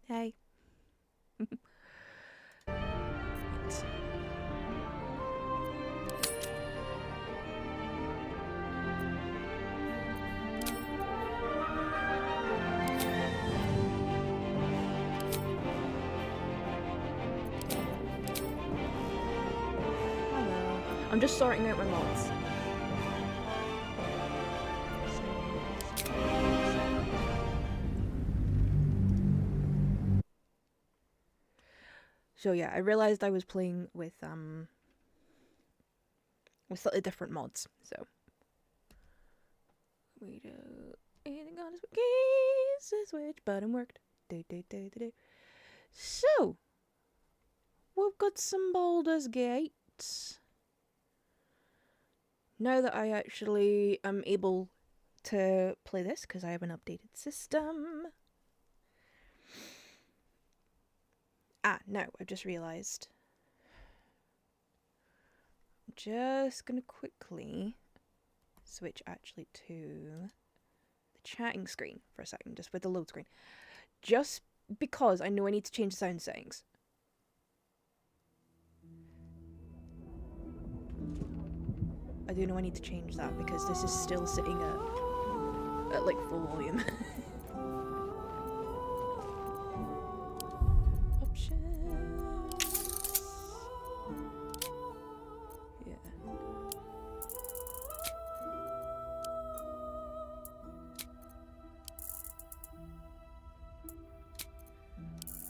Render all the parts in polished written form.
Hey. Hello. I'm just sorting out my mods. So yeah, I realized I was playing with slightly different mods. So we do anything on this switch button worked. So we've got some Baldur's Gate. Now that I actually am able to play this because I have an updated system. No, I've just realised. I'm just gonna quickly switch actually to the chatting screen for a second, just with the load screen. Just because I know I need to change the sound settings. I do know I need to change that because this is still sitting at like full volume.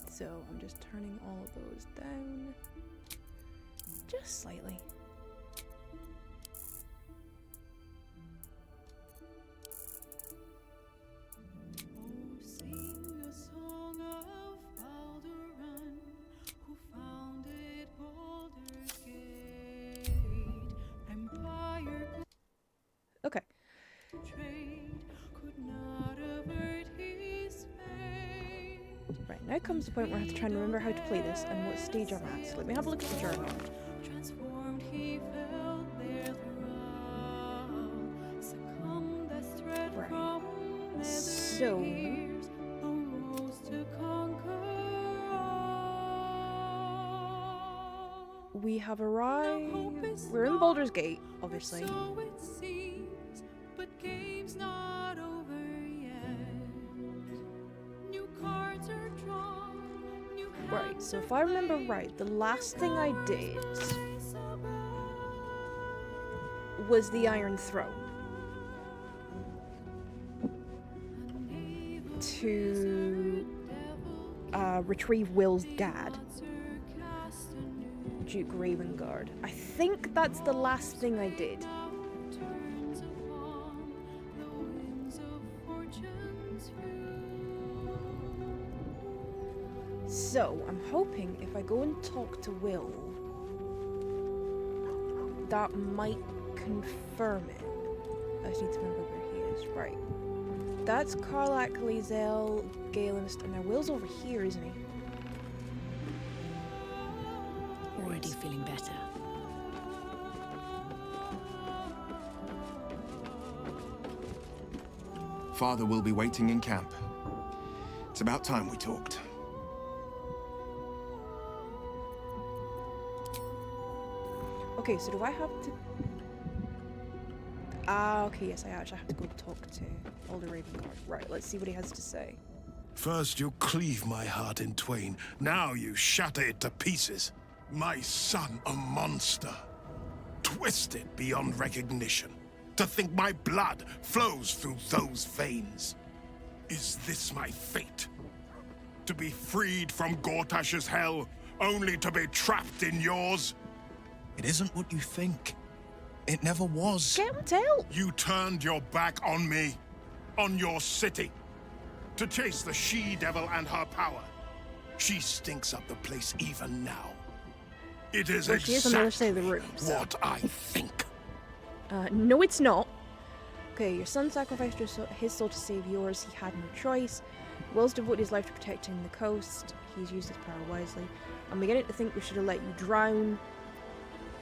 So I'm just turning all of those down just slightly. Okay. Right, now comes the point where I have to try and remember how to play this and what stage I'm at. So let me have a look at the journal. Right. So we have arrived. We're in Baldur's Gate, obviously. Right, so if I remember right, the last thing I did was the Iron Throne to retrieve Will's dad, Duke Ravengard. I think that's the last thing I did. So, I'm hoping if I go and talk to Will, that might confirm it. I just need to remember where he is. Right. That's Karlach, Lae'zel, Galen, and now Will's over here, isn't he? Already feeling better. Father will be waiting in camp. It's about time we talked. Okay, so do I have to... okay, yes, I actually have to go talk to Older Ravengard. Right, let's see what he has to say. First you cleave my heart in twain, now you shatter it to pieces. My son a monster, twisted beyond recognition. To think my blood flows through those veins. Is this my fate? To be freed from Gortash's hell, only to be trapped in yours? It isn't what you think. It never was. Get him to help! You turned your back on me, on your city, to chase the she-devil and her power. She stinks up the place even now. It is Well, she is on the other side exactly of the room, so. what I think. No it's not. Okay, your son sacrificed his soul to save yours. He had no choice. Will's devoted his life to protecting the coast. He's used his power wisely. I'm beginning to think we should have let you drown.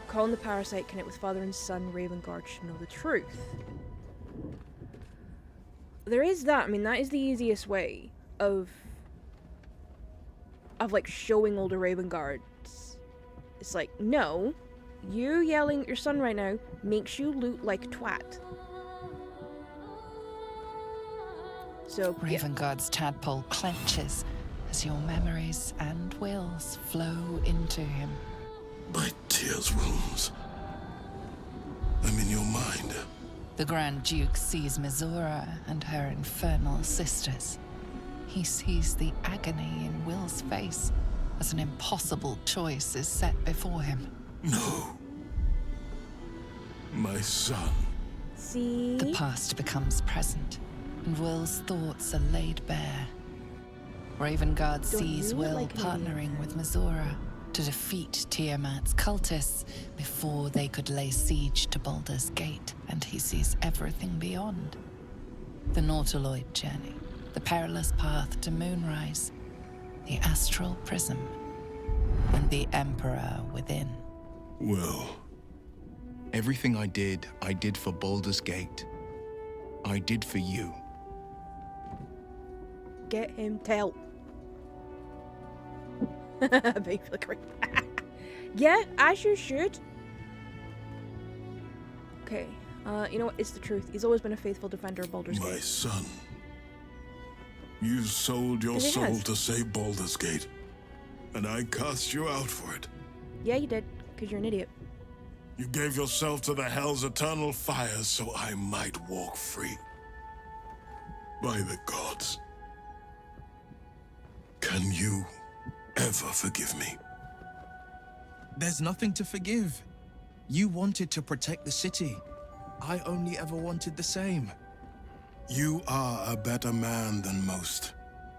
Calling the parasite, connect with father and son. Ravengard should know the truth. There is that. I mean, that is the easiest way of of like showing all the Raven Guards. It's like, no, you yelling at your son right now makes you look like a twat. So yeah. Ravengard's tadpole clenches as your memories and wills flow into him. My tears wounds. I'm in your mind. The Grand Duke sees Mizora and her infernal sisters. He sees the agony in Will's face as an impossible choice is set before him. No. My son. See? The past becomes present, and Will's thoughts are laid bare. Ravengard sees you Will like an partnering with Mizora to defeat Tiamat's cultists before they could lay siege to Baldur's Gate, and he sees everything beyond. The Nautiloid journey, the perilous path to Moonrise, the astral prism, and the Emperor within. Well, Everything I did for Baldur's Gate. I did for you. Get him tell. Baby flickering. Yeah, as you should. Okay, you know what? It's the truth. He's always been a faithful defender of Baldur's my Gate. son. You sold your He soul has. to save Baldur's Gate. And I cast you out for it. Yeah, you did, because you're an idiot. You gave yourself to the Hell's eternal fires so I might walk free. By the gods. Can you ever forgive me? There's nothing to forgive. You wanted to protect the city. I only ever wanted the same. You are a better man than most,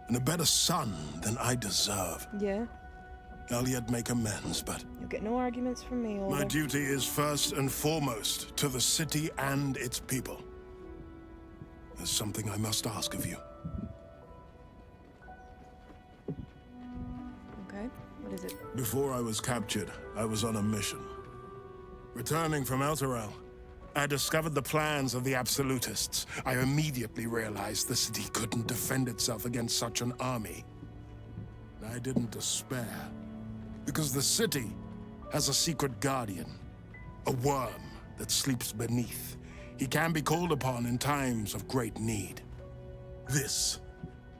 and a better son than I deserve. Yeah, I'll yet make amends, but you'll get no arguments from me, my Older. duty is first and foremost to the city and its people. There's something I must ask of you. Okay, what is it? Before I was captured, I was on a mission. Returning from Elturel, I discovered the plans of the Absolutists. I immediately realized the city couldn't defend itself against such an army. I didn't despair, because the city has a secret guardian, a worm that sleeps beneath. He can be called upon in times of great need. This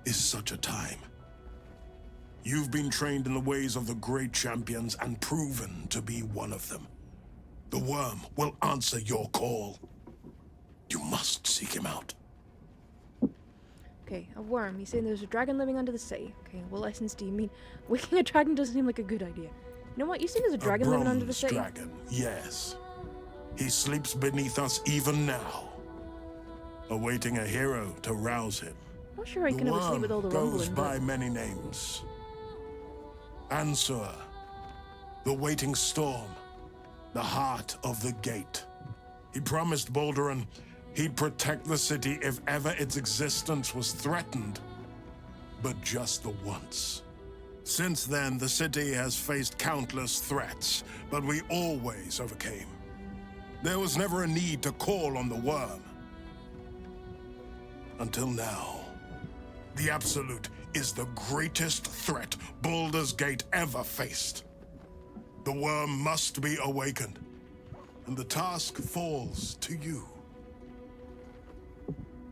is such a time. You've been trained in the ways of the great champions and proven to be one of them. The worm will answer your call. You must seek him out. Okay, a worm. He's saying there's a dragon living under the city. Okay, what lessons do you mean? Waking a dragon doesn't seem like a good idea. You know what? You saying there's a dragon living under the bronze city? dragon, yes. He sleeps beneath us even now, awaiting a hero to rouse him. I'm not sure I The can ever sleep worm with all the goes rumbling, by but... many names. Ansur, the waiting storm, the heart of the gate. He promised Balduran he'd protect the city if ever its existence was threatened. But just the once. Since then, the city has faced countless threats, but we always overcame. There was never a need to call on the worm. Until now. The Absolute is the greatest threat Baldur's Gate ever faced. The worm must be awakened, and the task falls to you.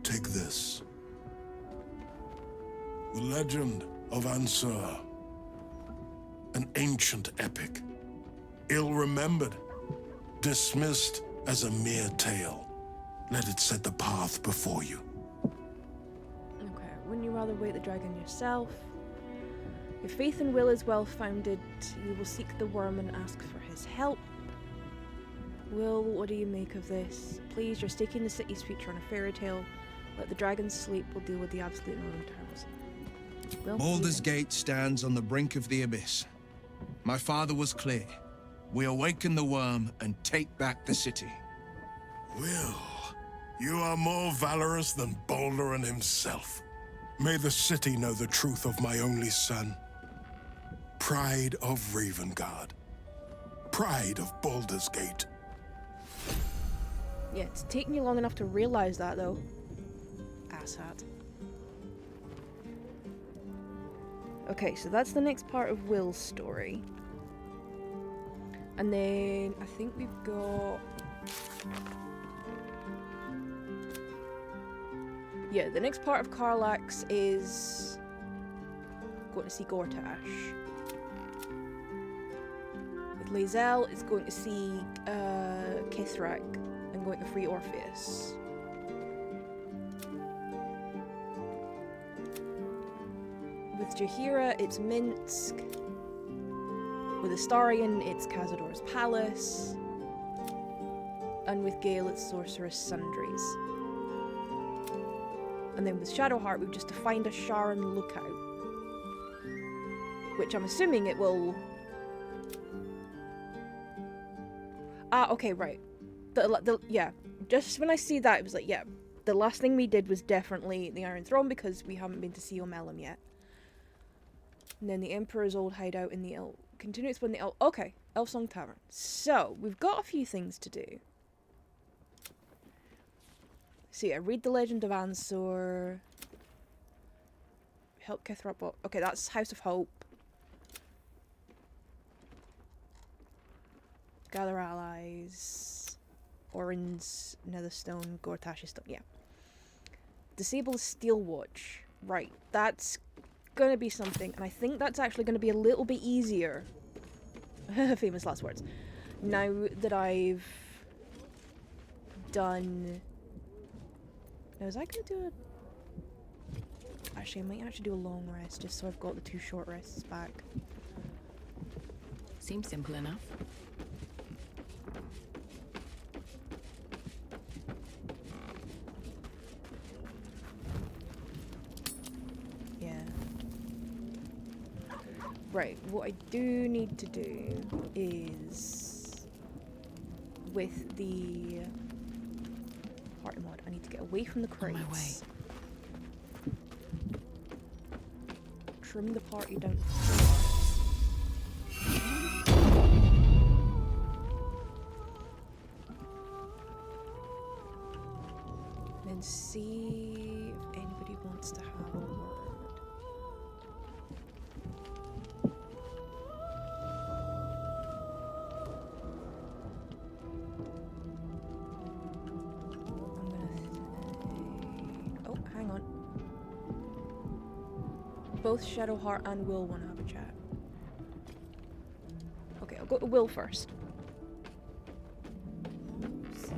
Take this. The legend of Ansur. An ancient epic. Ill-remembered. Dismissed as a mere tale. Let it set the path before you. Okay, wouldn't you rather wait the dragon yourself? Your faith and will is well founded. You will seek the worm and ask for his help. Will, what do you make of this? Please, you're staking the city's future on a fairy tale. Let the dragons sleep. We'll deal with the Absolute in our own terms. Will, Baldur's Gate stands on the brink of the abyss. My father was clear. We awaken the worm and take back the city. Will, you are more valorous than Balduran himself. May the city know the truth of my only son. Pride of Ravengard. Pride of Baldur's Gate. Yeah, it's taken you long enough to realize that, though. Asshat. Okay, so that's the next part of Will's story. And then I think we've got... Yeah, the next part of Karlax is going to see Gortash. With Lae'zel, it's going to see Kithrak and going to free Orpheus. With Jaheira, it's Minsk. With Astarion, it's Cazador's Palace. And with Gale, it's Sorceress Sundries. And then with Shadowheart, we've just defined a Sharon lookout. Which I'm assuming it will... Ah, okay, right. Yeah, just when I see that, it was like, yeah, the last thing we did was definitely the Iron Throne because we haven't been to see Omelum yet. And then the Emperor's old hideout in the continue to explain the okay, Elfsong Tavern. So, we've got a few things to do. So yeah, read the Legend of Ansor. Help Kithrak. Okay, that's House of Hope. Gather allies. Orin's Netherstone, Gortash's stone. Yeah. Disable the Steel Watch. Right, that's gonna be something, and I think that's actually gonna be a little bit easier. Famous last words. Now that I've done... Now, was I gonna do a... Actually, I might actually do a long rest, just so I've got the 2 short rests back. Seems simple enough. Right, what I do need to do is with the party mod, I need to get away from the crates. On my way. Trim the party down. Then see if anybody wants to have a word. Both Shadowheart and Will want to have a chat. Okay, I'll go to Will first. See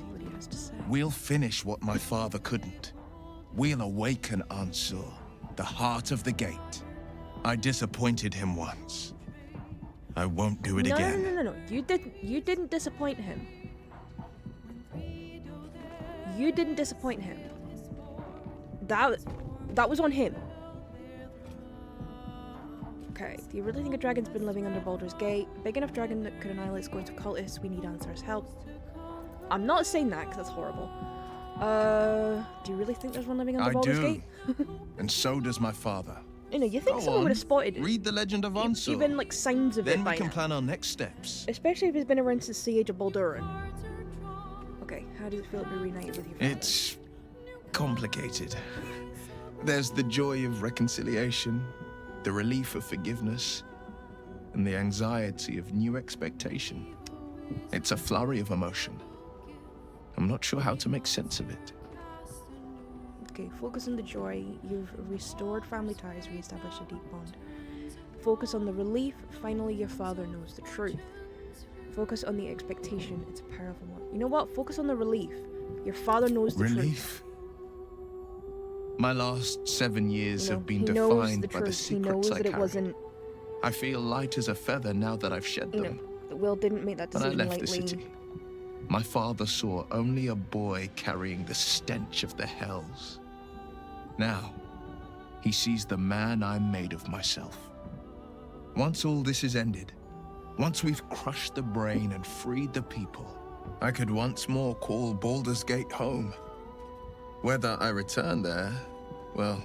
what he has to say. We'll finish what my father couldn't. We'll awaken Ansur, the heart of the gate. I disappointed him once. I won't do it again. No. You didn't disappoint him. You didn't disappoint him. That was on him. Okay, do you really think a dragon's been living under Baldur's Gate? Big enough dragon that could annihilate scores of cultists? We need Ansar's help. I'm not saying that, because that's horrible. Do you really think there's one living under Baldur's Gate? And so does my father. You know, you think Go someone on, would have spotted it. Read the Legend of Ansur. Even, like, signs of Then it by we can now. plan our next steps. Especially if it's been around since the Age of Balduran. Okay, how does it feel to be reunited with your father? It's complicated. There's the joy of reconciliation, the relief of forgiveness, and the anxiety of new expectation. It's a flurry of emotion. I'm not sure how to make sense of it. Okay, focus on the joy. You've restored family ties, re-established a deep bond. Focus on the relief. Finally, your father knows the truth. Focus on the expectation. It's a powerful one. You know what? Focus on the relief. Your father knows the truth. Relief? My last 7 years have been he knows defined the by the truth. He secrets knows I that it carry. wasn't... I feel light as a feather now that I've shed You them. know, that Will didn't make that When I decision left the lightly. city, my father saw only a boy carrying the stench of the hells. Now, he sees the man I'm made of myself. Once all this is ended, once we've crushed the brain and freed the people, I could once more call Baldur's Gate home. Whether I return there, well,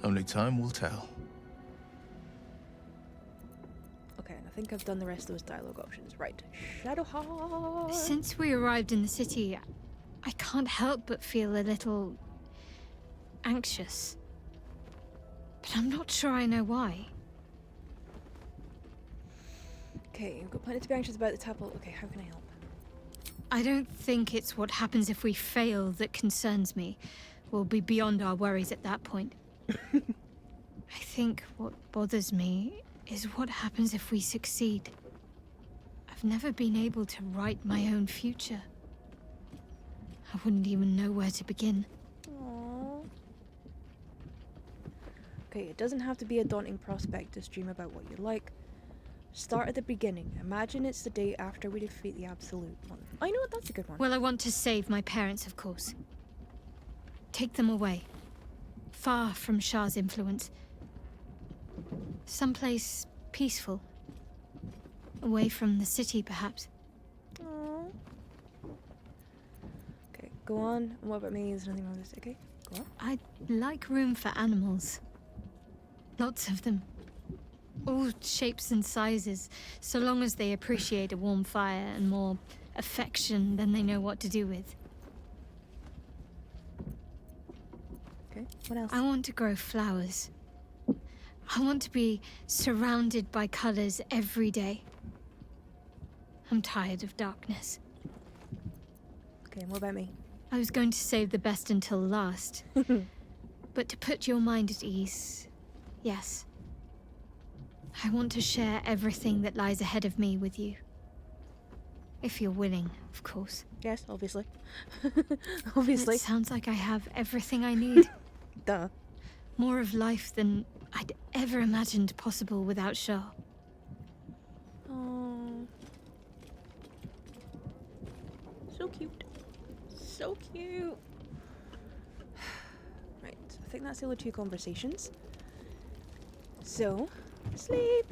only time will tell. Okay, and I think I've done the rest of those dialogue options. Right. Shadowheart. Since we arrived in the city, I can't help but feel a little anxious. But I'm not sure I know why. Okay, you've got plenty to be anxious about the temple. Okay, how can I help? I don't think it's what happens if we fail that concerns me. We'll be beyond our worries at that point. I think what bothers me is what happens if we succeed. I've never been able to write my own future. I wouldn't even know where to begin. Aww. Okay, it doesn't have to be a daunting prospect. Just dream about what you like. Start at the beginning. Imagine it's the day after we defeat the Absolute One. I know, that's a good one. Well, I want to save my parents, of course. Take them away. Far from Shah's influence. Someplace peaceful. Away from the city, perhaps. Aww. Okay, go on. And what about me? There's nothing wrong with this. Okay, go on. I'd like room for animals. Lots of them. All shapes and sizes, so long as they appreciate a warm fire and more affection than they know what to do with. Okay, what else? I want to grow flowers. I want to be surrounded by colors every day. I'm tired of darkness. Okay, and what about me? I was going to save the best until last. But to put your mind at ease, yes. I want to share everything that lies ahead of me with you. If you're willing, of course. Yes, obviously. Obviously. It sounds like I have everything I need. Duh. More of life than I'd ever imagined possible without Shah. Oh, so cute. So cute. Right, I think that's the only two conversations. So, sleep.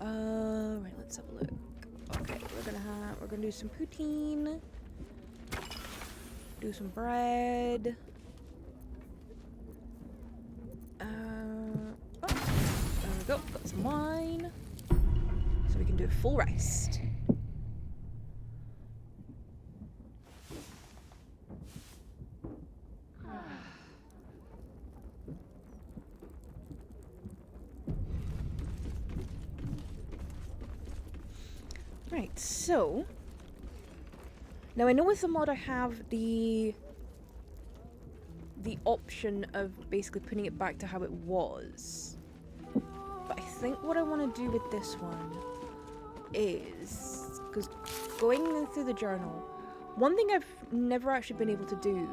Right, let's have a look. Okay, we're gonna do some poutine. Do some bread. Oh, there we go. Got some wine. So we can do a full rest. Right, so now I know with the mod I have the option of basically putting it back to how it was. But I think what I want to do with this one is, because going through the journal, one thing I've never actually been able to do,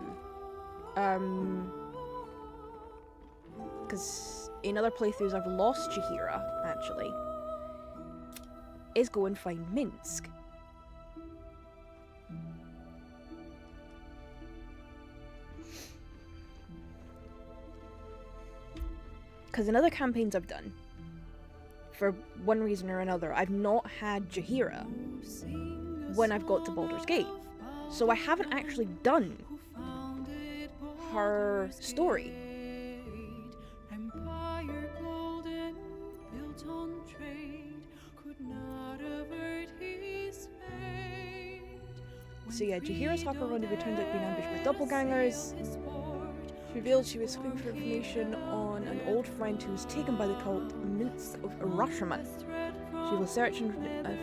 because in other playthroughs I've lost Jaheira, actually, is go and find Minsk. Because in other campaigns I've done, for one reason or another, I've not had Jaheira when I've got to Baldur's Gate. So I haven't actually done her story. So yeah, Jaheira's Hawker Rendezvous turned out to be an ambush with doppelgangers. She revealed she was looking for information on an old friend who was taken by the cult Minsk of Rashomon. She will search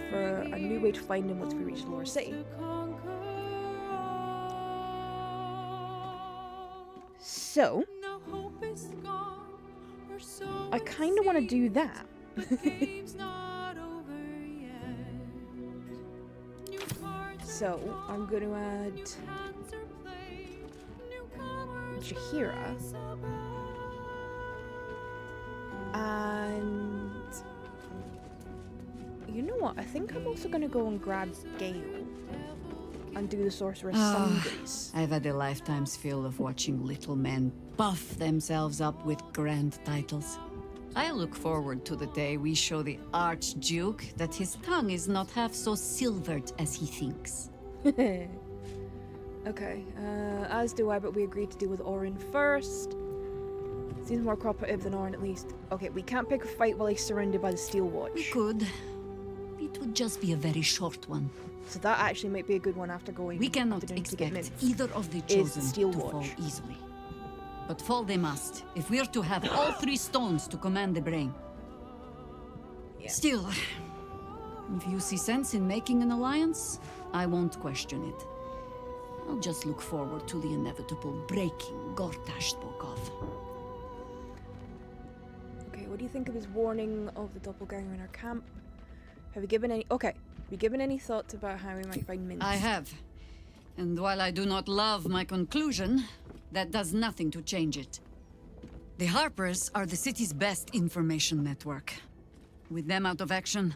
for a new way to find him once we reach the lower city. So, I kind of want to do that. So, I'm going to add Jaheira. And you know what? I think I'm also going to go and grab Gale and do the Sorcerer's Sundays. I've had a lifetime's fill of watching little men buff themselves up with grand titles. I look forward to the day we show the Archduke that his tongue is not half so silvered as he thinks. Okay, as do I, but we agreed to deal with Orin first. Seems more cooperative than Orin, at least. Okay, we can't pick a fight while he's surrounded by the Steel Watch. We could. Be it would just be a very short one. So that actually might be a good one after going. We cannot after doing expect mints. either of the Is chosen Steel to fall Watch. easily. But fall they must, if we're to have all 3 stones to command the brain. Yeah. Still, if you see sense in making an alliance, I won't question it. I'll just look forward to the inevitable breaking Gortash spoke of. Okay, what do you think of his warning of the doppelganger in our camp? Have you given any... Okay, have you given any thoughts about how we might find Mince? I have. And while I do not love my conclusion, that does nothing to change it. The Harpers are the city's best information network. With them out of action,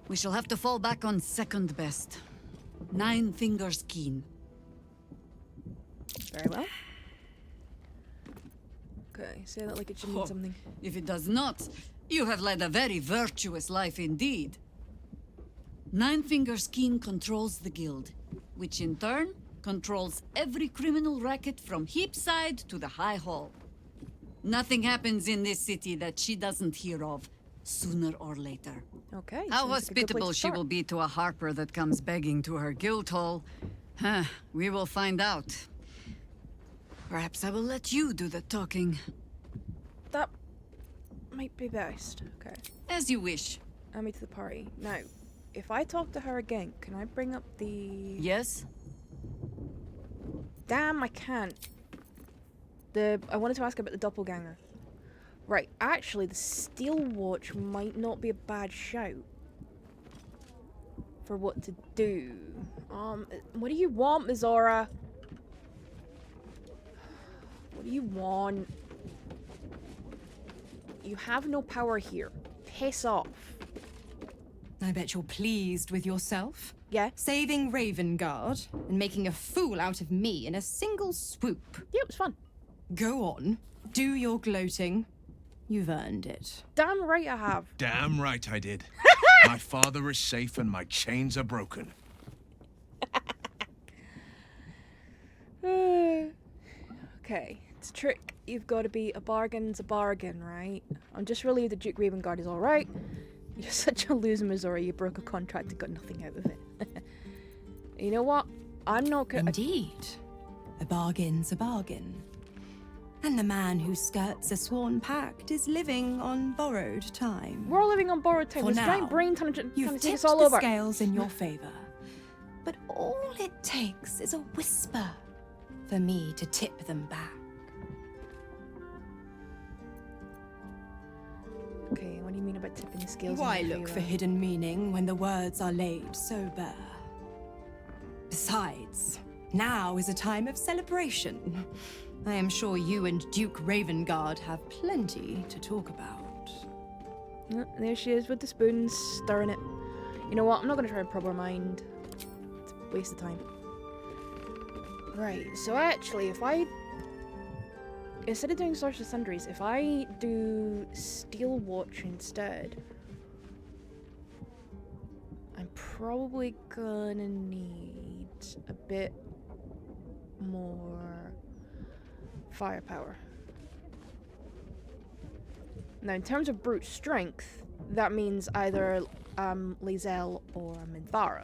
we shall have to fall back on second best. 9 Fingers Keen. Very well. Okay, say that like it should mean Oh, something. If it does not, you have led a very virtuous life indeed. 9 Fingers Keen controls the guild, which in turn controls every criminal racket from Heapside to the High Hall. Nothing happens in this city that she doesn't hear of, sooner or later. Okay. How sounds like a good place hospitable to she start. will be to a Harper that comes begging to her guild hall, we will find out. Perhaps I will let you do the talking. That might be best. Okay. As you wish. Add me to the party. Now, if I talk to her again, can I bring up the... Yes? Damn, I can't. I wanted to ask about the doppelganger. Right, actually, the Steel Watch might not be a bad shout for what to do. What do you want, Mizora? What do you want? You have no power here. Piss off. I bet you're pleased with yourself. Yeah? Saving Ravengard and making a fool out of me in a single swoop. Yeah, it was fun. Go on, do your gloating. You've earned it. Damn right I have. Damn right I did. My father is safe and my chains are broken. Okay, it's a trick. You've got to be a bargain's a bargain, right? I'm just relieved that Duke Ravengard is alright. You're such a loser, Missouri. You broke a contract and got nothing out of it. You know what? I'm not gonna... Indeed. A bargain's a bargain. And the man who skirts a sworn pact is living on borrowed time. We're all living on borrowed time. For This now, giant brain trying to You've take tipped us all the over. scales in your favor. But all it takes is a whisper for me to tip them back. Okay, what do you mean about tipping the scales? Why in your look for favor? hidden meaning when the words are laid so bare? Besides, now is a time of celebration. I am sure you and Duke Ravengard have plenty to talk about. Oh, there she is with the spoons, stirring it. You know what? I'm not going to try and probe her mind. It's a waste of time. Right, so actually, if I... Instead of doing Source of Sundries, if I do Steel Watch instead, I'm probably gonna need a bit more firepower. Now, in terms of brute strength, that means either Lae'zel or Minthara.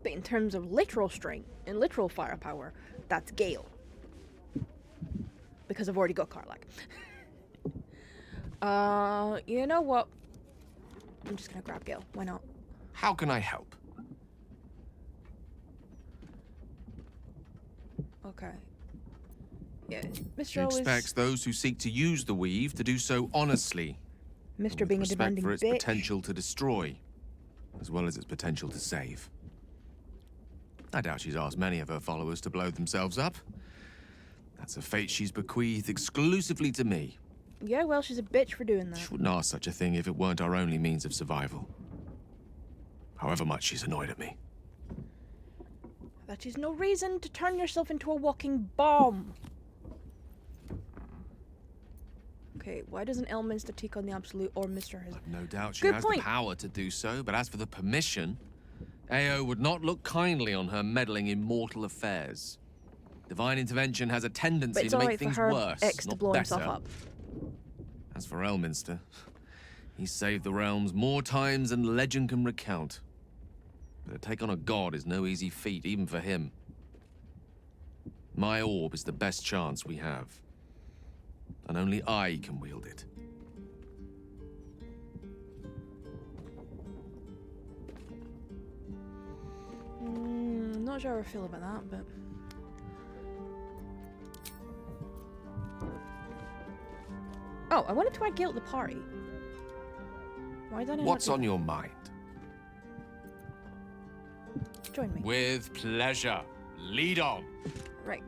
But in terms of literal strength and literal firepower, that's Gale. Because I've already got Karlach. You know what? I'm just gonna grab Gale. Why not? How can I help? Okay. Yeah, Mr. She always... expects those who seek to use the weave to do so honestly. and Mr. with being a respect demanding for its bitch. potential to destroy, as well as its potential to save. I doubt she's asked many of her followers to blow themselves up. That's a fate she's bequeathed exclusively to me. Yeah, well, she's a bitch for doing that. She wouldn't ask such a thing if it weren't our only means of survival. However much she's annoyed at me. That is no reason to turn yourself into a walking bomb. Okay, why doesn't Elminster take on the Absolute or Mr. His... I've no doubt she Good has point. the power to do so, but as for the permission, Ao would not look kindly on her meddling in mortal affairs. Divine intervention has a tendency But it's to make alright for things her worse, ex to not blow better. himself up. As for Elminster, He saved the realms more times than legend can recount. But to take on a god is no easy feat, even for him. My orb is the best chance we have. And only I can wield it. Not sure how I feel about that, but... Oh, I wanted to add guilt the party. Why don't I? What's on your mind? Join me. With pleasure. Lead on. Right.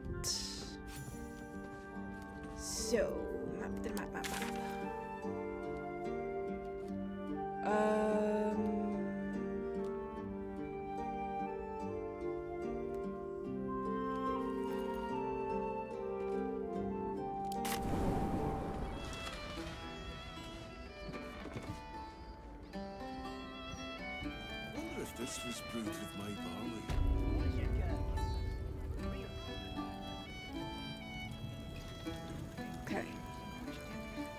So, map. Wonder if this was brewed with my barley. Okay.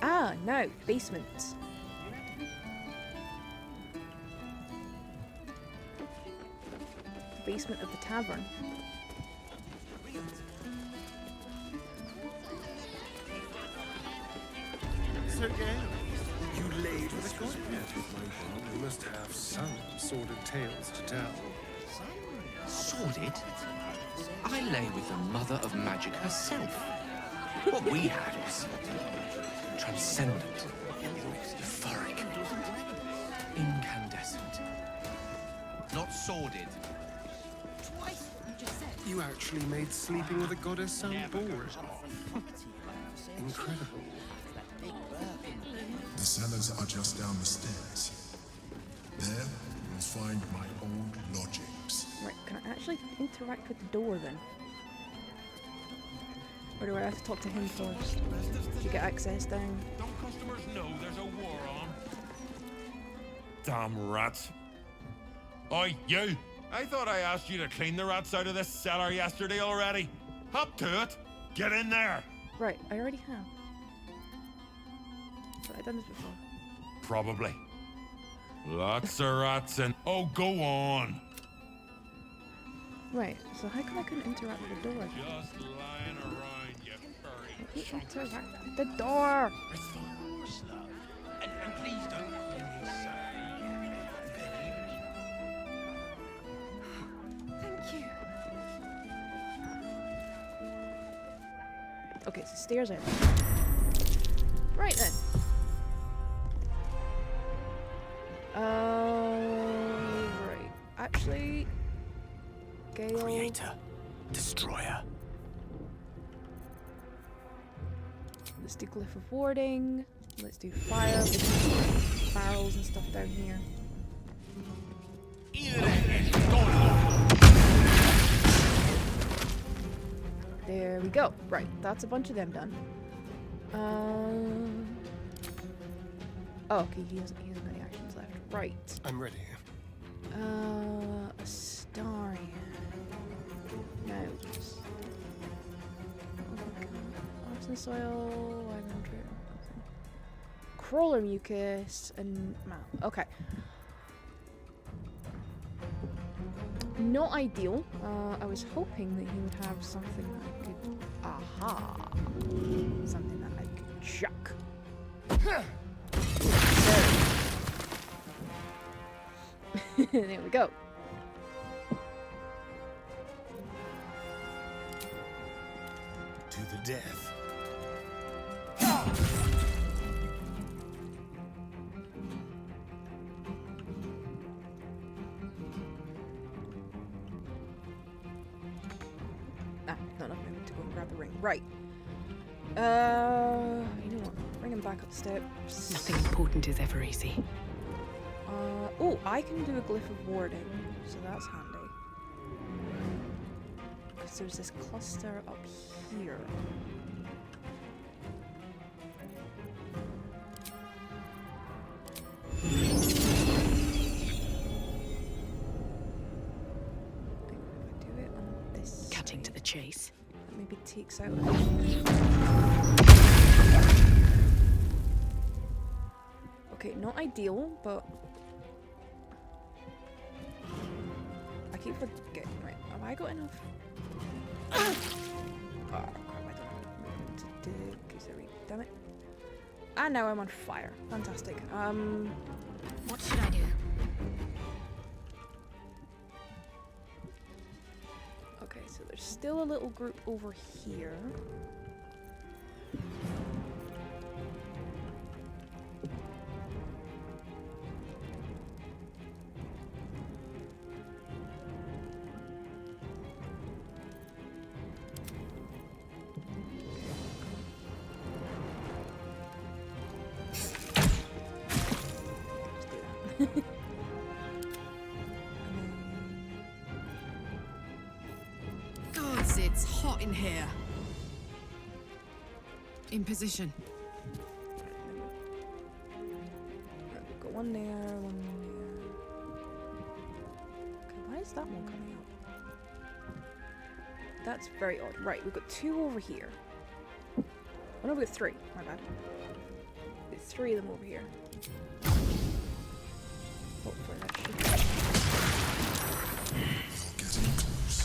Ah, no, basement. The basement of the tavern. Sir Gale, you laid with a god. You must have some sordid tales to tell. Sordid? I lay with the mother of magic herself. What we had was transcendent, euphoric, incandescent. Not sordid. You actually made sleeping with a goddess sound boring. Incredible. The cellars are just down the stairs. There, you'll find my old lodgings. Right, can I actually interact with the door then? Or do I have to talk to him first? To get access down? Don't customers know there's a war on? Damn rats. Oi, you! I thought I asked you to clean the rats out of this cellar yesterday already. Hop to it! Get in there! Right, I already have. But I've done this before. Probably. Lots of rats and... Oh, go on! Right, so how come I couldn't interact with the door? Just lying around, you furry. Interact with the door! And please don't Thank you. Okay, so stairs out. Right then. Right. Actually, Gale. Creator, destroyer. Let's do glyph of warding. Let's do fire. With barrels and stuff down here. There we go. Right, that's a bunch of them done. Oh, okay, he hasn't any actions left. Right. I'm ready. Astarion. Notes. Oh my god. Artisan soil, iron tree. Crawler mucus, and map. Okay. Not ideal. I was hoping that he would have something that I could... Aha! Something that I could chuck. There we go. To the death. Ah, not enough movement to go and grab the ring. Right. You know what? Bring him back up the steps. Nothing important is ever easy. Oh, I can do a glyph of warding, so that's handy. Because there's this cluster up here. I think if I do it on this Cutting to side, the chase. that maybe takes out. Okay, Okay, not ideal, but I keep forgetting. Right, have I got enough? Oh crap! I don't know what to do. Damn it! And now I'm on fire. Fantastic. What should I do? Okay, so there's still a little group over here. Gods, it's hot in here. In position. Right, got one there, one there. Okay, why is that one coming up? That's very odd. Right, we've got 2 over here. Oh no, we've got 3. My bad. We've got 3 of them over here. Hopefully that should be. You're getting close.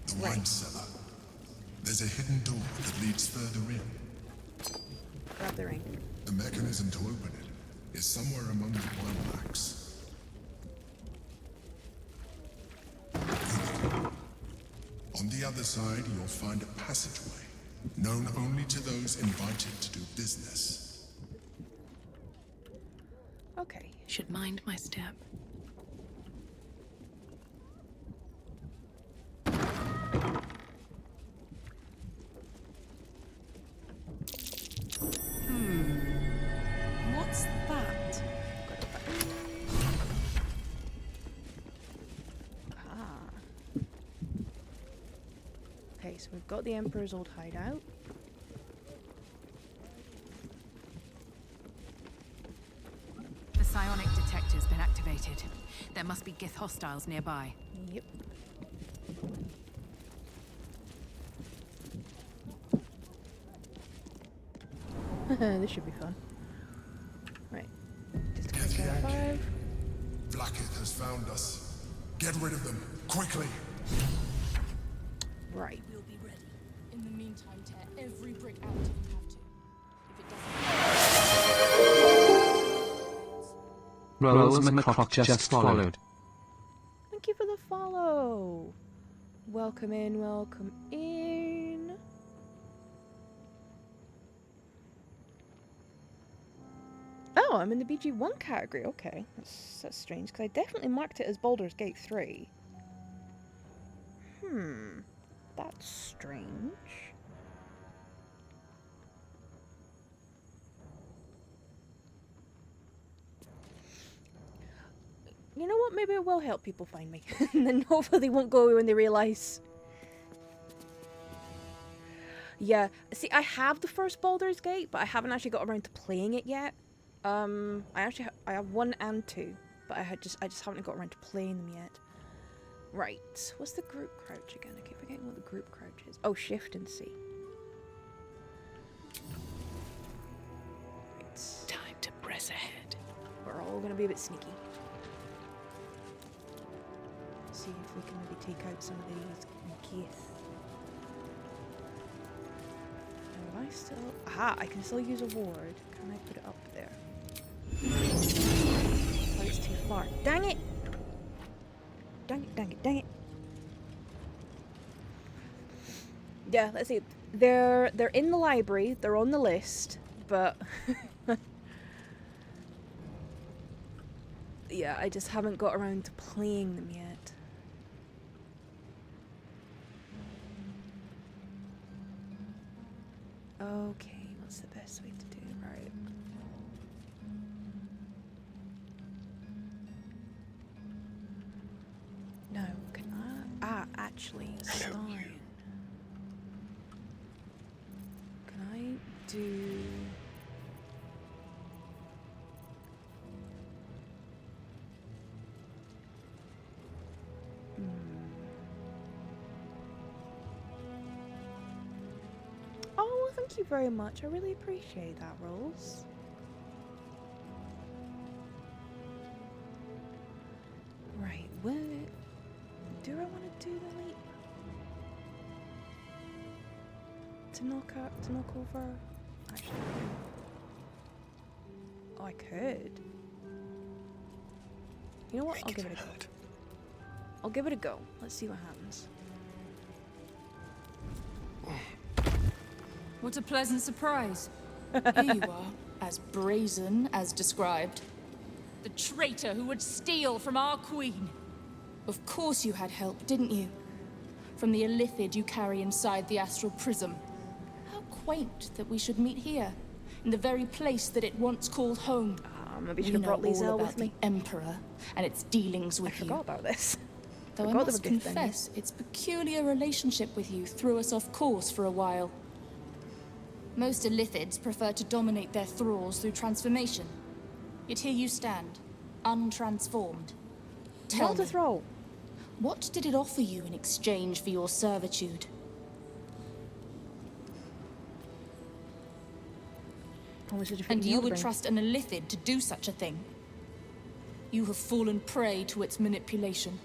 The wine cellar. There's a hidden door that leads further in. Grab the ring. The mechanism to open it is somewhere among the wine racks. On the other side, you'll find a passageway, known only to those invited to do business. Okay. Should mind my step. What's that? Okay, so we've got the Emperor's old hideout. The psionic detector's been activated. There must be Gith hostiles nearby. Yep. This should be fun. Right. Just Get the 5. anchor. Blackith has found us. Get rid of them, quickly! Right. We'll be ready. In the meantime, tear every brick out if you have to. If it doesn't... Rose McClock just followed. Thank you for the follow. Welcome in, welcome in. Oh, I'm in the BG1 category. Okay, that's strange because I definitely marked it as Baldur's Gate 3. That's strange. You know what? Maybe it will help people find me. And then hopefully they won't go away when they realise. Yeah, see, I have the first Baldur's Gate, but I haven't actually got around to playing it yet. I have 1 and 2, but I just haven't got around to playing them yet. Right, what's the group crouch again? I keep forgetting what the group crouch is. Oh, shift and C. Right. Time to press ahead. We're all gonna be a bit sneaky. See if we can maybe take out some of these Gith. Now, will I still... Aha, I can still use a ward. Can I put it up there? Oh, it's too far. Dang it! Dang it, dang it, dang it. Yeah, let's see. They're in the library, they're on the list, but yeah, I just haven't got around to playing them yet. Okay, what's the best way to do it? Right. No, can I? Ah, actually, sign. Can I do? Oh, thank you very much. I really appreciate that, Rolls. What? Do I want to do the leap? To knock over? Actually, oh, I could. You know what? I'll give it a go. I'll give it a go. Let's see what happens. What a pleasant surprise. Here you are, as brazen as described. The traitor who would steal from our queen. Of course you had help, didn't you? From the illithid you carry inside the astral prism. How quaint that we should meet here, in the very place that it once called home. Maybe We should have know brought all Lizel about with me. the Emperor and its dealings with I forgot about this. Though I Forgot must there were good things. confess, its peculiar relationship with you threw us off course for a while. Most illithids prefer to dominate their thralls through transformation. Yet here you stand, untransformed. Tell Not a me, thrall. what did it offer you in exchange for your servitude? And you would trust an illithid to do such a thing? You have fallen prey to its manipulation.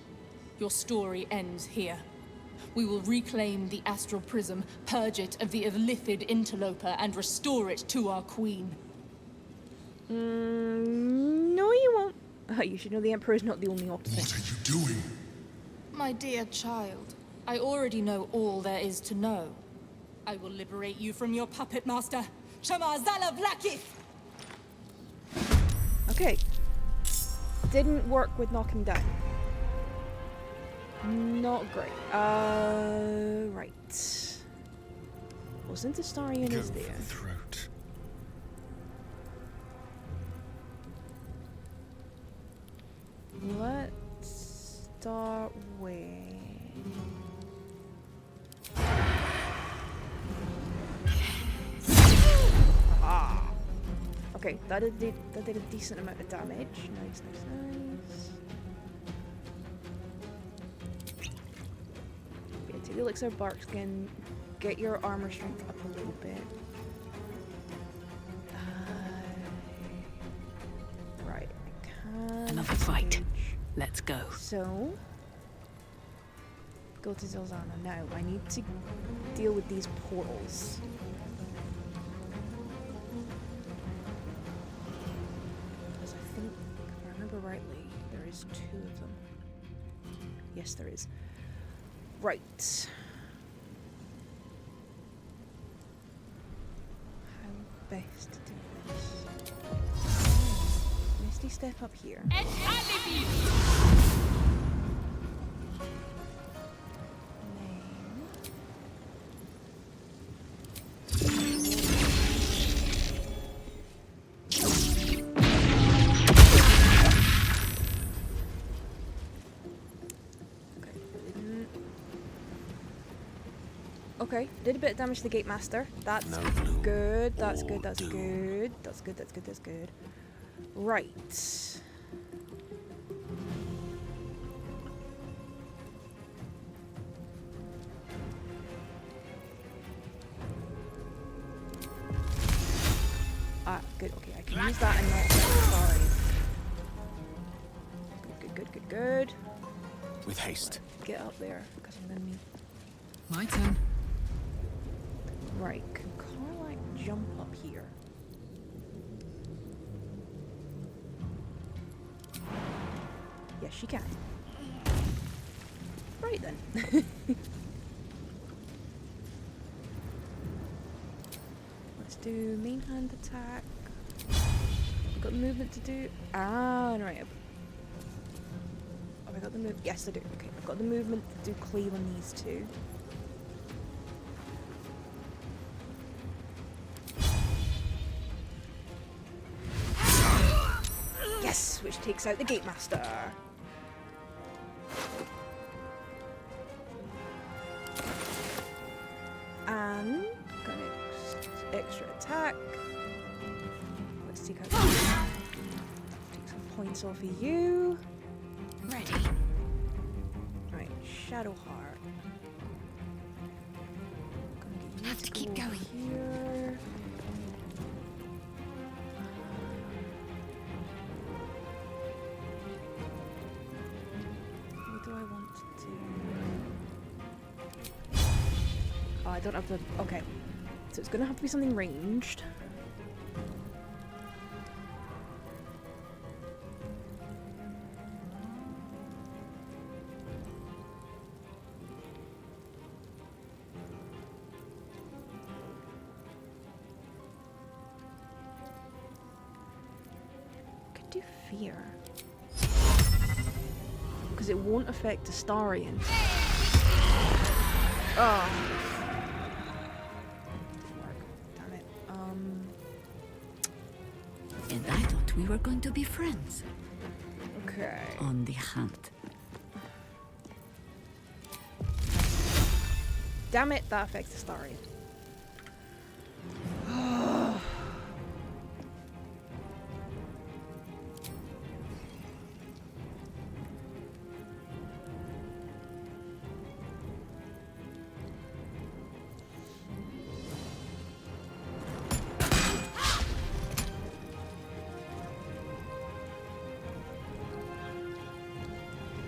Your story ends here. We will reclaim the astral prism, purge it of the illithid interloper, and restore it to our queen. No, you won't. You should know the Emperor is not the only option. What are you doing? My dear child, I already know all there is to know. I will liberate you from your puppet master, Zelzana Blackith! Okay. Didn't work with knocking down. Not great. Right. Well, since the Starion is there. Throat. Let's start with. Ah. Okay, that did a decent amount of damage. Nice. Yeah, take the elixir of bark skin. Get your armor strength up a little bit. Right, I can. Another fight. Let's go. So, go to Zelzana. Now, I need to deal with these portals. Because I think, if I remember rightly, there is 2 of them. Yes, there is. Right. How best to do this? Misty step up here. Okay, did a bit of damage to the Gate Master. That's good. That's good. That's good. That's good. That's good. That's good. Right. Ah, good. Okay, I can use that and not sorry. Good. With haste. Get up there, because I'm gonna need. My turn. Right, can Carlac jump up here? Yes, she can. Right then. Let's do main hand attack. I've got movement to do. Ah, right. Have I got the move? Yes, I do. Okay, I've got the movement to do cleave on these 2. Yes, which takes out the Gate Master. And got an extra attack. Let's take out. Take some points off of you. Ready. Right, Shadowheart. Have to keep going. Here. I don't have the... Okay. So it's gonna have to be something ranged. Could do fear. Because it won't affect Astarion. Oh. Damn it. And I thought we were going to be friends. Okay. On the hunt. Damn it, that affects Astarion.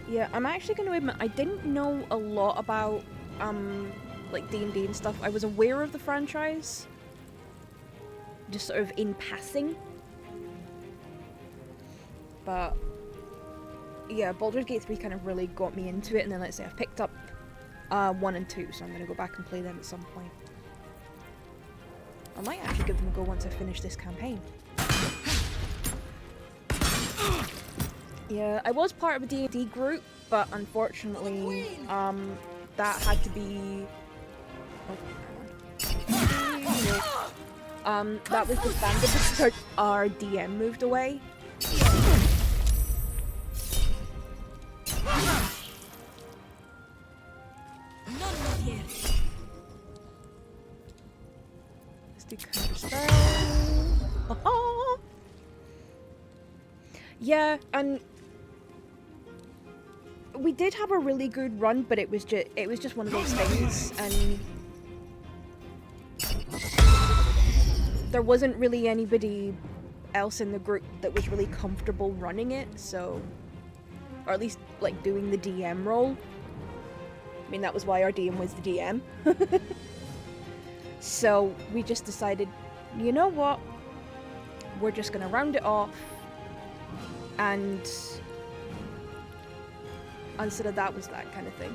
Yeah, I'm actually going to admit I didn't know a lot about like D&D and stuff. I was aware of the franchise, just sort of in passing. But yeah, Baldur's Gate 3 kind of really got me into it, and then let's say I've picked up 1 and 2, so I'm going to go back and play them at some point. I might actually give them a go once I finish this campaign. Yeah, I was part of a D&D group, but unfortunately, that had to be... that was disbanded because our DM moved away. Let's do counter spell. Yeah, and we did have a really good run, but it was just one of those things, and there wasn't really anybody else in the group that was really comfortable running it, so, or at least like doing the DM role. I mean, that was why our DM was the DM. So we just decided, you know what, we're just gonna round it off, and instead of that was that kind of thing.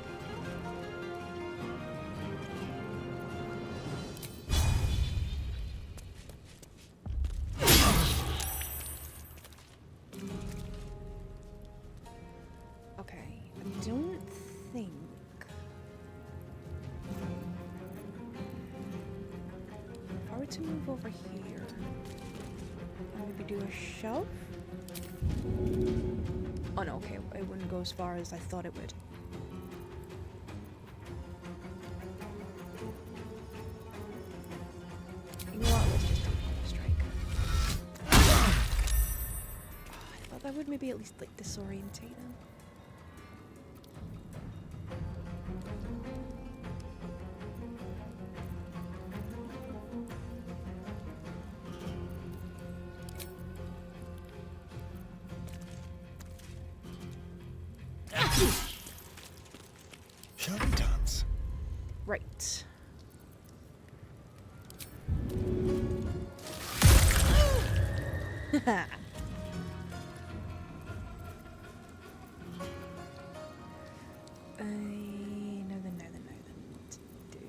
Okay, I don't think... If I were to move over here, and maybe do a shove? Oh no, okay, it wouldn't go as far as I thought it would. You know what, let's just do a strike. Oh, I thought that would maybe at least like disorientate them. Shall we dance? Right. No, then. What to do?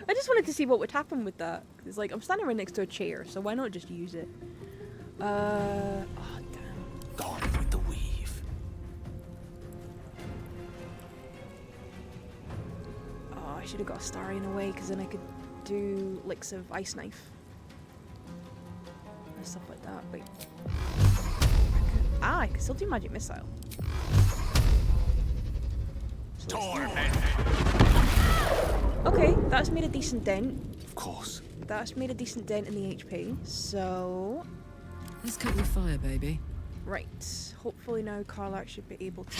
I just wanted to see what would happen with that. It's like, I'm standing right next to a chair, so why not just use it? Oh, damn. Gone with the weave. Oh, I should have got a Starion away, because then I could do licks of Ice Knife. And stuff like that. Wait. I can still do Magic Missile. Okay, that's made a decent dent. Of course. That's made a decent dent in the HP, so... Let's cut with fire, baby. Right. Hopefully now Karlak should be able to...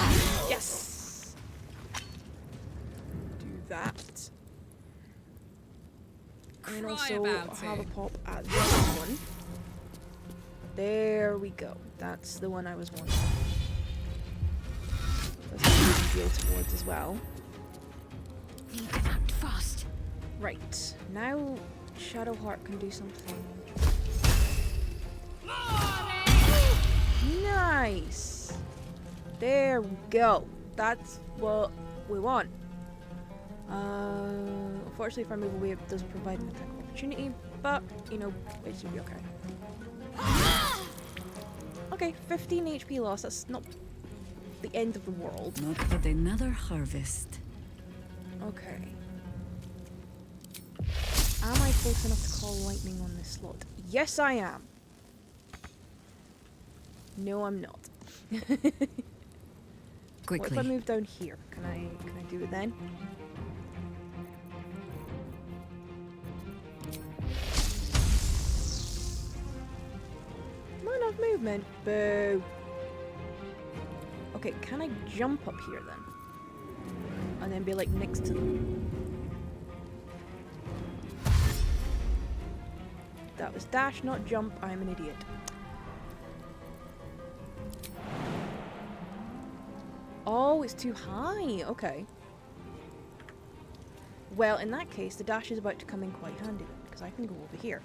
Yes! Do that. And Cry also about have a it. pop at this one. There we go. That's the one I was wanting. That's what we can deal towards as well. Need to act fast. Right. Now Shadowheart can do something. Nice! There we go. That's what we want. Unfortunately, if I move away, it doesn't provide an attack opportunity, but, you know, it should be okay. Okay, 15 HP loss. That's not the end of the world. Not but another harvest. Okay. Am I close enough to call lightning on this slot? Yes, I am. No, I'm not. Quickly. What if I move down here? Can I do it then? Not enough movement. Boo. Okay, can I jump up here then? And then be like next to them? That was dash, not jump. I'm an idiot. Oh, it's too high. Okay. Well, in that case, the dash is about to come in quite handy then, because I can go over here.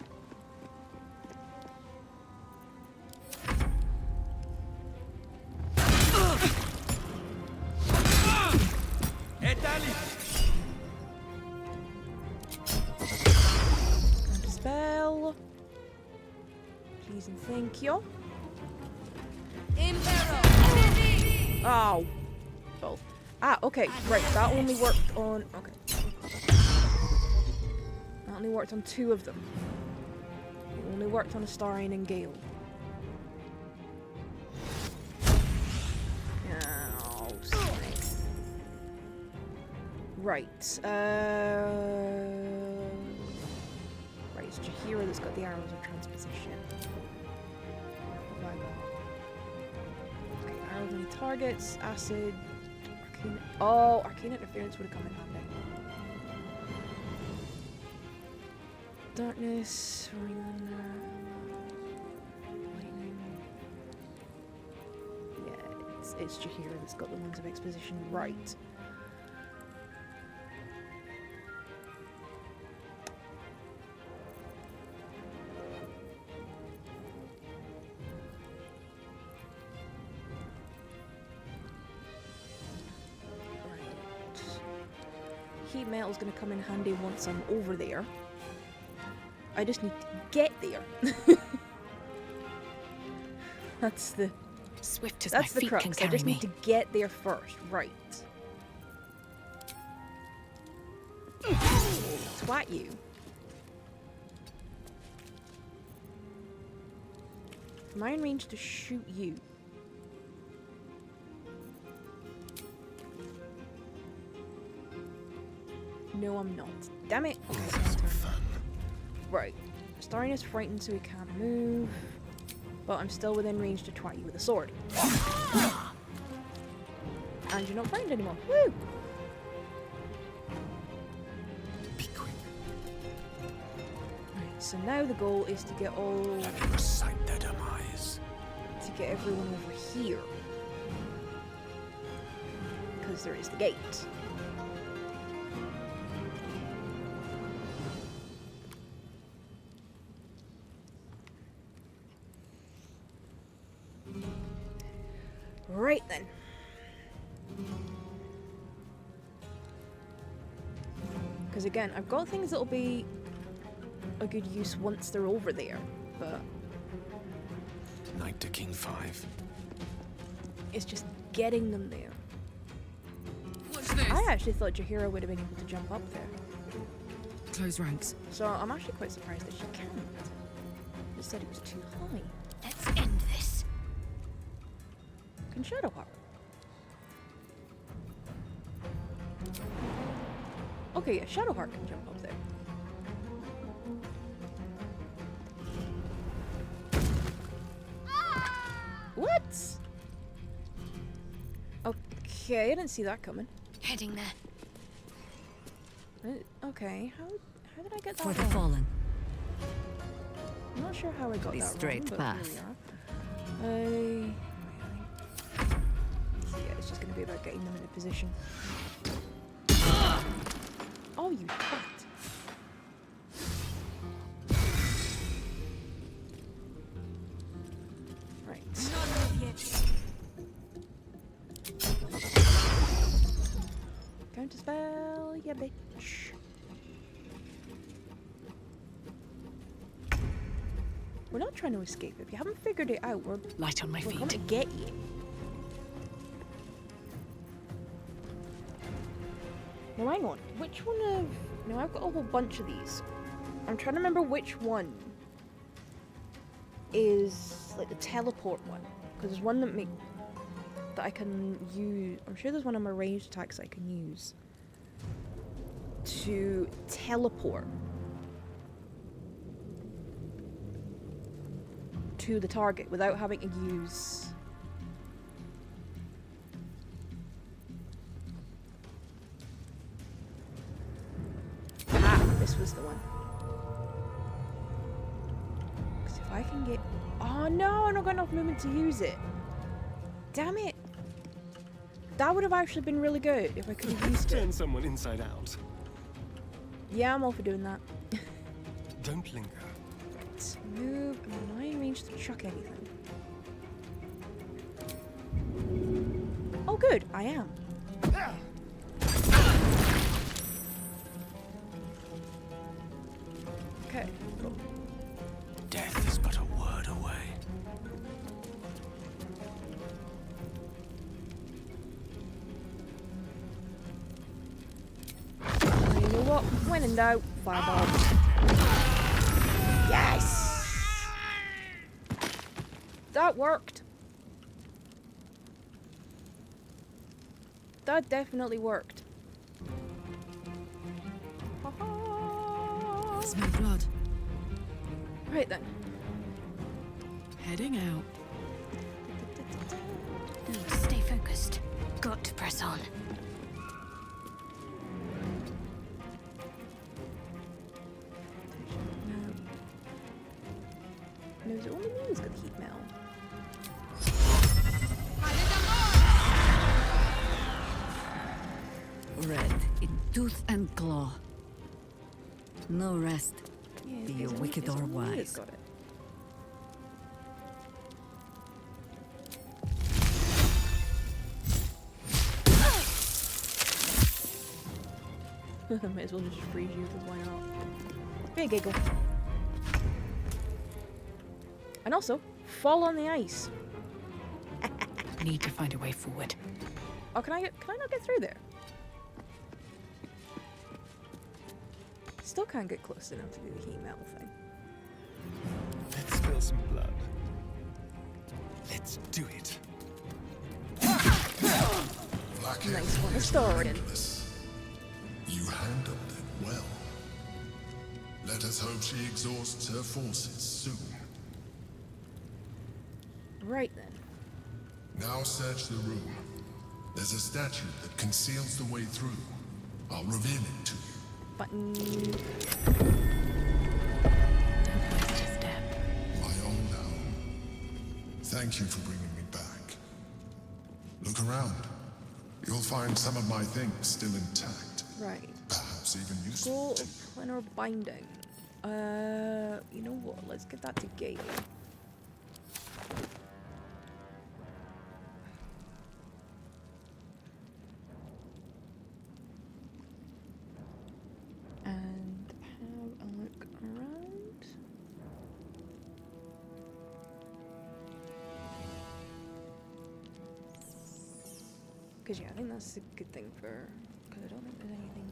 And a spell. Please and thank you. Oh. Oh. Ah, okay. Right, that only worked on... Okay. That only worked on 2 of them. It only worked on Astarion and Gale. Oh, snake. Right. Right, it's Jaheira that's got the arrows of transposition. What have I got? Okay, arrows on targets, acid, arcane. Oh, arcane interference would have come in handy. Darkness, lightning. Yeah, it's Jaheira that's got the ones of exposition right. Heat metal's gonna come in handy once I'm over there. I just need to get there. That's the Swift as that's my the feet crux. can I carry just me. need to get there first. Right. Twat you. Am I in range to shoot you? No, I'm not. Damn it. Okay, so right. Astarion is frightened, so he can't move. But I'm still within range to twat you with a sword. And you're not frightened anymore. Woo! Be quick. Right, so now the goal is to get all... Let me recite their demise. To get everyone over here. Because there is the gate. Right then. Because again, I've got things that'll be a good use once they're over there, but Knight to King 5. it's just getting them there. What's this? I actually thought Jaheira would have been able to jump up there. Close ranks. So I'm actually quite surprised that she can't. They said it was too high. Let's end this. Can Shadowheart? Okay, yeah, Shadowheart can jump up there. What? Okay, I didn't see that coming. Heading there. Okay, how did I get that For the wrong? fallen. I'm not sure how I got The that straight wrong, path. but here we are. Yeah, it's just gonna be about getting them into position. Oh, you twat. Right. Counter spell, yeah, bitch. We're not trying to escape. If you haven't figured it out, we're Light on my we're feet. coming to get you. Now hang on, which one of... Now I've got a whole bunch of these. I'm trying to remember which one is like the teleport one. Because there's one that I can use. I'm sure there's one of my ranged attacks I can use to teleport to the target without having to use... This was the one. Because if I can get... Oh no, I've not got enough movement to use it. Damn it. That would have actually been really good if I could have used it. Turn someone inside out. Yeah, I'm all for doing that. Don't linger. Let's move. Am I in range to chuck anything? Oh good, I am. Okay. Death is but a word away. You know what? When in doubt, fireball. Yes! That worked. That definitely worked. Smell blood. Right then. Heading out. Stay focused. Got to press on. No, is it only me who's got heat metal? Red in tooth and claw. No rest. Yeah, Be it's you only- wicked it's or only me wise. who's got it. Might as well just freeze you, because why not? Be a giggle. And also, fall on the ice. Need to find a way forward. Oh, can I not get through there? Still can't get close enough to do the heat metal thing. Let's spill some blood. Let's do it. Nice one to start in. You handled it well. Let us hope she exhausts her forces soon. Right then. Now search the room. There's a statue that conceals the way through. I'll reveal it to you. Button. My own home. Thank you for bringing me back. Look around. You'll find some of my things still intact. Right. Perhaps even useful. Scroll of planar binding. You know what? Let's get that to Gale. And have a look around. Because yeah, I think that's a good thing for... Because I don't think there's anything...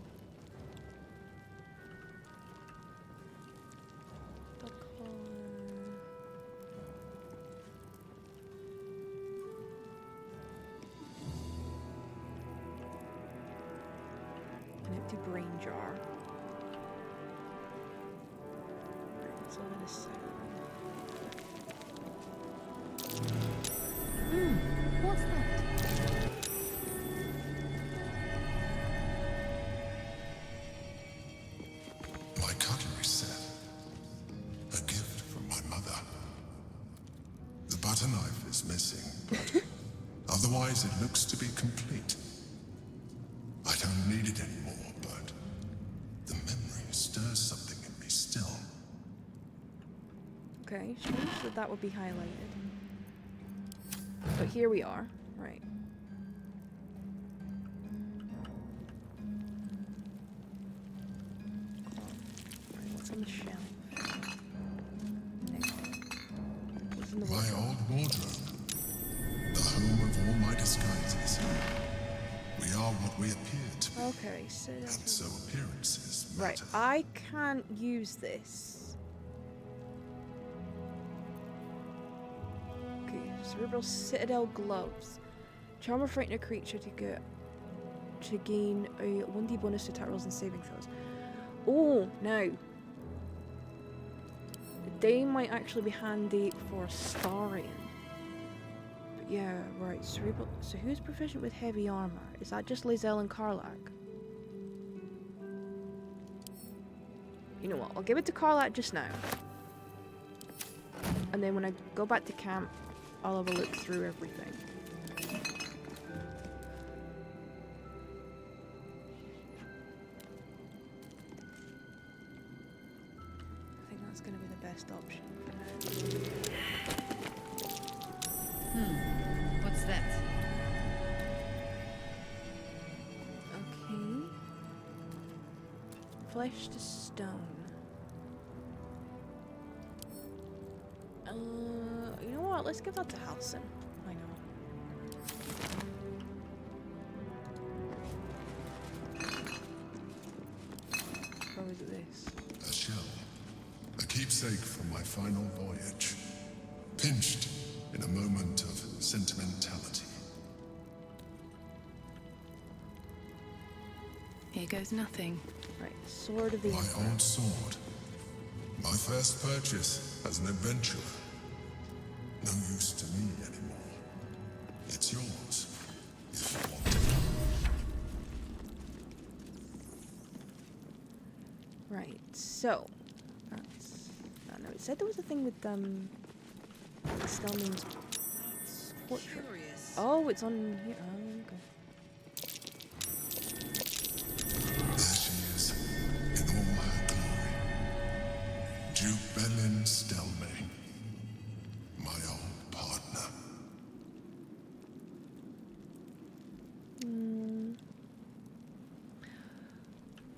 An empty brain jar. Right, let's over this side. What's that? butter knife is missing, but otherwise it looks to be complete. I don't need it anymore, but the memory stirs something in me still. Okay, strange that that would be highlighted. But here we are. Right. Right, what's on the shelf? What's in the My wardrobe? old wardrobe. The home of all my disguises. We are what we appear to be. Okay, so And so appearances right, matter. I can't use this. Okay, Cerebral Citadel gloves. Charm or frighten a creature to gain a 1d bonus to attack rolls and saving throws. Oh, no. They might actually be handy for Starion. But yeah, right, Cerebral. So who's proficient with heavy armor? Is that just Lae'zel and Karlach? You know what, I'll give it to Karlach just now. And then when I go back to camp, I'll have a look through everything. I think that's going to be the best option for now. What's that? Okay. Flesh to stone. You know what? Let's give that to Halson. Why not? Or is it this? A shell. A keepsake from my final voyage. Pinched in a moment of sentimentality. Here goes nothing. Right, Sword of the My Emperor. old sword. My first purchase as an adventurer. No use to me anymore. It's yours, if you want it. Right, so that's. I don't know. It said there was a thing with Stelman's portrait. Oh, it's on here. Oh, okay. There she is, in all her glory. Duke Belin Stelmane. My old partner.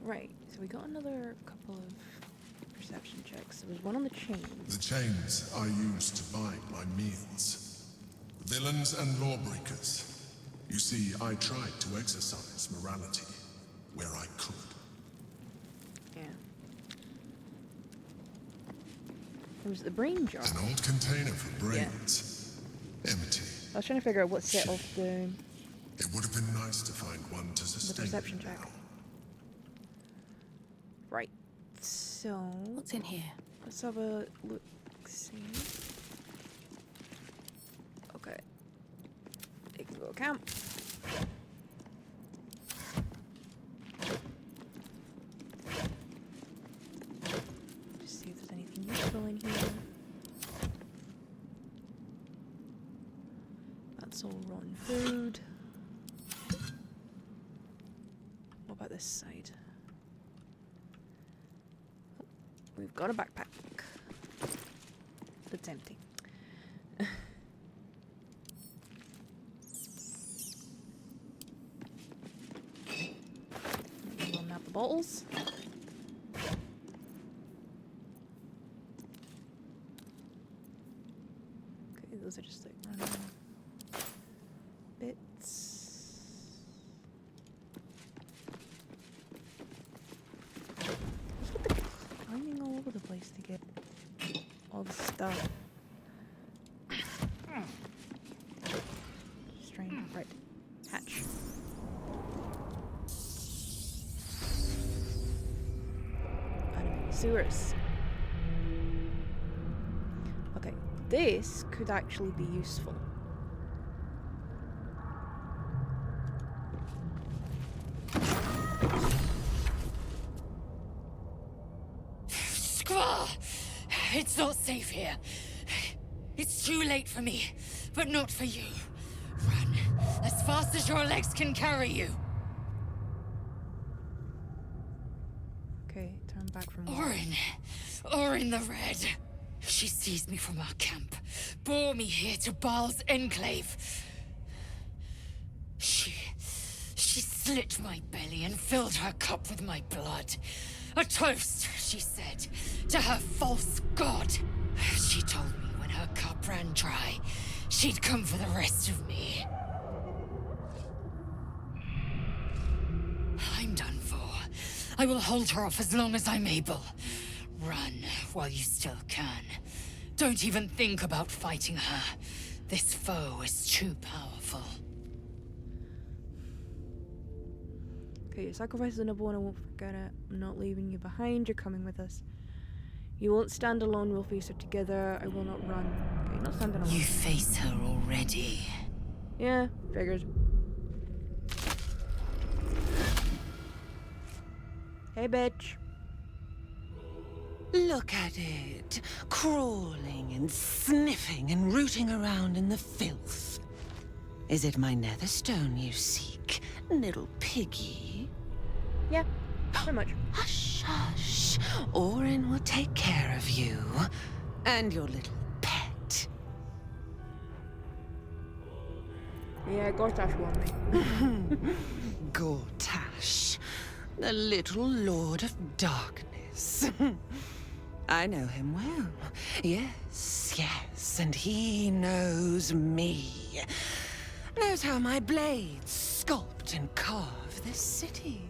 Right, so we got another couple of perception checks. There was one on the chain. The chains I use to buy my meals. Villains and lawbreakers. You see, I tried to exercise morality where I could. Yeah. There was the brain jar. An old container for brains. Empty. I was trying to figure out what set of the It would have been nice to find one to sustain perception it check. now. Right. So What's in here? let's have a look. See. Okay. It can go camp. Just see if there's anything useful in here. That's all rotten food. What about this side? Oh, we've got a backpack. It's empty. We'll map the bottles. Okay, those are just like random bits. What's with the climbing all over the place to get all the stuff? Strange. Right. Hatch. Animate sewers. Okay, this could actually be useful. Squaw! It's not safe here. It's too late for me, but not for you. Run as fast as your legs can carry you. Okay, turn back from Orin the Red. She seized me from our camp, bore me here to Baal's enclave. She slit my belly and filled her cup with my blood. A toast, she said, to her false god. She told me when her cup ran dry, she'd come for the rest of me. I'm done for. I will hold her off as long as I'm able. Run while you still can. Don't even think about fighting her. This foe is too powerful. Okay, your sacrifice is a noble one, I won't forget it. I'm not leaving you behind, you're coming with us. You won't stand alone, we'll face her together. I will not run. Okay, not standing alone. You face her already. Yeah, figured. Hey, bitch. Look at it, crawling and sniffing and rooting around in the filth. Is it my netherstone you seek, little piggy? Yeah, pretty much. Hush, hush. Orin will take care of you and your little pet. Yeah, Gortash won me. Gortash, the little lord of darkness. I know him well. Yes, yes, and he knows me. Knows how my blades sculpt and carve this city.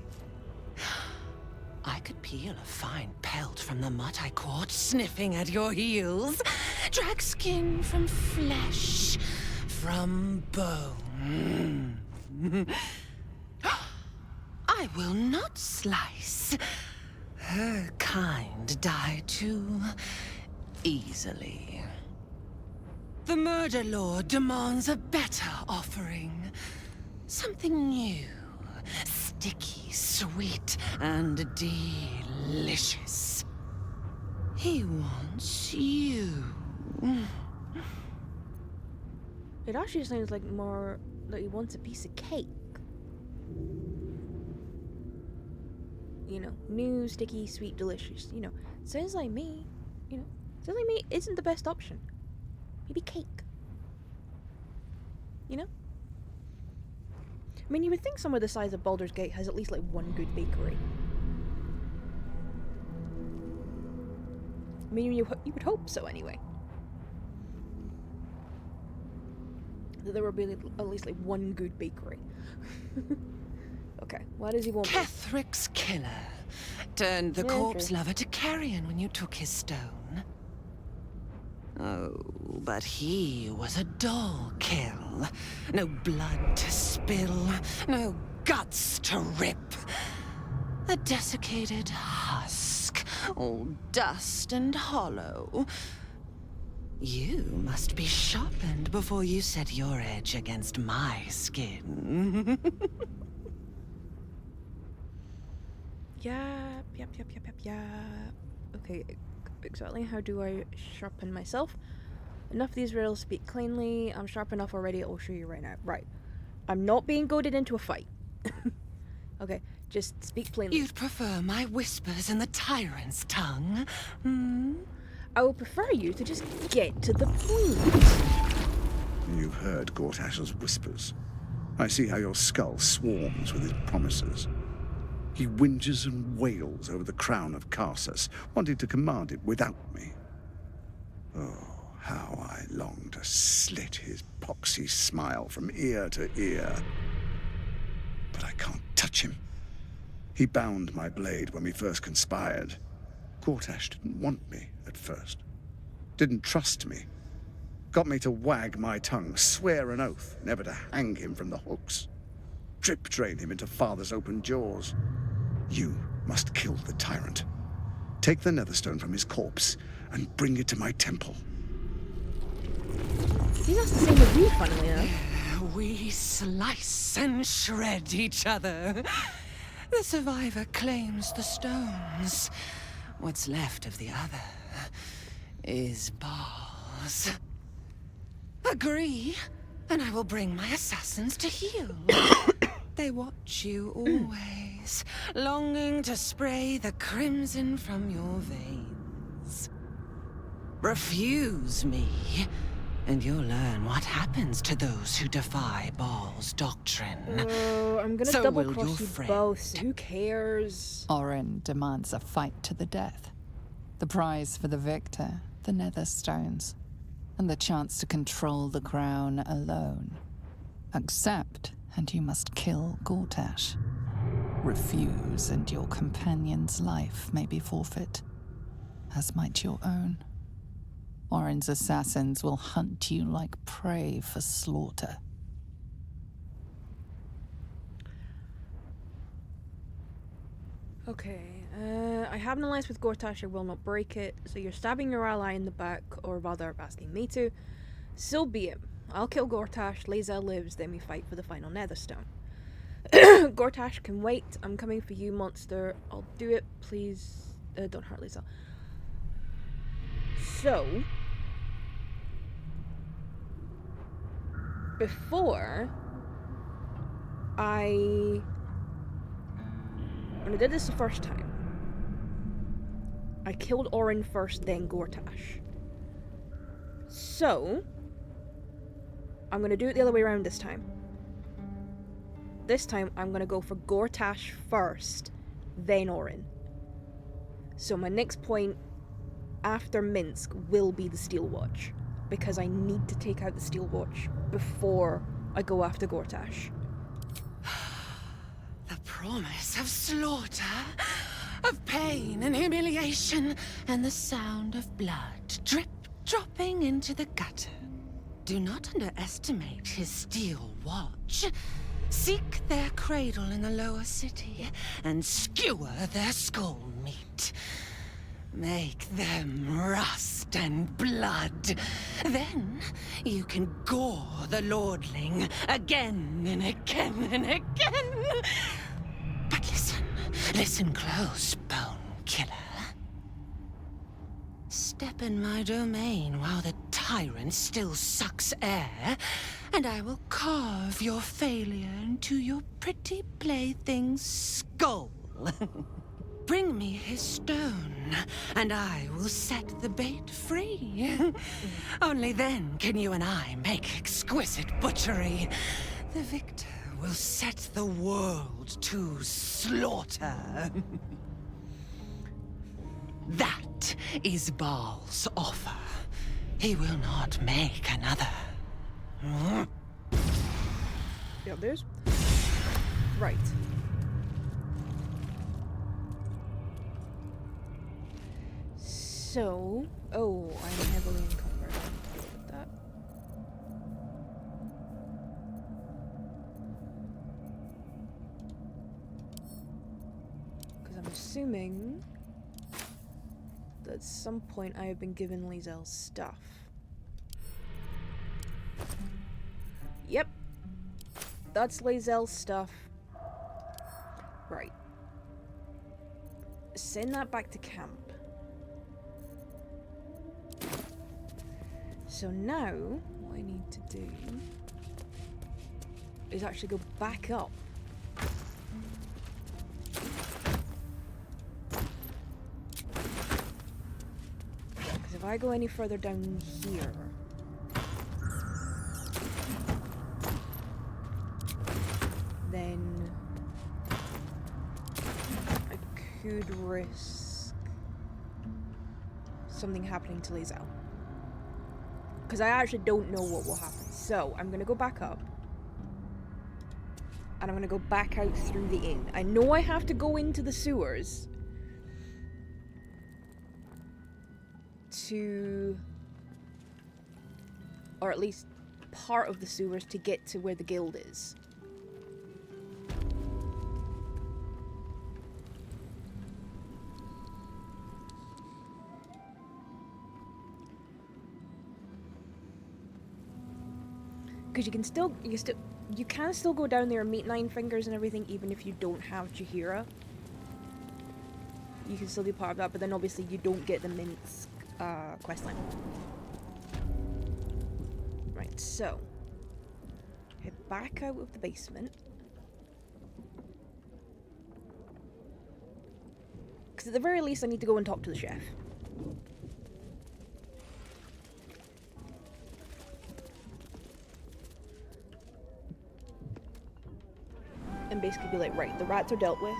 I could peel a fine pelt from the mutt I caught sniffing at your heels. Drag skin from flesh, from bone. I will not slice. Her kind die too easily. The Murder Lord demands a better offering. Something new, sticky, sweet, and delicious. He wants you. It actually sounds like more that he wants a piece of cake. You know, new, sticky, sweet, delicious. You know, sounds like me. You know, sounds like me isn't the best option. Maybe cake. You know? I mean, you would think somewhere the size of Baldur's Gate has at least like one good bakery. I mean, you would hope so anyway. That there would be at least like one good bakery. Okay, why does he want Kethric's killer turned the corpse lover to carrion when you took his stone. Oh, but he was a dull kill. No blood to spill, no guts to rip. A desiccated husk, all dust and hollow. You must be sharpened before you set your edge against my skin. Yeah. Okay, exactly how do I sharpen myself? Enough of these riddles speak plainly. I'm sharp enough already, I'll show you right now. Right. I'm not being goaded into a fight. Okay, just speak plainly. You'd prefer my whispers in the tyrant's tongue, hmm? I would prefer you to just get to the point. You've heard Gortash's whispers. I see how your skull swarms with his promises. He whinges and wails over the crown of Karsus, wanting to command it without me. Oh, how I long to slit his poxy smile from ear to ear. But I can't touch him. He bound my blade when we first conspired. Gortash didn't want me at first. Didn't trust me. Got me to wag my tongue, swear an oath never to hang him from the hooks. Drip drain him into father's open jaws. You must kill the tyrant. Take the netherstone from his corpse and bring it to my temple. He does the same with you, funnily enough. We slice and shred each other. The survivor claims the stones. What's left of the other is Baal's. Agree, and I will bring my assassins to heal. They watch you always, longing to spray the crimson from your veins. Refuse me, and you'll learn what happens to those who defy Baal's doctrine. Oh, I'm gonna So double will cross your you friend. both. So who cares? Orin demands a fight to the death. The prize for the victor, the Netherstones, and the chance to control the crown alone. Accept, and you must kill Gortash. Refuse, and your companion's life may be forfeit, as might your own. Orin's assassins will hunt you like prey for slaughter. Okay, I have an alliance with Gortash, I will not break it. So you're stabbing your ally in the back, or rather asking me to. So be it. I'll kill Gortash, Lae'zel lives, then we fight for the final Netherstone. Gortash can wait, I'm coming for you, monster. I'll do it, please. Don't hurt Lae'zel. So, before when I did this the first time, I killed Orin first, then Gortash. So, I'm gonna do it the other way around this time. This time, I'm gonna go for Gortash first, then Orin. So my next point after Minsk will be the Steel Watch, because I need to take out the Steel Watch before I go after Gortash. The promise of slaughter, of pain and humiliation, and the sound of blood dropping into the gutter. Do not underestimate his Steel Watch. Seek their cradle in the lower city and skewer their skull meat. Make them rust and blood. Then you can gore the lordling again and again and again. But listen close, Bone Killer. Step in my domain while the tyrant still sucks air, and I will carve your failure into your pretty plaything's skull. Bring me his stone, and I will set the bait free. Only then can you and I make exquisite butchery. The victor will set the world to slaughter. That is Baal's offer. He will not make another. Yeah, there's... Right. So... Oh, I'm heavily encumbered. I need to deal with that. Because I'm assuming that at some point I have been given Lae'zel's stuff. Yep. That's Lae'zel's stuff. Right. Send that back to camp. So now, what I need to do is actually go back up. Because if I go any further down here, then I could risk something happening to Lae'zel. Because I actually don't know what will happen. So, I'm going to go back up. And I'm going to go back out through the inn. I know I have to go into the sewers to... or at least part of the sewers to get to where the guild is. Because you can still go down there and meet Nine Fingers and everything, even if you don't have Jaheira. You can still be part of that, but then obviously you don't get the Minsk questline. Right. So, head back out of the basement. Because at the very least, I need to go and talk to the chef. And basically be like, right, the rats are dealt with.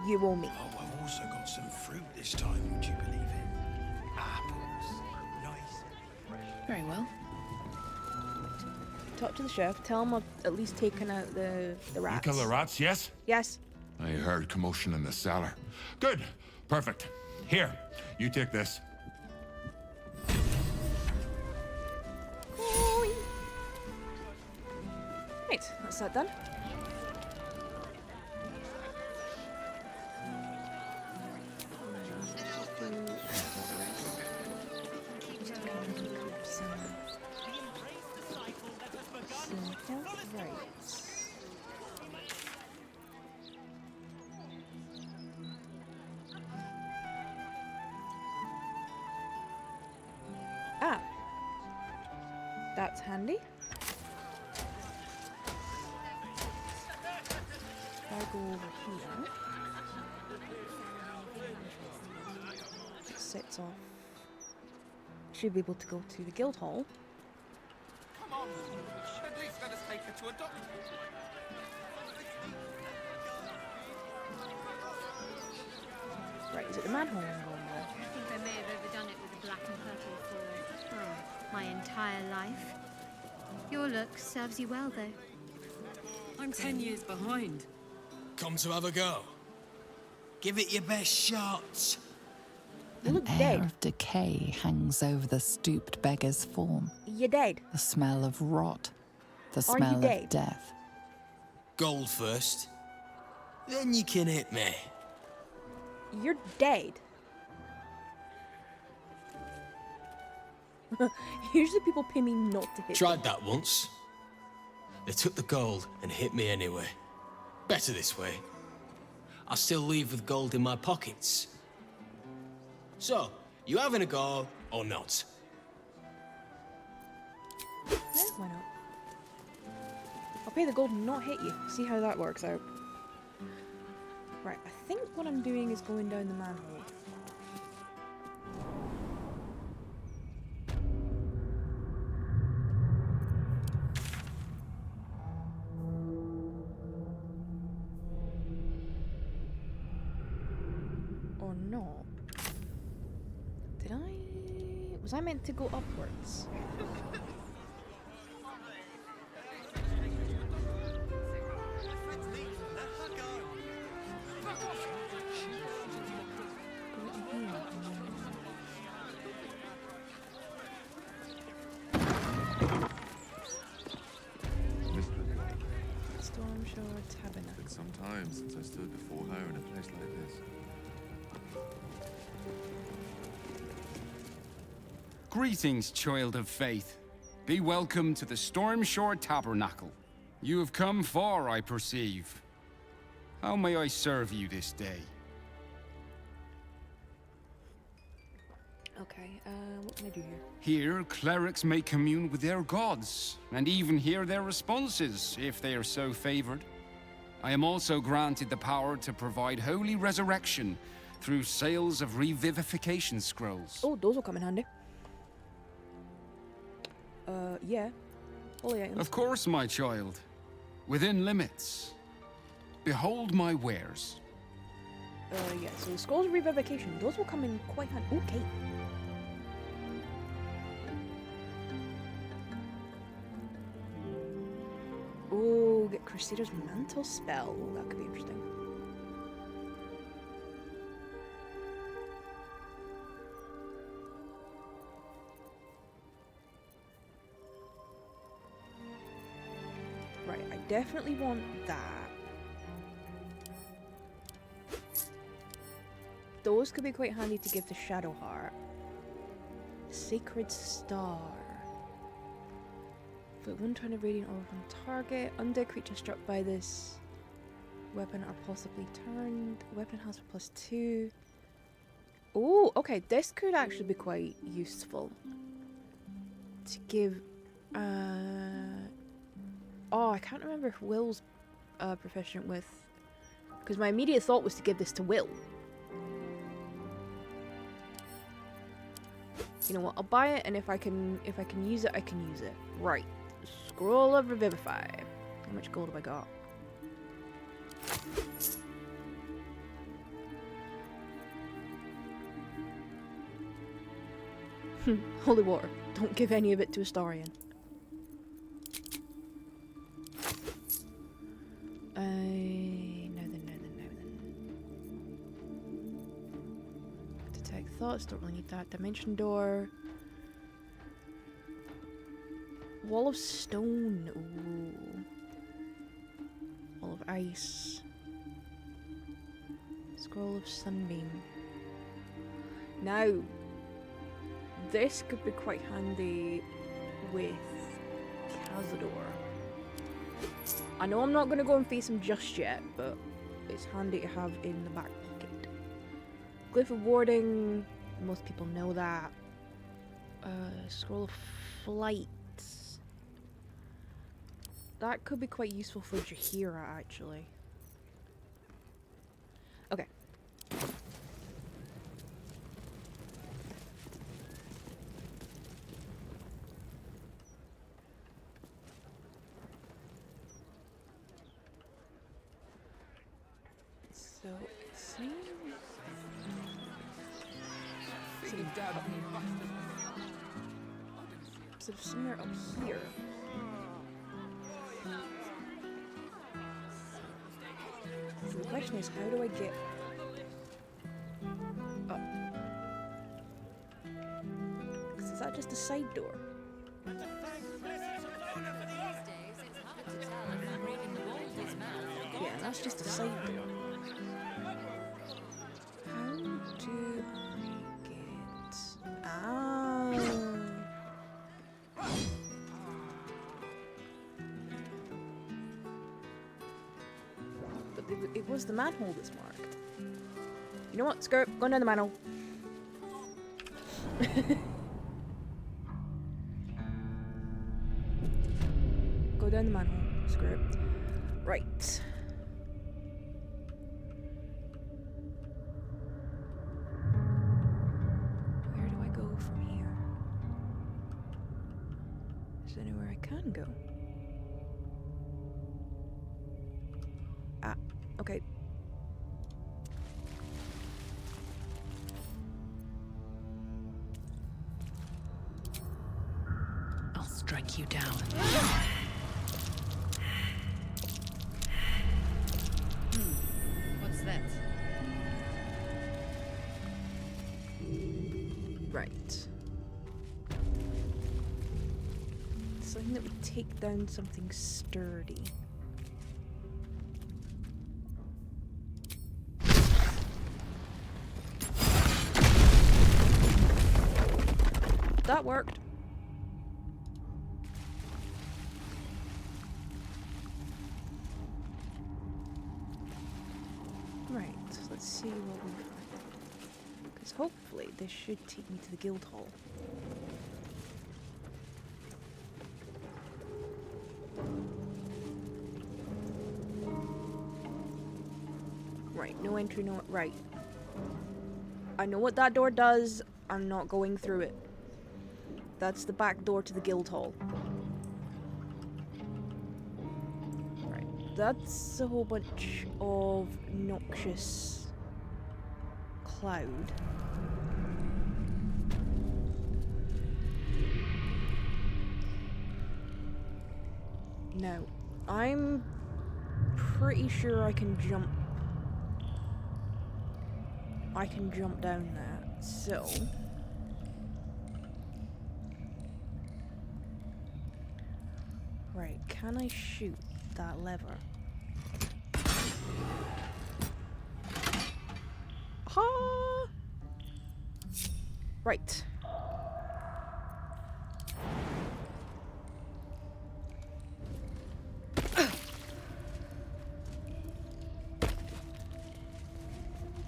You owe me. Oh, I've also got some fruit this time, would you believe it? Apples. Nice and fresh. Very well. Talk to the chef. Tell him I've at least taken out the rats. You kill the rats, yes? Yes. I heard commotion in the cellar. Good. Perfect. Here, you take this. Right, that's that done. Ah, that's handy. I go over here. Sets off. Should be able to go to the guild hall. Come on, at least let us take her to a doctor. Right, is it the manhole I'm going with? I think I may have overdone it with the black and purple for, my entire life. Your look serves you well, though. I'm 10 years behind. Come to have a go. Give it your best shot. An air of decay hangs over the stooped beggar's form. You're dead. The smell of rot. The Are you smell dead? of death. Gold first. Then you can hit me. You're dead. Usually people pay me not to hit Tried that once. They took the gold and hit me anyway. Better this way. I still leave with gold in my pockets. So, you having a go or not? Yeah, why not? I'll pay the gold and not hit you. See how that works out. Right, I think what I'm doing is going down the manhole. Or not. Did I... Was I meant to go upwards? Stormshore Tabernacle. It's been some time since I stood before her in a place like this. Greetings, child of faith. Be welcome to the Stormshore Tabernacle. You have come far, I perceive. How may I serve you this day? Okay, what can I do here? Here, clerics may commune with their gods, and even hear their responses, if they are so favored. I am also granted the power to provide holy resurrection through sales of revivification scrolls. Oh, those will come in handy. Yeah. Holy items. Of course, my child. Within limits. Behold my wares. Yeah, so the scrolls of revivification, those will come in quite handy. Okay. Oh, get Crusader's Mantle spell. Oh, that could be interesting. Right, I definitely want that. Those could be quite handy to give to Shadowheart. Sacred Star. Put one turn of radiant orb on target. Undead creatures struck by this weapon are possibly turned. Weapon has +2. Oh, okay. This could actually be quite useful. to give. Oh, I can't remember if Will's proficient with, because my immediate thought was to give this to Will. You know what? I'll buy it, and if I can use it, I can use it. Right. Scroll of Revivify. How much gold have I got? Holy water. Don't give any of it to Astarion. No then. Detect thoughts, don't really need that. Dimension door. Wall of stone. Ooh. Wall of ice. Scroll of sunbeam. Now, this could be quite handy with Cazador. I know I'm not going to go and face him just yet, but it's handy to have in the back pocket. Glyph of Warding, most people know that. Scroll of Flight. That could be quite useful for Jaheira, actually. Okay. So it seems sort of somewhere up here. So the question is, how do I get up? 'Cause is that just a side door? Yeah, that's just a side door. How do I get... Ah. But it was the manhole that's marked. You know what? Screw it. Going down the manhole. Go down the manhole. Screw it. Right. Where do I go from here? Is there anywhere I can go? Ah, okay. I'll strike you down. What's that? Right. Something that would take down something sturdy. That worked. Right, let's see what we find. Because hopefully this should take me to the guild hall. Right, no entry, no... Right. I know what that door does. I'm not going through it. That's the back door to the guild hall. Right, that's a whole bunch of noxious cloud. Now, I'm pretty sure I can jump. I can jump down that, so... Right, can I shoot that lever? Ha! Right.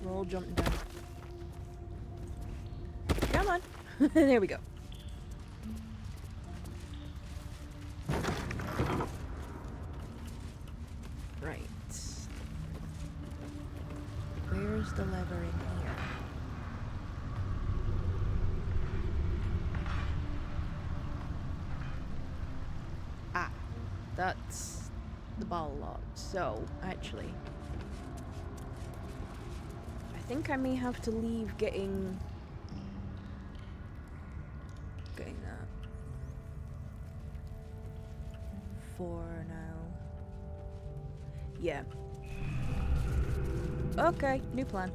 We're all jumping down. Come on. There we go. Where's the lever in here? Ah, that's the ball lock. So, actually, I think I may have to leave getting that for now. Yeah. Okay, new plan.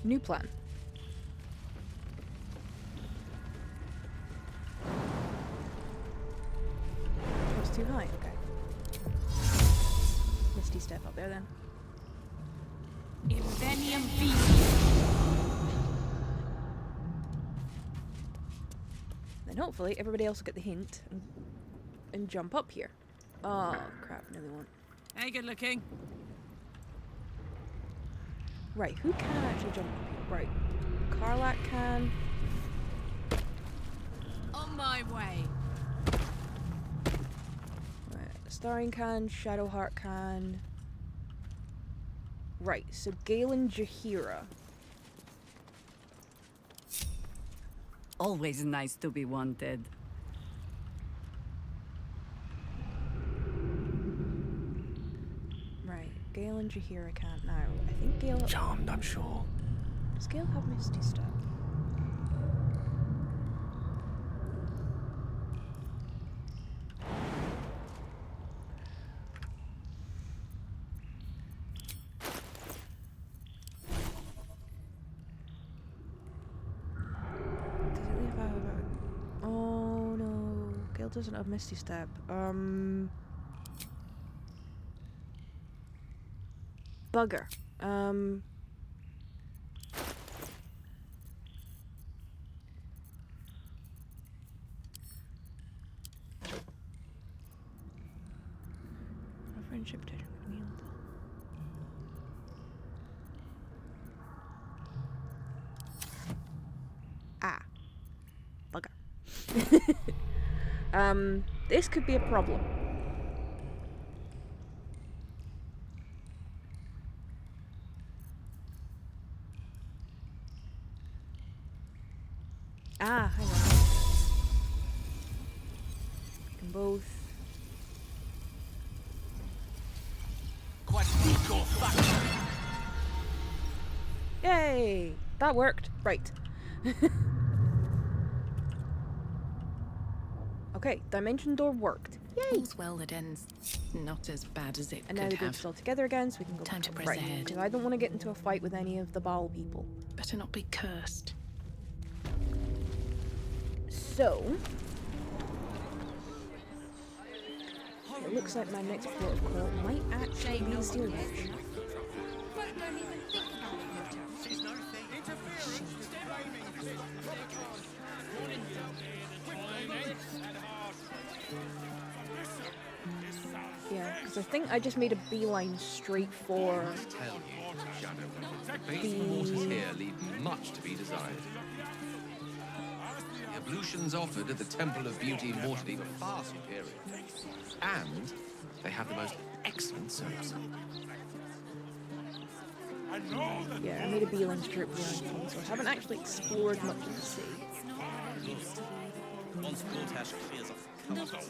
New plan. That was too high, okay. Misty step up there then. Invenium Then hopefully everybody else will get the hint and jump up here. Oh crap, another one. Hey, good looking. Right, who can actually jump up here? Right, Karlak can. On my way. Right, Starring can, Shadowheart can. Right, so Galen Jahira. Always nice to be wanted. Right, Galen Jahira can't now. I think Gale... Charmed, I'm sure. Does Gale have Misty Step? Oh no, Gale doesn't have Misty Step. Bugger. A friendship protection from Yield. Ah. Bugger. This could be a problem. Ah, hang on. We can both. Yay! That worked. Right. Okay, dimension door worked. Yay! All's well that ends not as bad as it And now could the group's have. still together again, so we can go Time to press right. ahead. Because I don't want to get into a fight with any of the Baal people. Better not be cursed. So, it looks like my next port of call might actually be Steelwatch. Yeah, because I think I just made a beeline straight for Tell you, Shadow, the bathing waters here leave much to be desired. The ablutions offered at the Temple of Beauty in Waterdeep are far superior. And they have the most excellent soaps. Yeah, I made a beeline straight for the Iron King, so I haven't actually explored much of the sea. Once Gortash clears off the cover.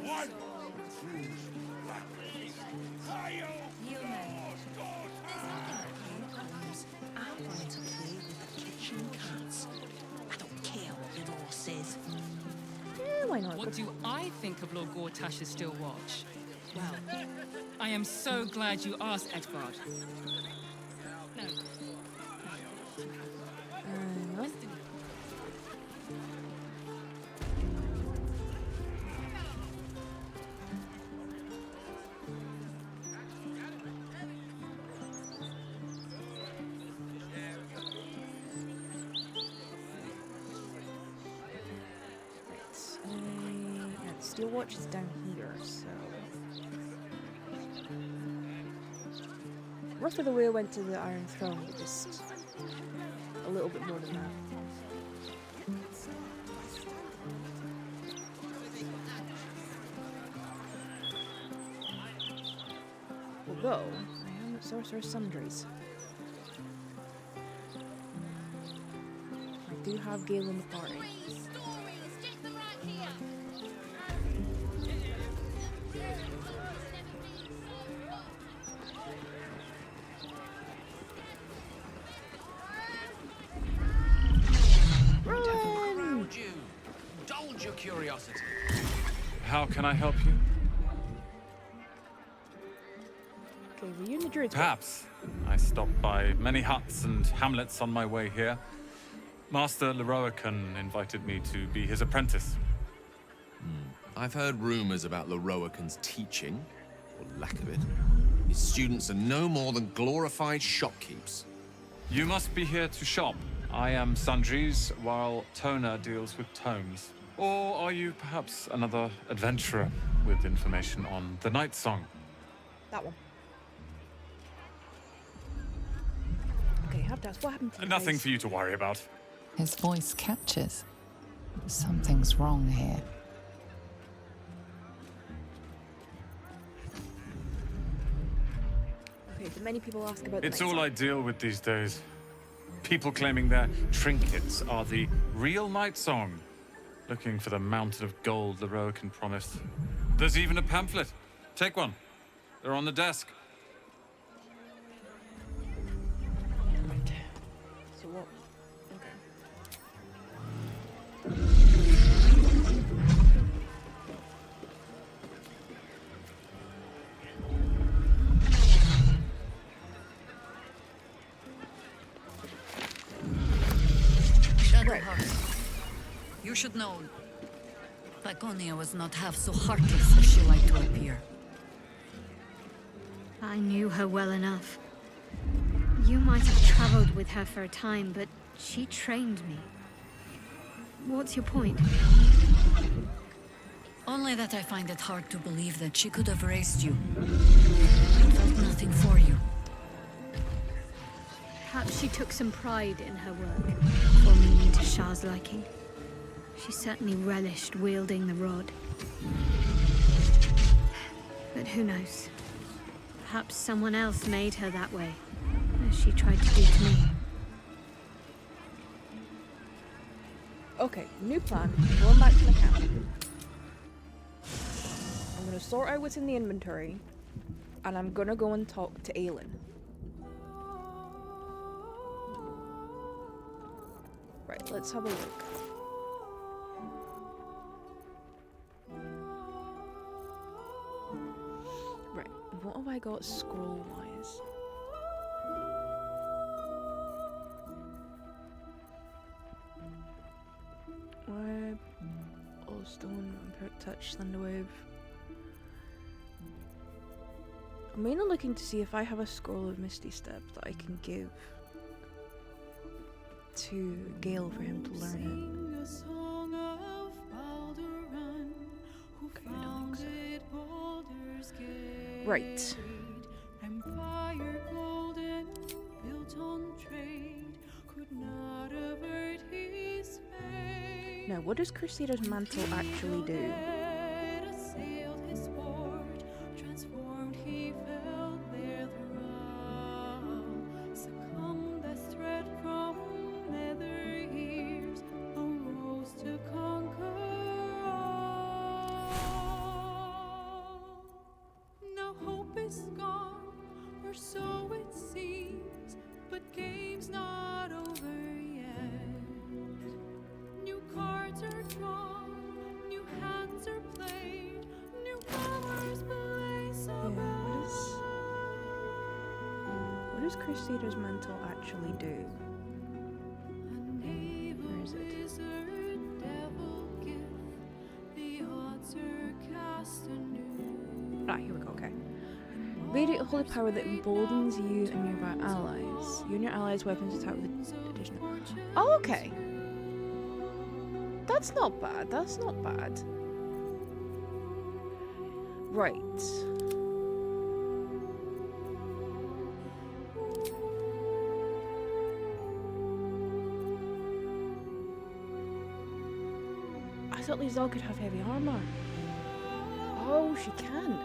I'm going to play with the kitchen cats. I don't care what your law says. Yeah, why not? What do I think of Lord Gortash's still watch? Well, I am so glad you asked, Edvard. No. No. Steelwatch is down here, so... Roughly the way I went to the Iron Throne, but just a little bit more than that. Though, I am at Sorcerer's Sundries. I do have Gale in the party. Crowd you. Indulge your curiosity. How can I help you? Okay, were you in the Druids? Perhaps. I stopped by many huts and hamlets on my way here. Master Leroican invited me to be his apprentice. I've heard rumors about Leroican's teaching, or lack of it. His students are no more than glorified shopkeepers. You must be here to shop. I am Sundries, while Tona deals with tomes. Or are you perhaps another adventurer with information on the Night Song? That one. Okay, have to ask, what happened to you Nothing guys? for you to worry about. His voice catches. Something's wrong here. Okay, do many people ask about the It's Night all Song? I deal with these days. People claiming their trinkets are the real Night Song. Looking for the mountain of gold Leroican promised. There's even a pamphlet. Take one. They're on the desk. So what? Okay. Shadowheart, you should know, Laconia was not half so heartless as she liked to appear. I knew her well enough. You might have traveled with her for a time, but she trained me. What's your point? Only that I find it hard to believe that she could have raised you and felt nothing for you. Perhaps she took some pride in her work, forming me to Shah's liking. She certainly relished wielding the rod. But who knows? Perhaps someone else made her that way, as she tried to do to me. Okay, new plan. Going back to the camp. I'm gonna sort out what's in the inventory, and I'm gonna go and talk to Aelin. Right, let's have a look. Right, what have I got scroll-wise? Web, Allstone, Vampiric Touch, Thunderwave. I'm mainly looking to see if I have a scroll of Misty Step that I can give to Gale for him to learn it. Okay, I don't think so. Right. Empire golden, built on trade, could not avert his fate. Now, what does Crusader's Mantle actually do? Assailed his port, transformed he felt their thrall. Succumbed as threat from nether years, arose to conquer all. Now hope is gone, or so it seems, but game's not over yet. New cards are drawn, new hands are played, new powers blaze above. What does Crusader's Mantle actually do? Where is it? Wizard, devil gift, the odds are cast anew. Ah, here we go, okay. Radiant holy power that emboldens you and nearby allies. You and your allies' weapons attack with additional. Oh, okay. That's not bad. That's not bad. Right. I thought Lizelle could have heavy armor. Oh, she can.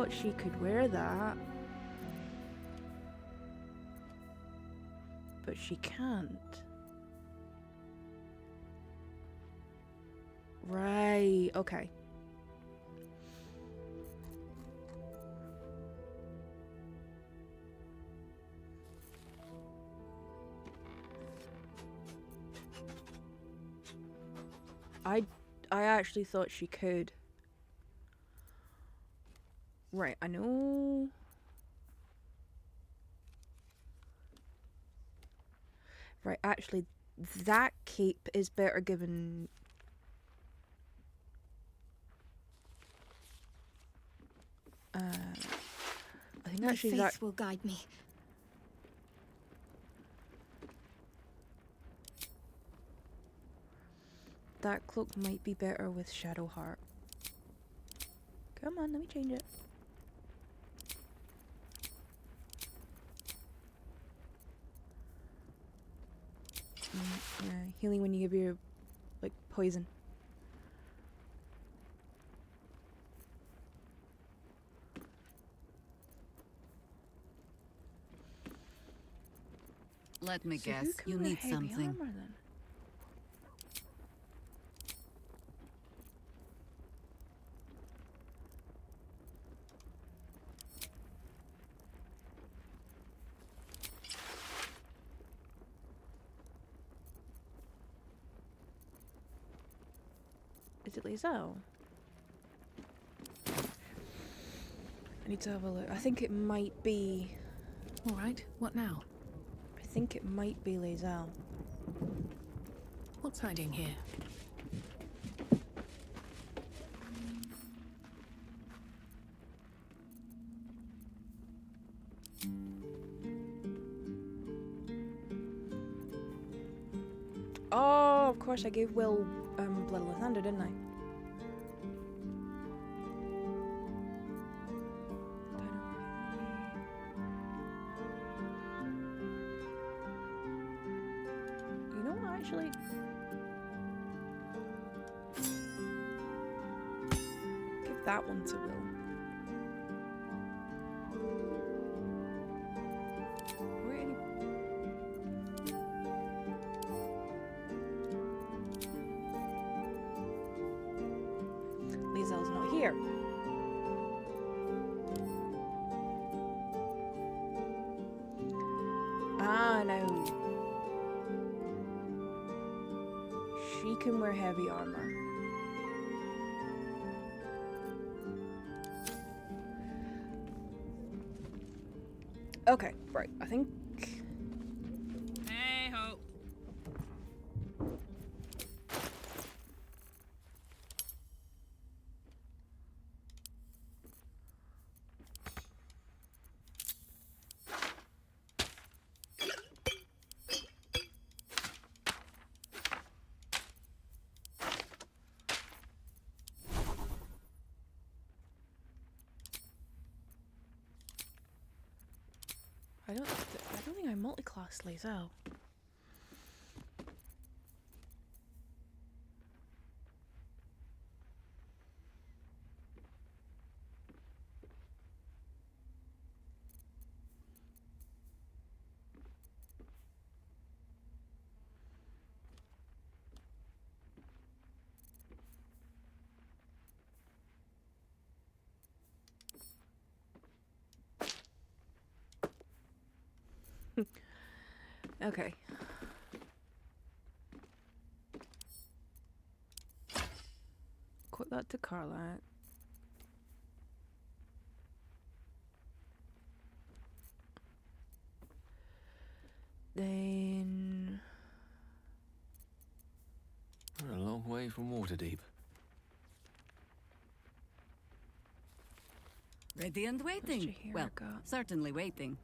thought she could wear that. But she can't. Right, okay. I actually thought she could. Right, I know. Right, actually, that cape is better given. I think My actually faith that will guide me. that cloak might be better with Shadowheart. Come on, let me change it. Yeah, healing when you give your like poison. Let me So who guess, can you wear need heavy something. armor then? Is it Lizelle? I need to have a look. I think it might be. All right, what now? I think it might be Lizelle. What's hiding here? Oh, of course I gave Will Blood of the Thunder, didn't I? You know what, actually? Give that one to Will. Where any... Lizelle's not here. Ah, no. She can wear heavy armor. Okay, right. I think. Hey ho. I don't think I multi-class Lizelle. Okay. Quote that to Carla. Then We're a long way from Waterdeep. Ready and waiting. Well, certainly waiting.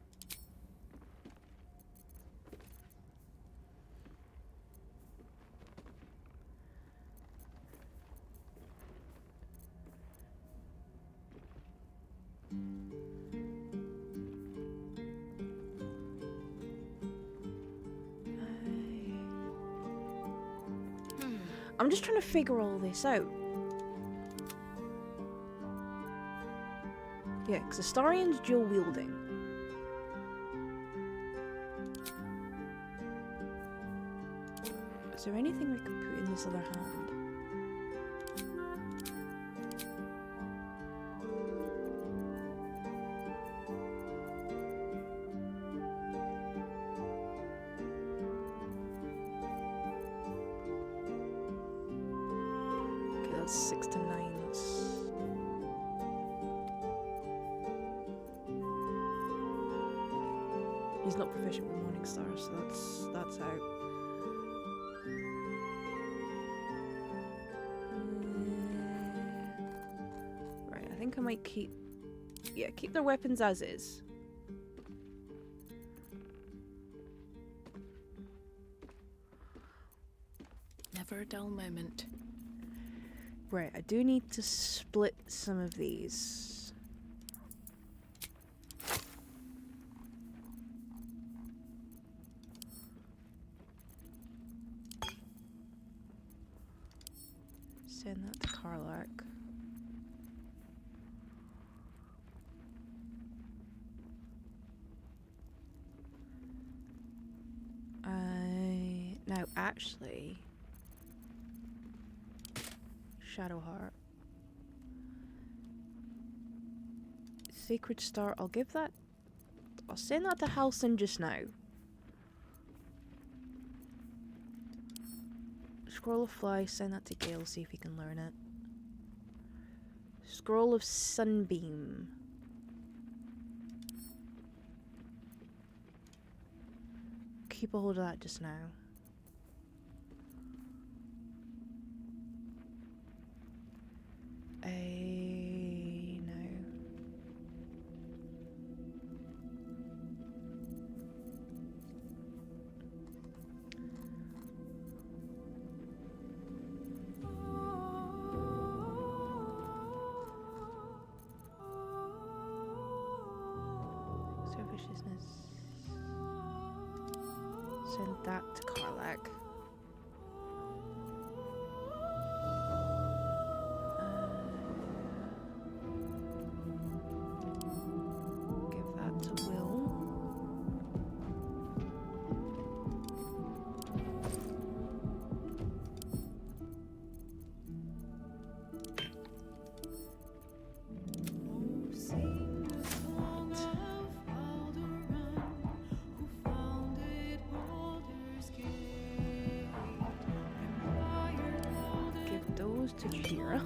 I'm just trying to figure all this out. Yeah, because Astarion's dual wielding. Is there anything I could put in this other hand? Okay, that's 6 to 9. He's not proficient with Morningstar, so that's out. Right, I think I might keep their weapons as is. Never a dull moment. Right, I do need to split some of these. Send that to Karlak. Now actually, Shadowheart, Sacred Star. I'll give that. I'll send that to Halsin just now. Scroll of Fly, send that to Gale, see if he can learn it. Scroll of Sunbeam. Keep a hold of that just now. No. Viciousness. Send that to Karlak. Give that to Will. To Kira.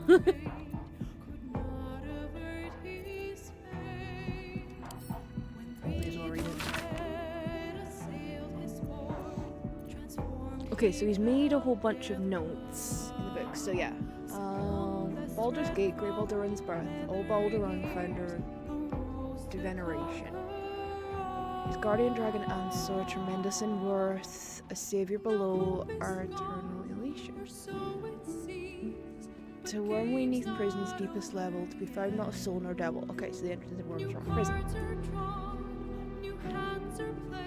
Okay, so he's made a whole bunch of notes in the book. So yeah, Baldur's Gate, Grey Balduran's birth, all Balduran founder veneration. His guardian dragon Ansor, tremendous in worth, a savior below, our eternal elation. To worm neath prison's deepest level, to be found not a soul nor devil. Okay, so the entrance into Worm's prison.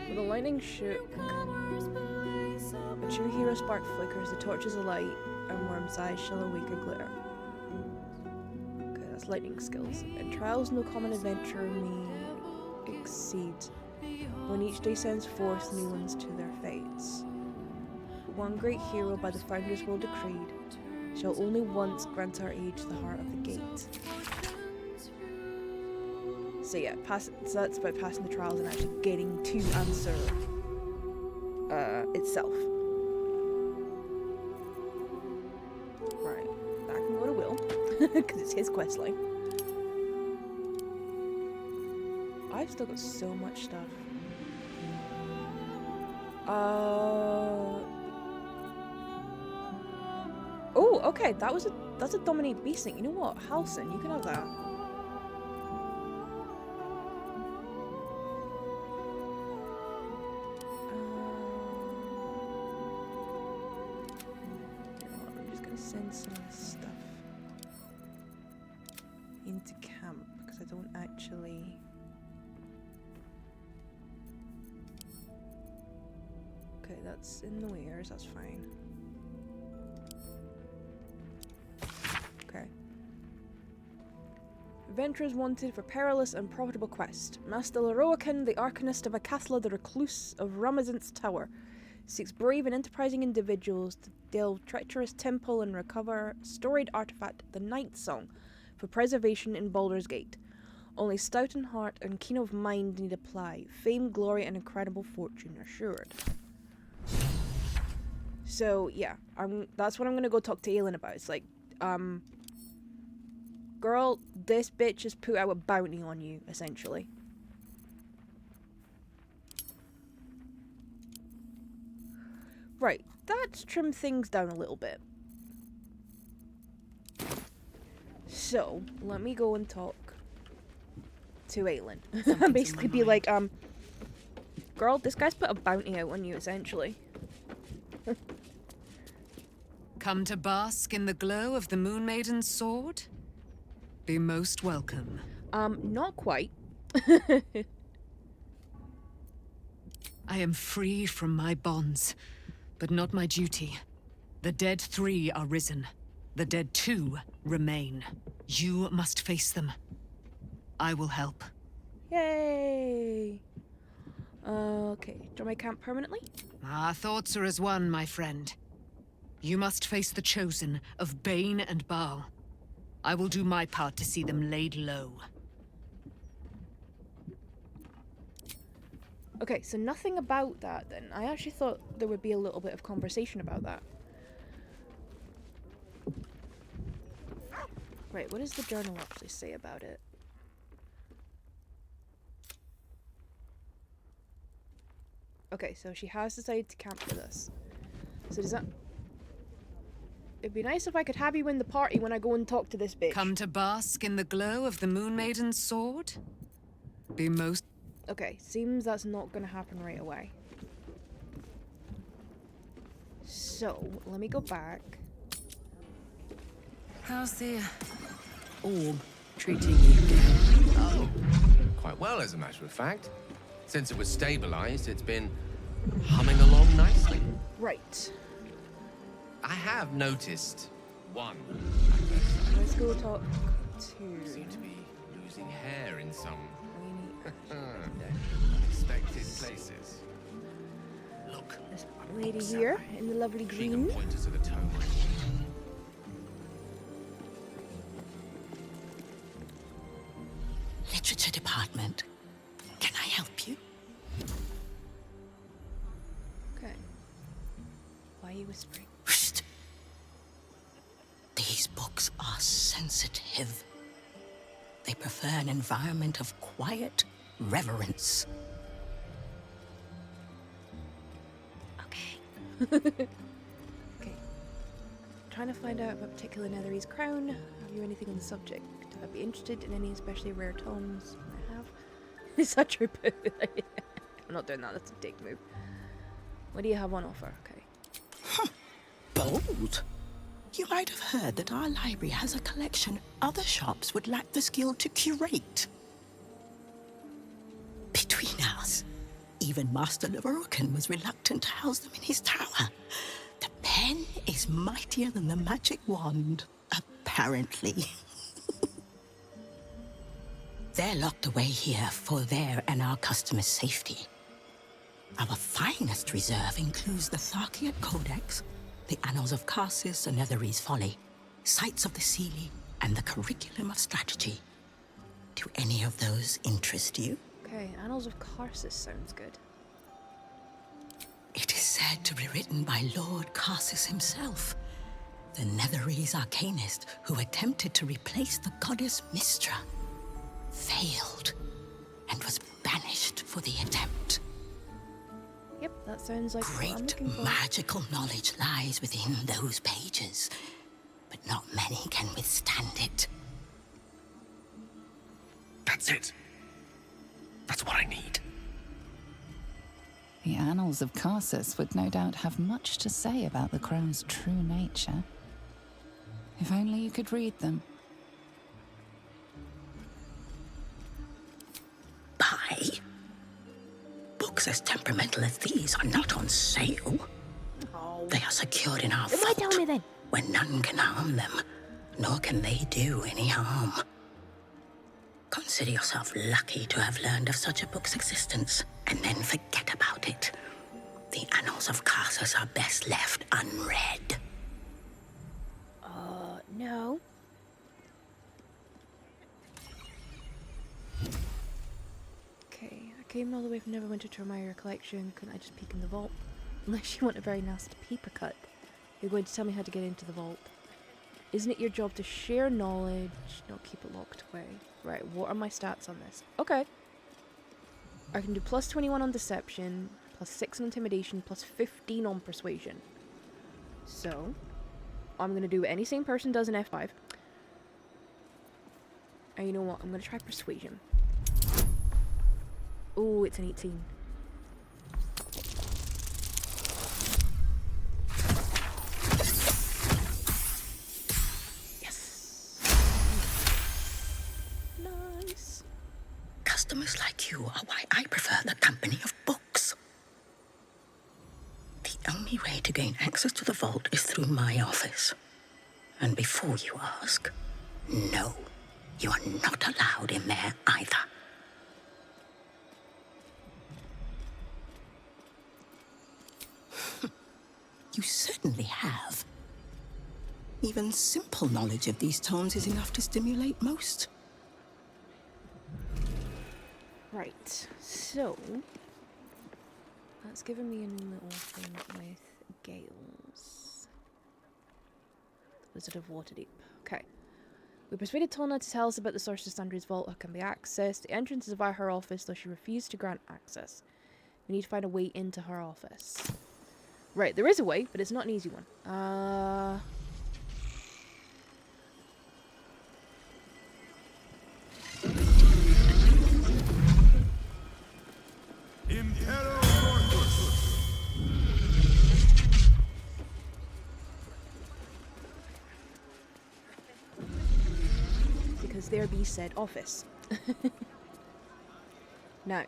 With a lightning shook, a true hero spark flickers, the torches alight, and Worm's eyes shall awake a glitter. Okay, that's lightning skills. In trials no common adventurer may exceed, when each day sends forth new ones to their fates. One great hero by the founders will decreed, shall only once grant our age the heart of the gate. So yeah, so that's about passing the trials and actually getting to answer itself. Right, that can go to Will, because it's his questline. I've still got so much stuff. Oh, okay, that's a dominate beast thing. You know what, Halsin, you can have that. I'm just gonna send some of this stuff into camp because I don't actually. Okay, that's in the wares. That's fine. Adventurers wanted for perilous and profitable quest. Master Leroican, the arcanist of Acathla, the recluse of Ramazant's Tower, seeks brave and enterprising individuals to delve treacherous temple and recover storied artifact, the Night Song, for preservation in Baldur's Gate. Only stout in heart and keen of mind need apply. Fame, glory, and incredible fortune assured. So yeah, that's what I'm gonna go talk to Aelin about. It's like, girl, this bitch has put out a bounty on you, essentially. Right, that's trimmed things down a little bit. So, let me go and talk to Aelin. And basically be like, girl, this guy's put a bounty out on you, essentially. Come to bask in the glow of the Moon Maiden's sword? Be most welcome. Not quite. I am free from my bonds, but not my duty. The dead 3 are risen. The dead 2 remain. You must face them. I will help. Yay! Okay, join my camp permanently? Our thoughts are as one, my friend. You must face the Chosen of Bane and Baal. I will do my part to see them laid low. Okay, so nothing about that then. I actually thought there would be a little bit of conversation about that. Right, what does the journal actually say about it? Okay, so she has decided to camp with us. So does that... It'd be nice if I could have you in the party when I go and talk to this bitch. Come to bask in the glow of the Moon Maiden's sword? Be most... Okay, seems that's not gonna happen right away. So, let me go back. How's the orb treating you? Oh, quite well, as a matter of fact. Since it was stabilized, it's been humming along nicely. Right. I have noticed one. Let's go talk to... Seem to be losing hair in some unexpected places. Look, this lady here in the lovely she green. can point us to the tome. Literature department. Can I help you? Okay. Why are you whispering? These books are sensitive. They prefer an environment of quiet reverence. Okay. Trying to find out about a particular Netherese crown. Have you anything on the subject? I'd be interested in any especially rare tomes I have. Is that true? I'm not doing that, that's a dick move. What do you have on offer? Okay. Bold. You might have heard that our library has a collection other shops would lack the skill to curate. Between us, even Master Leroican was reluctant to house them in his tower. The pen is mightier than the magic wand, apparently. They're locked away here for their and our customers' safety. Our finest reserve includes the Tharkiot Codex, the Annals of Karsus and Netherese Folly, Sites of the Seelie, and the Curriculum of Strategy. Do any of those interest you? Okay, Annals of Karsus sounds good. It is said to be written by Lord Karsus himself, the Netherese arcanist who attempted to replace the goddess Mystra, failed, and was banished for the attempt. Yep, that sounds like what I'm Great looking for. magical knowledge lies within those pages, but not many can withstand it. That's it. That's what I need. The Annals of Karsus would no doubt have much to say about the crown's true nature. If only you could read them. Buy? Books as temperamental as these are not on sale. Oh. They are secured in our Then why vault, tell me then? where none can harm them, nor can they do any harm. Consider yourself lucky to have learned of such a book's existence, and then forget about it. The annals of Carthus are best left unread. No. Okay, I came all the way from Neverwinter to admire your collection. Couldn't I just peek in the vault? Unless you want a very nasty paper cut. You're going to tell me how to get into the vault. Isn't it your job to share knowledge, not keep it locked away? Right, what are my stats on this? Okay. I can do plus 21 on deception, plus 6 on intimidation, plus 15 on persuasion. So, I'm going to do what any sane person does in F5. And you know what? I'm going to try persuasion. Oh, it's an 18. Nice. Customers like you are why I prefer the company of books. The only way to gain access to the vault is through my office. And before you ask, no, you are not allowed in there either. You certainly have. Even simple knowledge of these tomes is enough to stimulate most. Right, so that's given me a new little thing with Gales. The Wizard of Waterdeep. Okay. We persuaded Tona to tell us about the source of Sandri's vault that can be accessed. The entrance is via her office, though she refused to grant access. We need to find a way into her office. Right, there is a way, but it's not an easy one. Because there be said office. Now.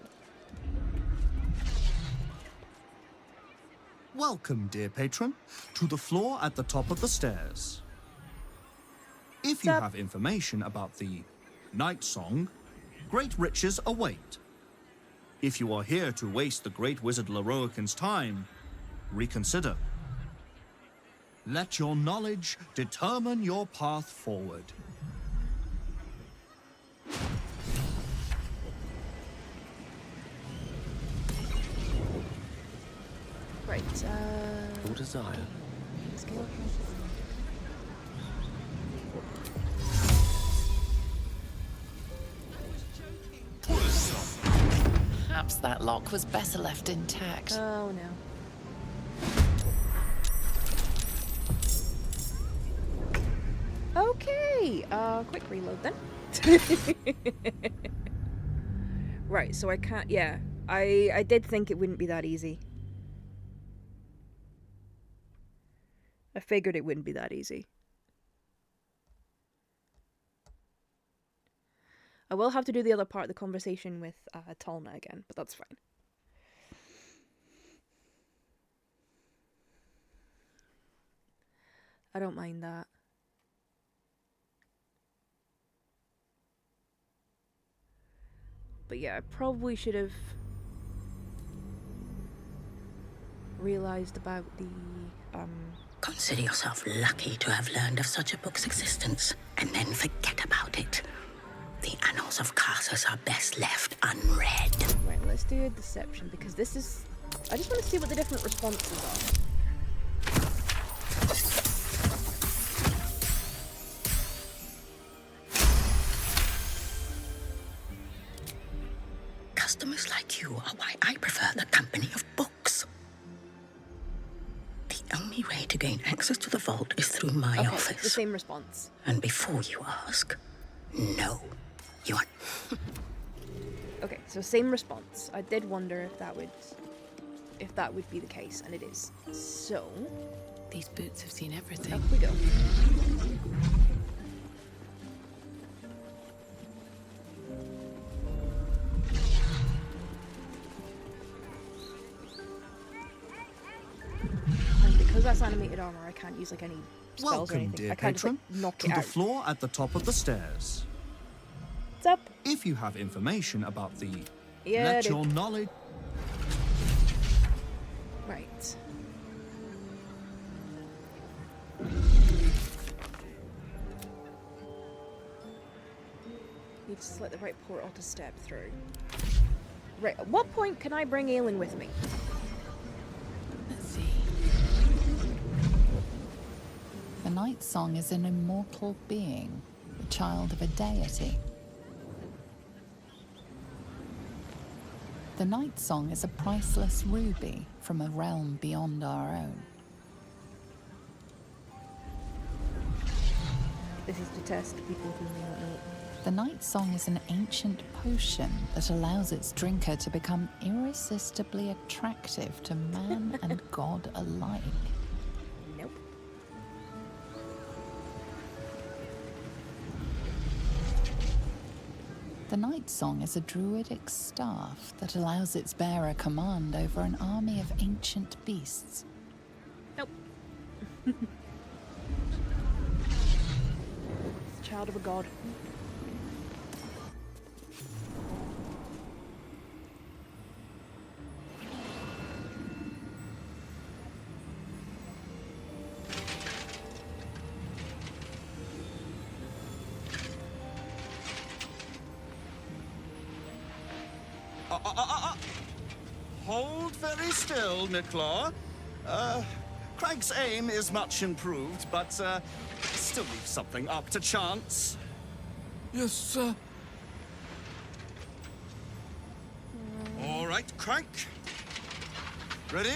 Welcome, dear patron, to the floor at the top of the stairs. If you have information about the Night Song, great riches await. If you are here to waste the great wizard Leroican's time, reconsider. Let your knowledge determine your path forward. Right, Your desire. let's go. Perhaps that lock was better left intact. Oh no. Okay, quick reload then. Right, so I can't, yeah. I did think it wouldn't be that easy. I figured it wouldn't be that easy. I will have to do the other part of the conversation with Talna again, but that's fine. I don't mind that. But yeah, I probably should have realized about the Consider yourself lucky to have learned of such a book's existence, and then forget about it. The annals of Carthus are best left unread. Right, let's do a deception, because this is... I just want to see what the different responses are. Customers like you are why I prefer the company of books. The only way to gain access to the vault is through my office. It's the same response. And before you ask, no, you are... Okay, so same response. I did wonder if that would be the case, and it is. So these boots have seen everything. Up we go. And because that's animated armor, I can't use like any spells or Welcome, anything. dear I can't patron, just like knock to it the out. floor at the top of the stairs. What's up? If you have information about the... Yeah, let I do. your knowledge... Right. Need to select the right portal to step through. Right, at what point can I bring Aelin with me? Let's see. The Night Song is an immortal being, the child of a deity. The Night Song is a priceless ruby from a realm beyond our own. This is to test people who may not know. The Night Song is an ancient potion that allows its drinker to become irresistibly attractive to man and god alike. Nope. The Night Song is a druidic staff that allows its bearer command over an army of ancient beasts. Nope. Child of a god. Hold very still, Nicklaw. Craig's aim is much improved, but still leaves something up to chance. Yes, sir. All right, Craig. Ready?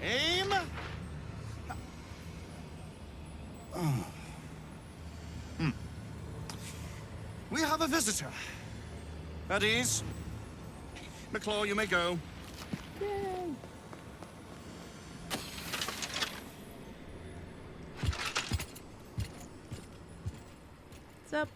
Aim. We have a visitor. At ease. McClaw, you may go. Yay. What's up?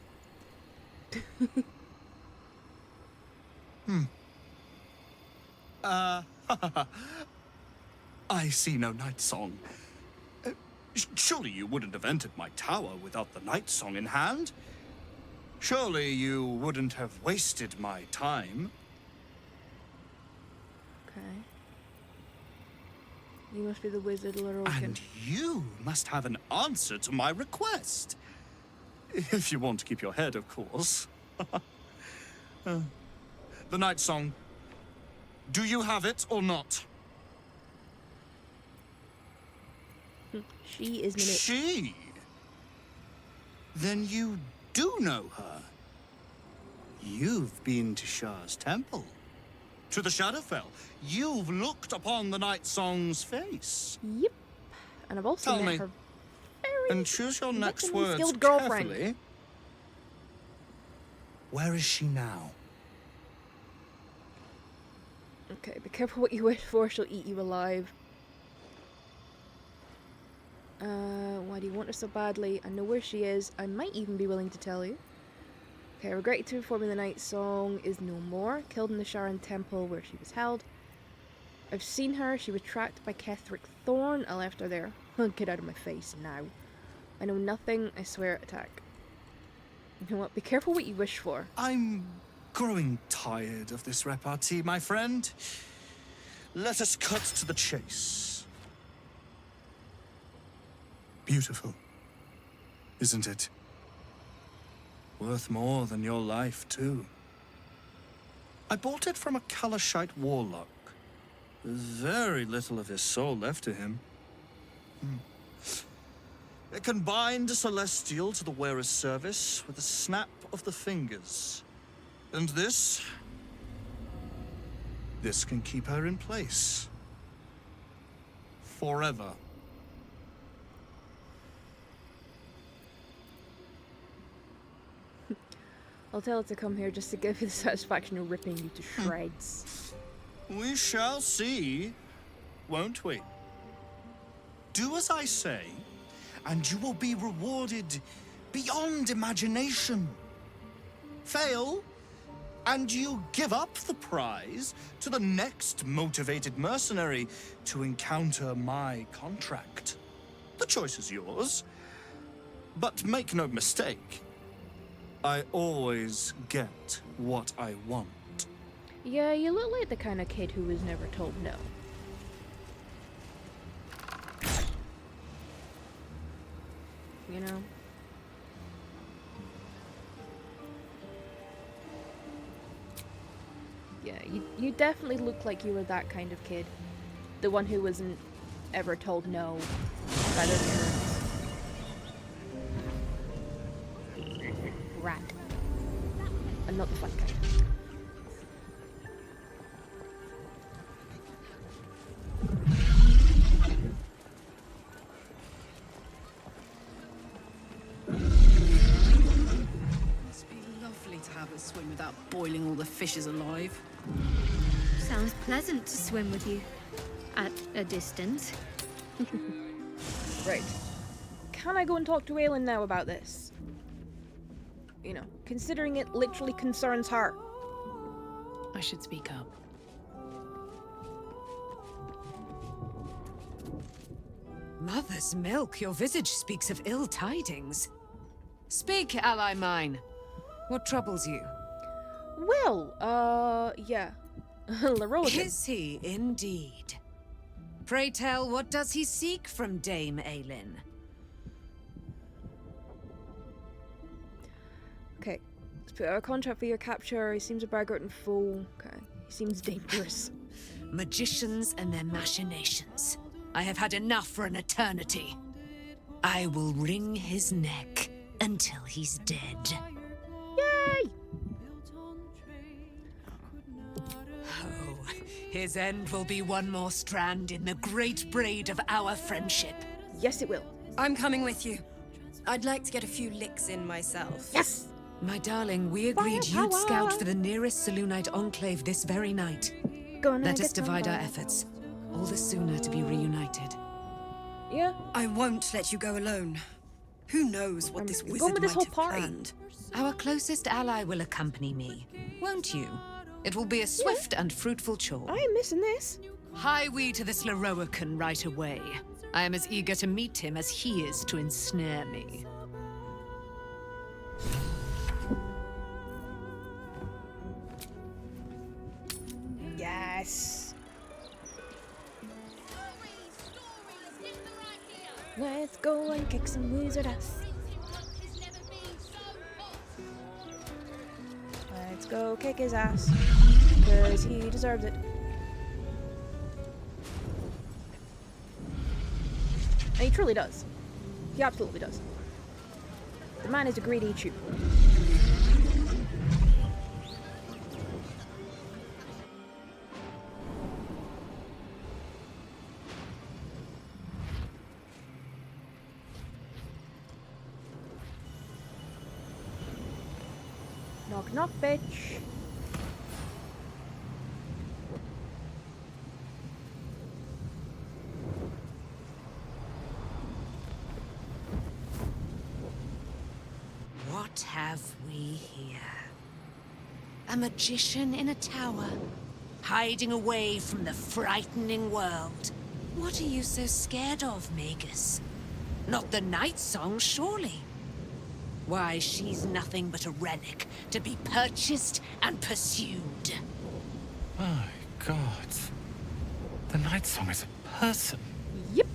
I see no night song. Surely you wouldn't have entered my tower without the night song in hand? Surely you wouldn't have wasted my time? Okay. You must be the wizard Lorokan. And you must have an answer to my request. If you want to keep your head, of course. The night song. Do you have it or not? She is Minute. She? Then you do know her. You've been to Shah's temple. To the Shadowfell. You've looked upon the night song's face. Yep. And I've also Tell met me. her very And choose your next weaponry words skilled girlfriend. carefully. Where is she now? Okay, be careful what you wish for, she'll eat you alive. Why do you want her so badly? I know where she is. I might even be willing to tell you. Okay, I regret to inform you the night song is no more. Killed in the Sharon temple where she was held. I've seen her. She was tracked by Ketheric Thorn. I left her there. Get out of my face now. I know nothing. I swear. Attack. You know what? Be careful what you wish for. I'm growing tired of this repartee, my friend. Let us cut to the chase. Beautiful, isn't it? Worth more than your life, too. I bought it from a Kalashite warlock. There's very little of his soul left to him. It can bind a celestial to the wearer's service with a snap of the fingers. And this can keep her in place. Forever. I'll tell her to come here just to give you the satisfaction of ripping you to shreds. We shall see, won't we? Do as I say, and you will be rewarded beyond imagination. Fail, and you give up the prize to the next motivated mercenary to encounter my contract. The choice is yours, but make no mistake. I always get what I want. Yeah, you look like the kind of kid who was never told no. You know? Yeah, you definitely look like you were that kind of kid. The one who wasn't ever told no by their parents. Rat. And not the fun kind. Must be lovely to have a swim without boiling all the fishes alive. Sounds pleasant to swim with you. At a distance. Right. Can I go and talk to Aelin now about this? You know, considering it literally concerns her. I should speak up. Mother's milk, your visage speaks of ill tidings. Speak, ally mine. What troubles you? Well, yeah. Leroy. Is he indeed? Pray tell, what does he seek from Dame Aelin? Okay. Let's put out a contract for your capture. He seems a braggart and fool. Okay. He seems dangerous. Magicians and their machinations. I have had enough for an eternity. I will wring his neck until he's dead. Yay! Oh, his end will be one more strand in the great braid of our friendship. Yes, it will. I'm coming with you. I'd like to get a few licks in myself. Yes! My darling, we agreed you'd scout for the nearest Selûnite enclave this very night. Let us divide our efforts. All the sooner to be reunited. Yeah? I won't let you go alone. Who knows what this wizard might have planned. Our closest ally will accompany me, won't you? It will be a swift and fruitful chore. I am missing this. Hie we to this Leroican right away. I am as eager to meet him as he is to ensnare me. Yes. Let's go and kick some wizard ass. Let's go kick his ass. Because he deserves it. And he truly does. He absolutely does. The man is a greedy chew. Knock knock, bitch. What have we here? A magician in a tower, hiding away from the frightening world. What are you so scared of, Magus? Not the night song, surely? Why, she's nothing but a relic to be purchased and pursued. My God. The night song is a person. Yep.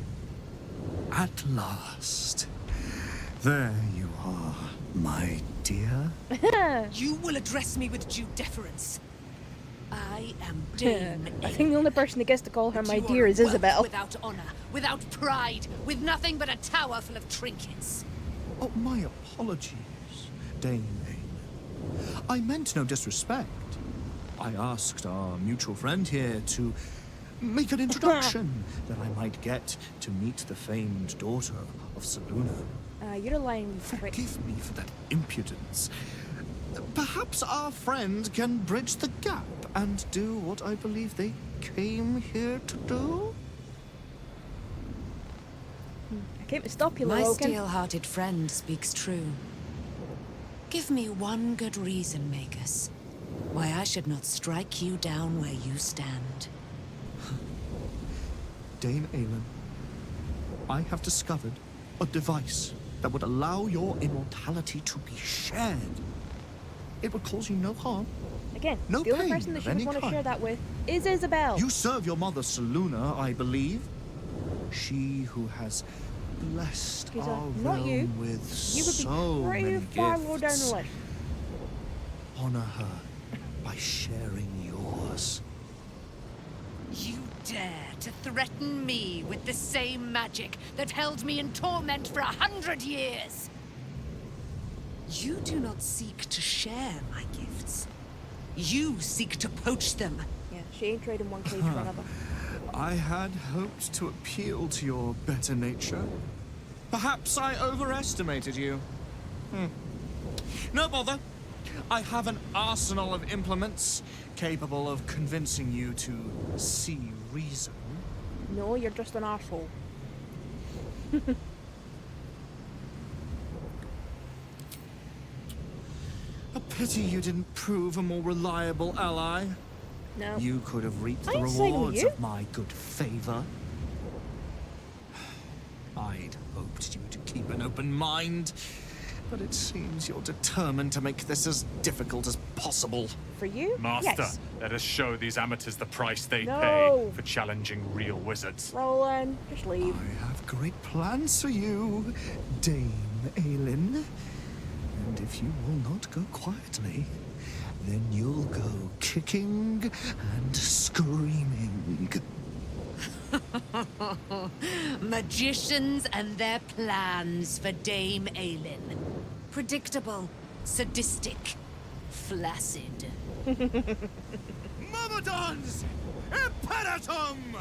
At last. There you are, my dear. You will address me with due deference. I am Dame I think the only person that gets to call her But my you are dear a is whelp Isabel. Without honor, without pride, with nothing but a tower full of trinkets. Oh, my apologies, Dame Aelin. I meant no disrespect. I asked our mutual friend here to make an introduction that I might get to meet the famed daughter of Selûne. You're lying, prick. Forgive me for that impudence. Perhaps our friend can bridge the gap and do what I believe they came here to do? I came to stop you, My Logan. steel-hearted friend speaks true. Give me one good reason, Magus, why I should not strike you down where you stand. Dame Aelin, I have discovered a device that would allow your immortality to be shared. It would cause you no harm. Again, no the only pain person that of she would any want to kind. share that with is Isabel. You serve your mother Seluna, I believe. She who has blessed He's our not realm you. with You would so be pretty many far low down the gifts. list. Honor her by sharing yours. You dare to threaten me with the same magic that held me in torment for 100 years? You do not seek to share my gifts. You seek to poach them. Yeah, she ain't trading one cage for another. I had hoped to appeal to your better nature. Perhaps I overestimated you. No bother. I have an arsenal of implements capable of convincing you to see reason. No, you're just an arsehole. A pity you didn't prove a more reliable ally. No. You could have reaped I the ain't siding with rewards you. of my good favor. I'd hoped you to keep an open mind, but it seems you're determined to make this as difficult as possible. For you? Master, Yes. let us show these amateurs the price they No. pay for challenging real wizards. Roland, just leave. I have great plans for you, Dame Aelin. And if you will not go quietly, then you'll go kicking and screaming. Magicians and their plans for Dame Aelin. Predictable, sadistic, flaccid. Myrmidons! Imperatum!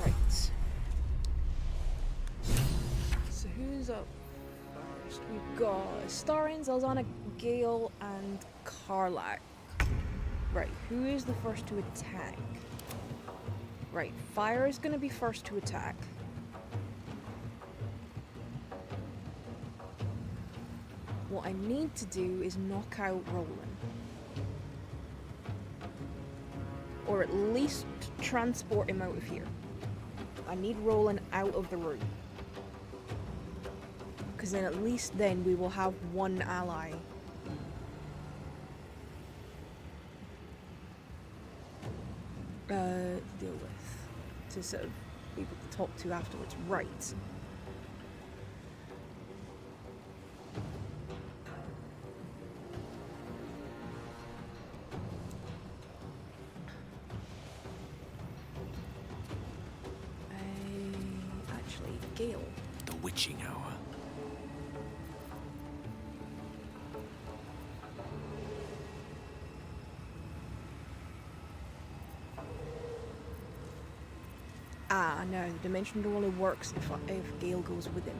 Right. So who's up first? We've got Starin, Zelzana, Gale, and Karlak. Right, who is the first to attack? Right, Fire is going to be first to attack. What I need to do is knock out Roland. Or at least transport him out of here. I need Roland out of the room. Because then at least then we will have one ally. Deal with. To sort of be able to talk to afterwards. Right. Actually, Gale. The witching hour. Ah, no, the dimension door only works if Gale goes with him.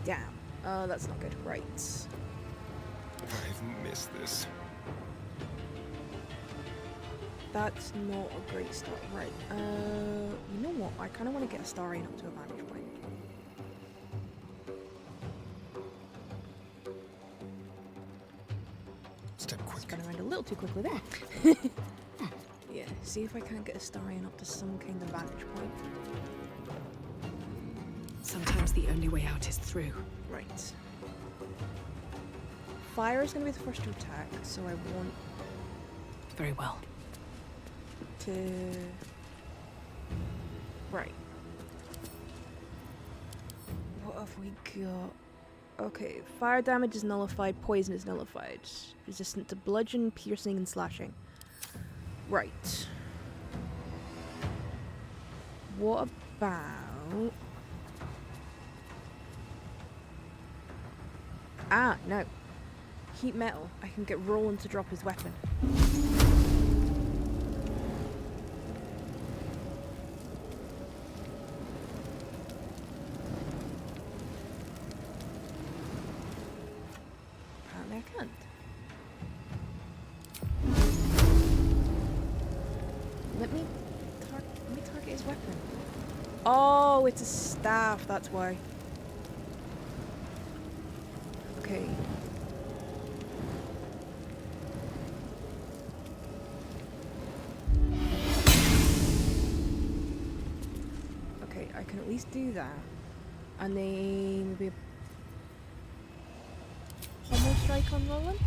Damn. That's not good. Right. I've missed this. That's not a great start. Right. You know what? I kind of want to get a star in up to a vantage point. Step quick. Spun around a little too quickly there. Yeah, see if I can't get a star in up to some kind of vantage point. Sometimes the only way out is through. Right. Fire is going to be the first to attack, so I want Very well. to... Right. What have we got? Okay, fire damage is nullified, poison is nullified. Resistant to bludgeon, piercing, and slashing. Right. What about... Ah, no. Heat metal. I can get Roland to drop his weapon. Apparently I can't. Let me target his weapon. Oh, it's a staff, that's why. Okay. Okay, I can at least do that. And then maybe a pommel strike on Roland?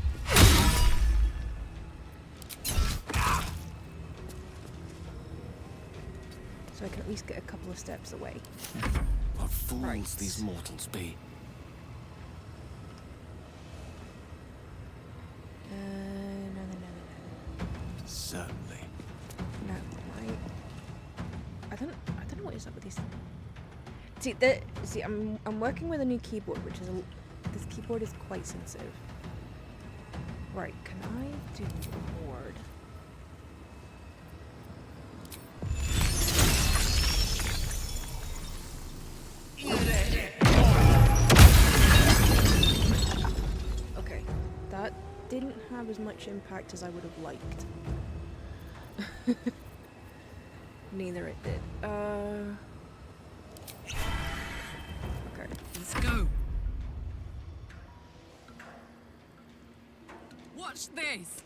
So I can at least get a couple of steps away. What fools these mortals be. No. Certainly. No, I don't know what is up with these. See, I'm working with a new keyboard, which is this keyboard is quite sensitive. Right, can I do a ward? Okay, that didn't have as much impact as I would have liked. Neither it did. Okay. Let's go. Watch this.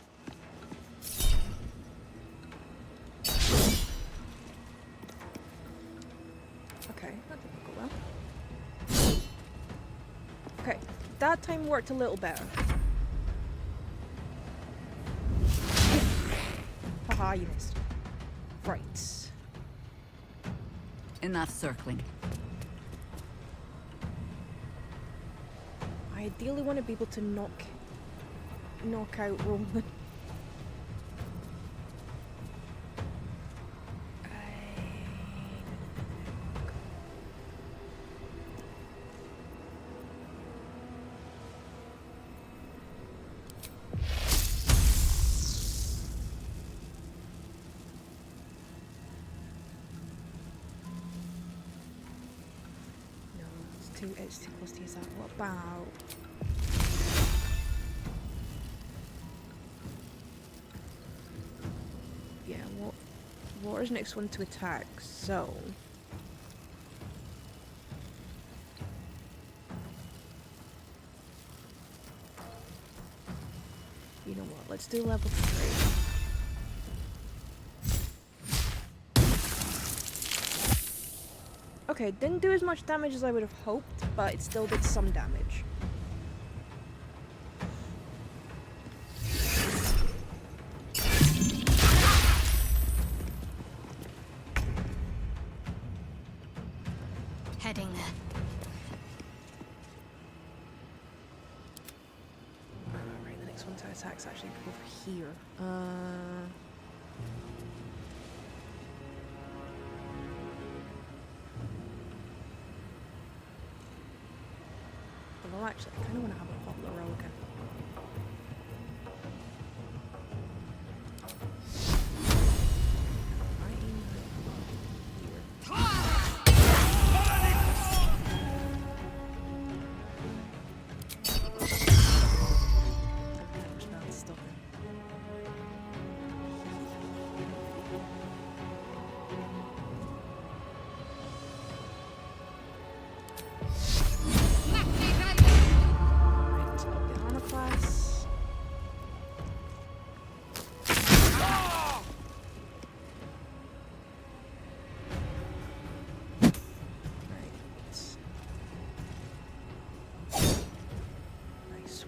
Okay, that didn't go well. Okay, that time worked a little better. Haha, you missed. Right. Enough circling. I ideally want to be able to knock out Roland. It's too close to use that. What about? Yeah, what is next one to attack? So you know what? Let's do level 3. Okay, didn't do as much damage as I would have hoped, but it still did some damage. Heading there. Right, the next one to attack is actually over here. Well, actually, I kind of want to have a pop the rogue.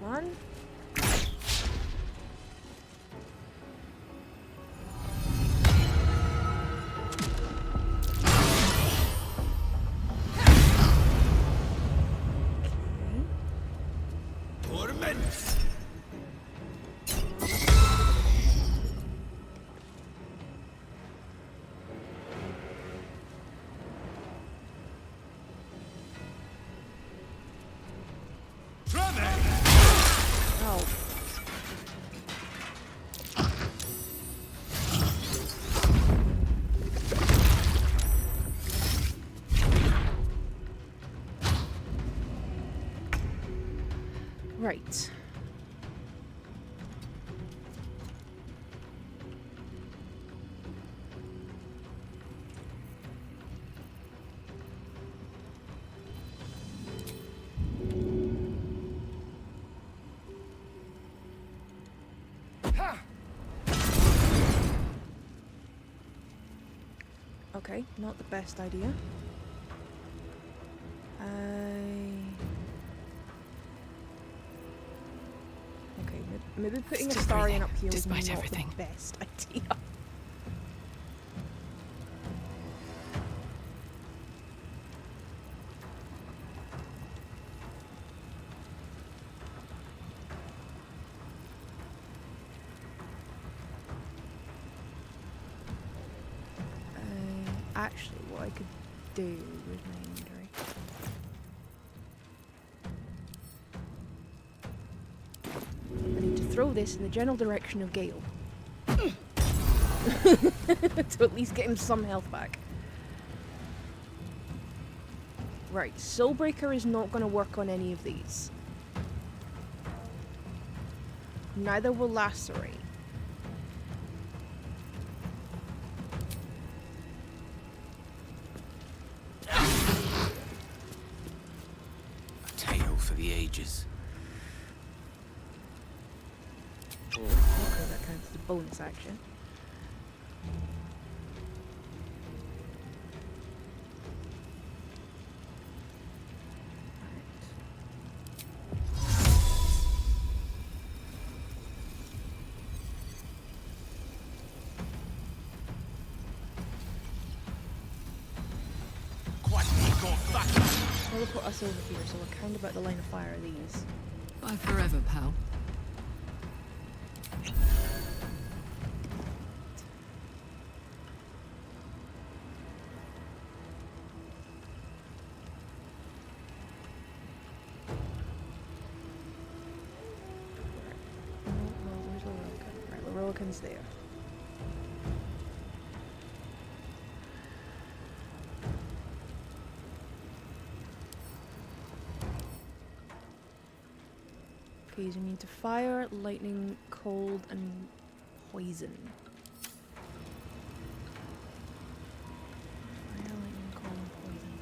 One. Right. Okay, not the best idea. Okay, maybe putting Still a Starion breathing, up here was despite not everything. the best idea. Actually, what I could do with my inventory. I need to throw this in the general direction of Gale. To at least get him some health back. Right, Soulbreaker is not going to work on any of these. Neither will Lacerate. For the ages. Okay, that counts as a bonus action. I'll put us over here, so we're kind of at the line of fire of these. Bye forever, pal. Well, where's Lorroakan? Right, Lorroakan's there. Okay, so you need to fire, lightning, cold, and poison. Fire, lightning, cold, and poison.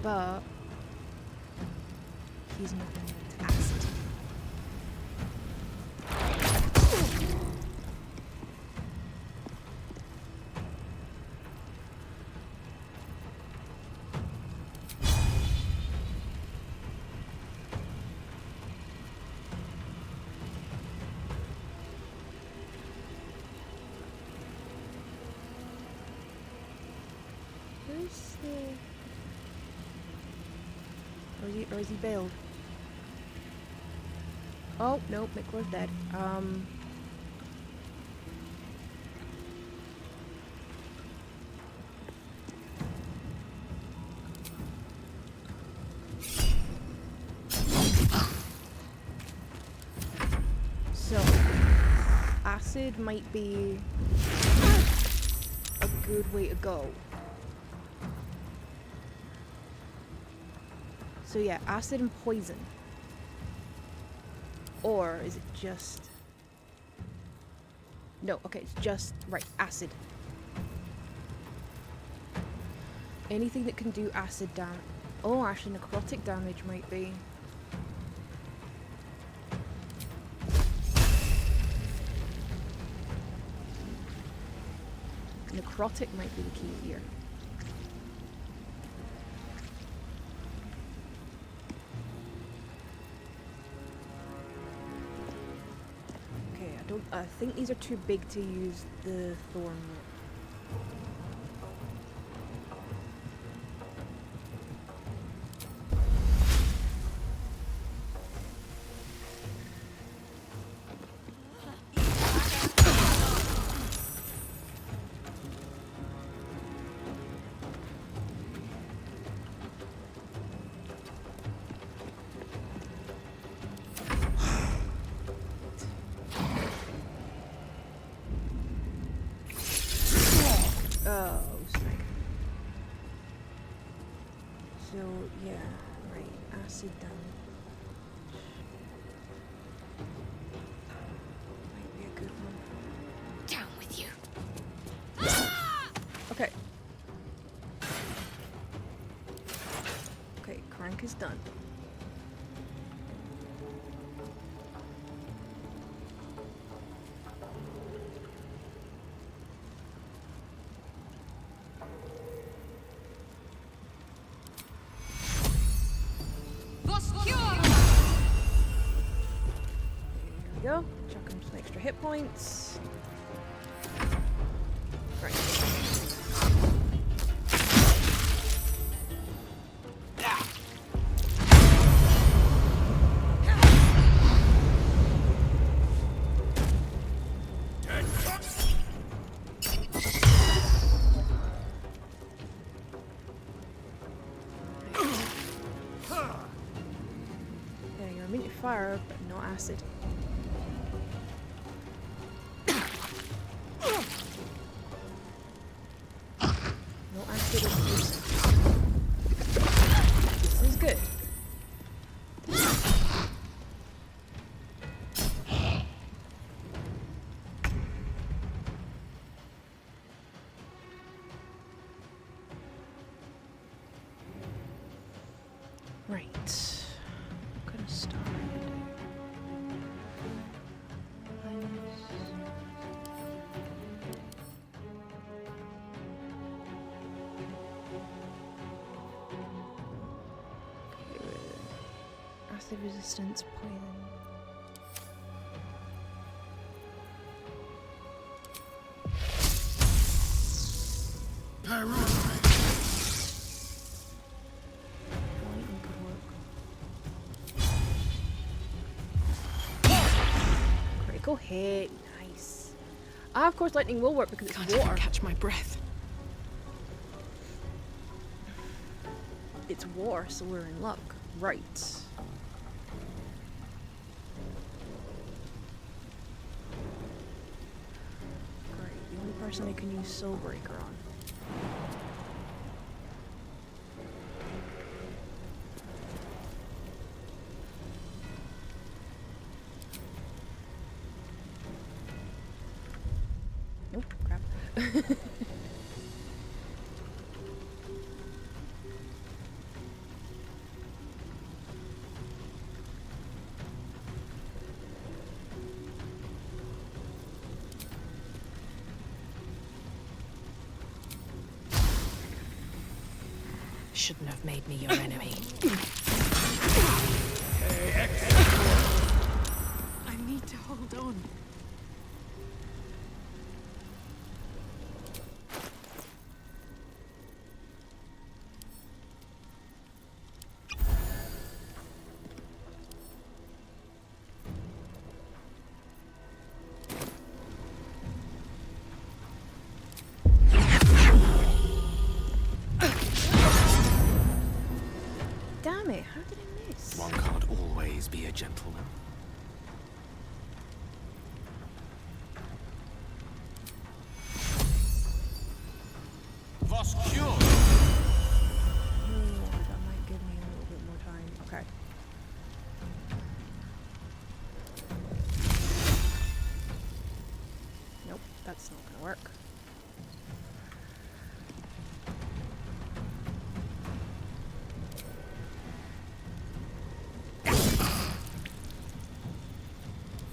But he's not going to acid. Where's the... Or is he bailed? Oh, no, Miklor's dead. So, acid might be a good way to go. So yeah, acid and poison. Or is it just... No, okay, it's just... Right, acid. Anything that can do acid damage. Oh, actually necrotic damage might be... Necrotic might be the key here. I think these are too big to use the thorn with. Oh, snake. So, yeah, right, acid damage. Might be a good one. Down with you. Okay. Okay, Crank is done. extra hit points. Right. Yeah, you're immune to fire, but not acid. No acid is used. This is good. Right. I'm gonna start. Acid resistance poison. Lightning could work. Critical hit, nice. Ah, of course, lightning will work because it's Can't water. even catch my breath. It's water, so we're in luck. Right. Great. The only person I can use Soul Breaker on. Nope, crap. Shouldn't have made me your enemy. I need to hold on. Damn it, how did I miss? One can't always be a gentleman. Was cured? That might give me a little bit more time. Okay. Nope, that's not gonna work.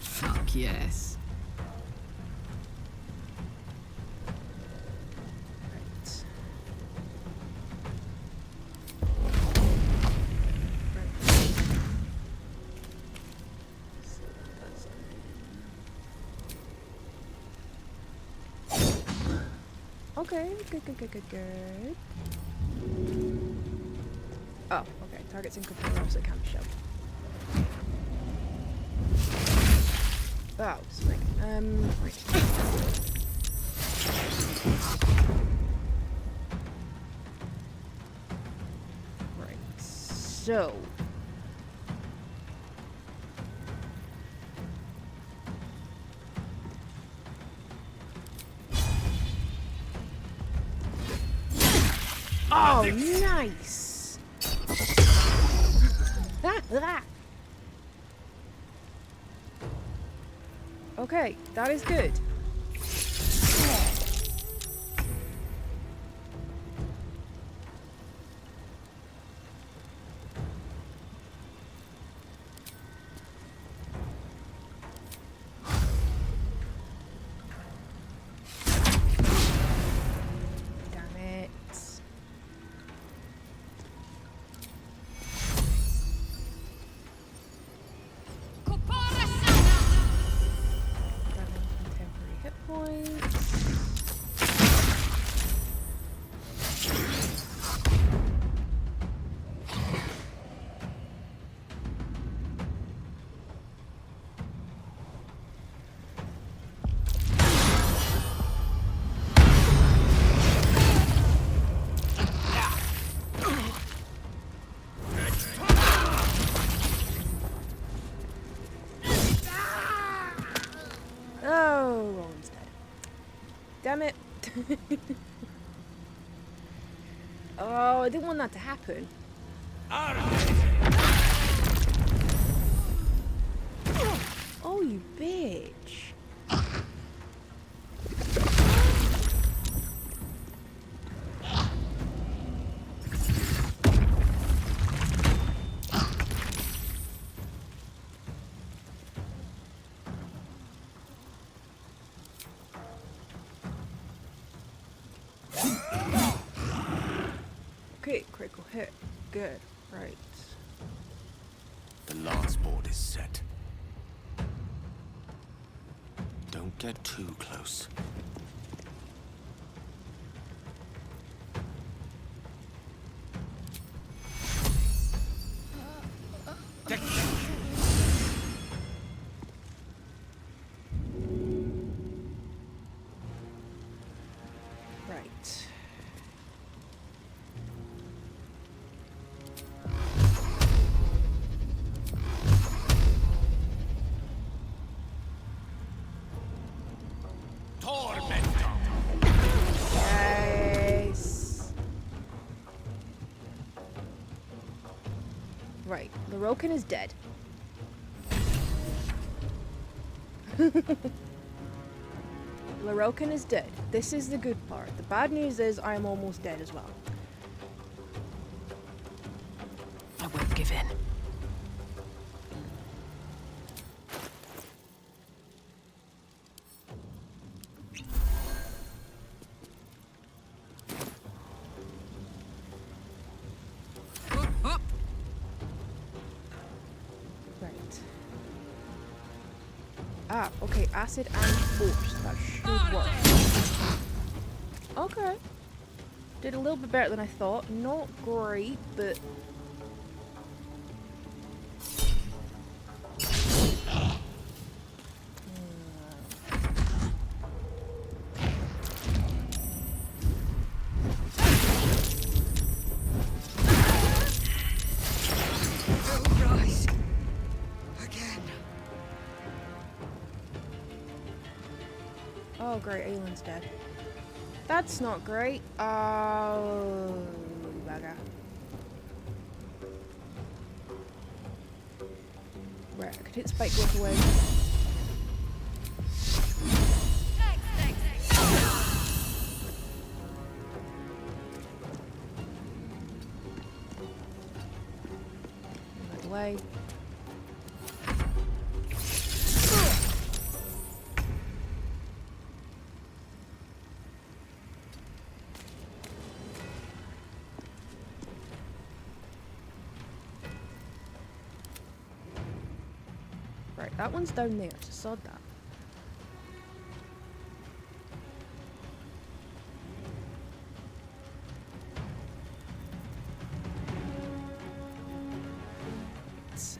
Fuck yes. Right. Okay, good. Oh, okay. Targets in control so it can't be shoved. Oh, smack. Right. Right. So. Oh, nice! Okay, that is good. Damn it. Oh, I didn't want that to happen. Oh, you bitch. Okay, critical hit. Good. Right. The lance board is set. Don't get too close. Right. Yes. Right. Lorokin is dead. Lorokin is dead. This is the good part. The bad news is I am almost dead as well. I won't give in. Right. Ah, okay. Acid and force. That should work. Okay. Did a little bit better than I thought. Not great, but... Rise. Again. Oh, great. Aylin's dead. That's not great. Oh, bugger. Right, I could hit Spike both away. That way. Right, that one's down there, so sod that. Let's,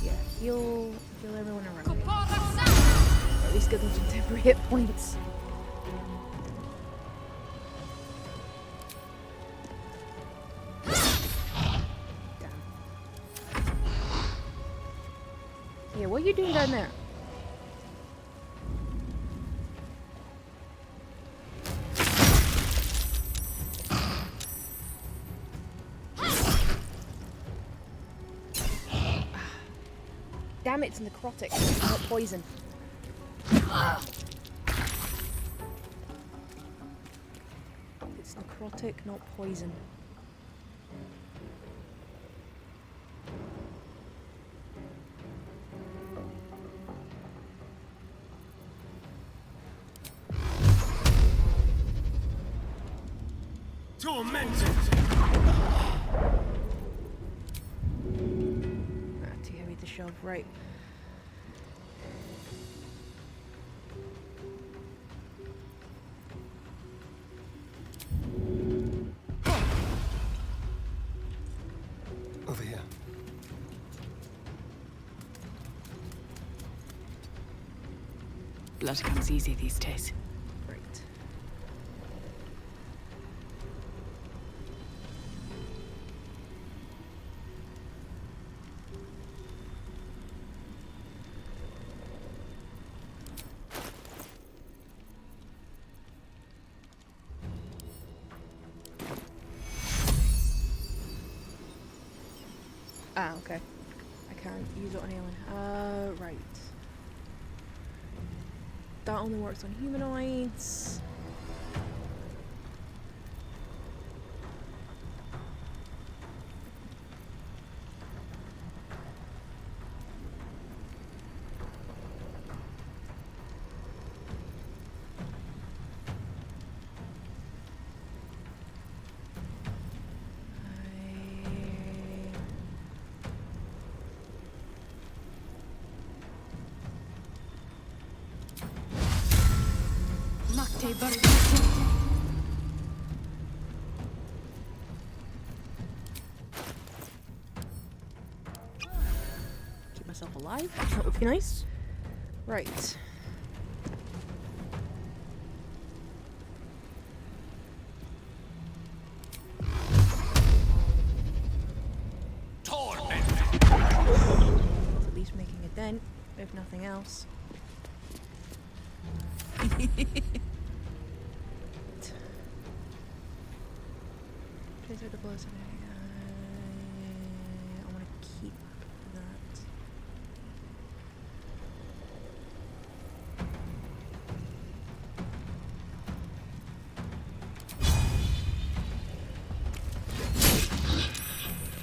yeah, heal everyone around me. Or at least give them some temporary hit points. Yeah, what are you doing down there? Damn it, it's necrotic, not poison. It's necrotic, not poison. Tormented! Too heavy to shove, right. Over here. Blood comes easy these days. Great. Ah, okay. I can't use it on alien. Right. That only works on humanoids. Keep myself alive. That would be nice. Right. It's at least making a dent, if nothing else. Trace out the blows. I want to keep that.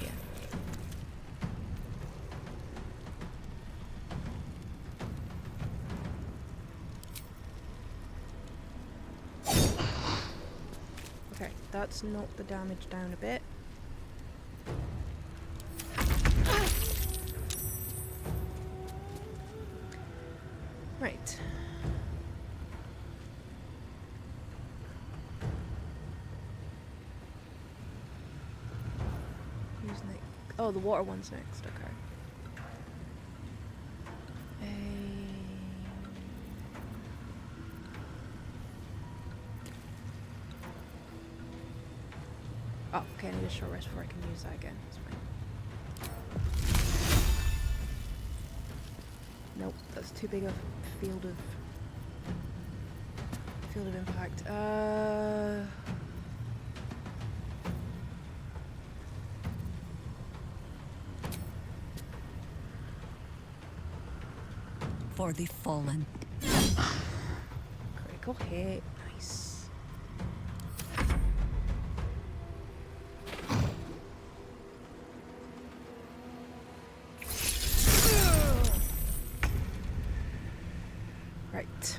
Yeah. Okay, that's knocked the damage down a bit. Right. Who's next? Oh, the water one's next, okay. Oh, okay, I need a short rest before I can use that again. That's fine. Nope, that's too big a field of impact. For the fallen. Critical hit. Nice. Right.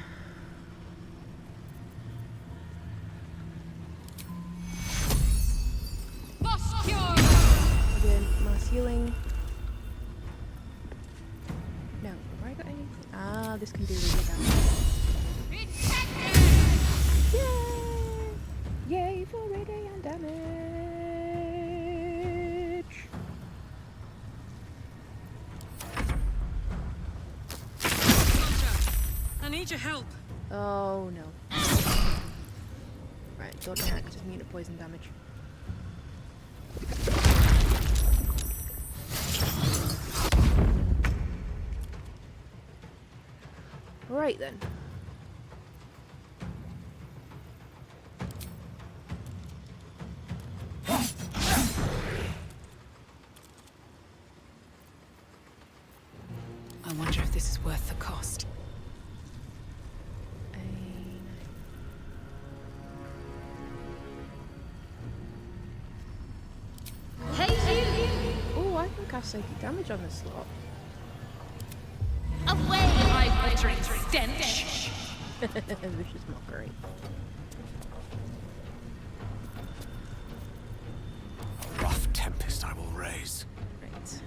Again, mass healing. No, have I got anything? Ah, this can do really damage. Yay! Yay for radiant damage! I need your help. Oh no. Right, dodging act is immune to poison damage. Right then. I wonder if this is worth the cost. Oh, I can cast psychic damage on this slot. Away, my glittering stench! Vicious mockery. A rough tempest I will raise. Right.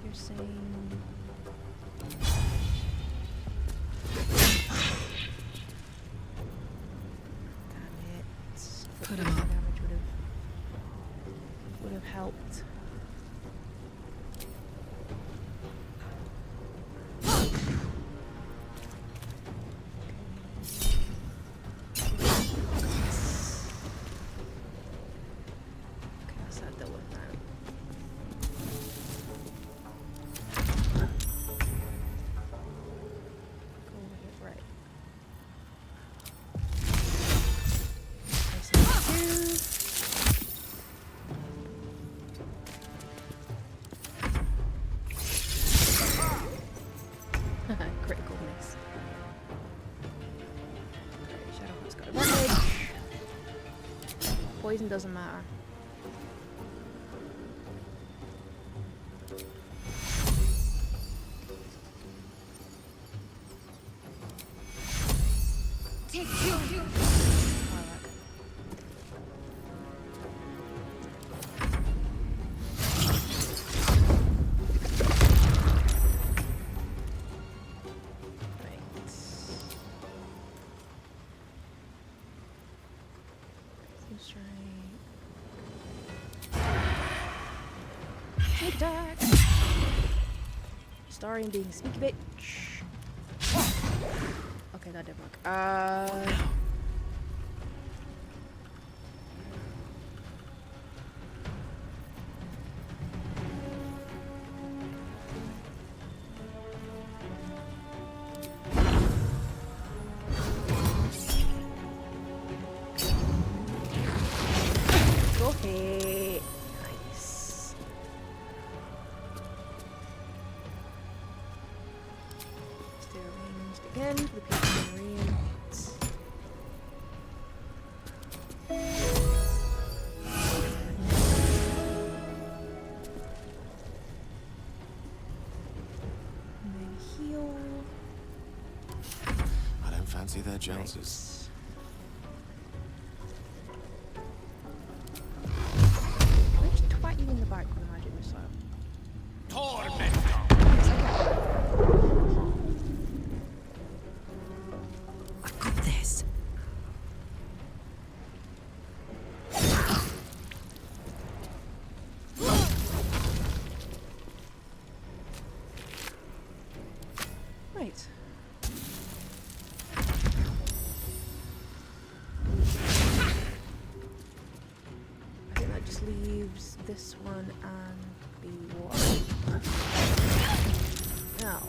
You're saying... Put him up. Damage would have helped. Okay, that's that dealt with now. Go with it, right. poison doesn't matter. Take you. Sneak attack! Starring being sneaky bitch. Okay, that didn't work. Okay. Nice. Stay arranged again for the people variants. And then heal. I don't fancy their chances. Twat you in the back with a magic missile. I've got this. Right. I think that just leaves this one and the water. Now,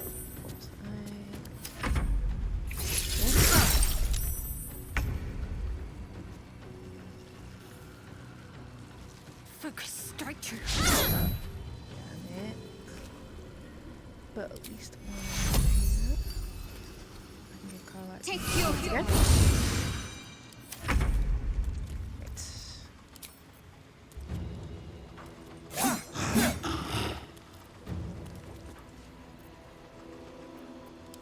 Focus, strike true. Damn it. But at least one here. I can get Carla. Take you. Again.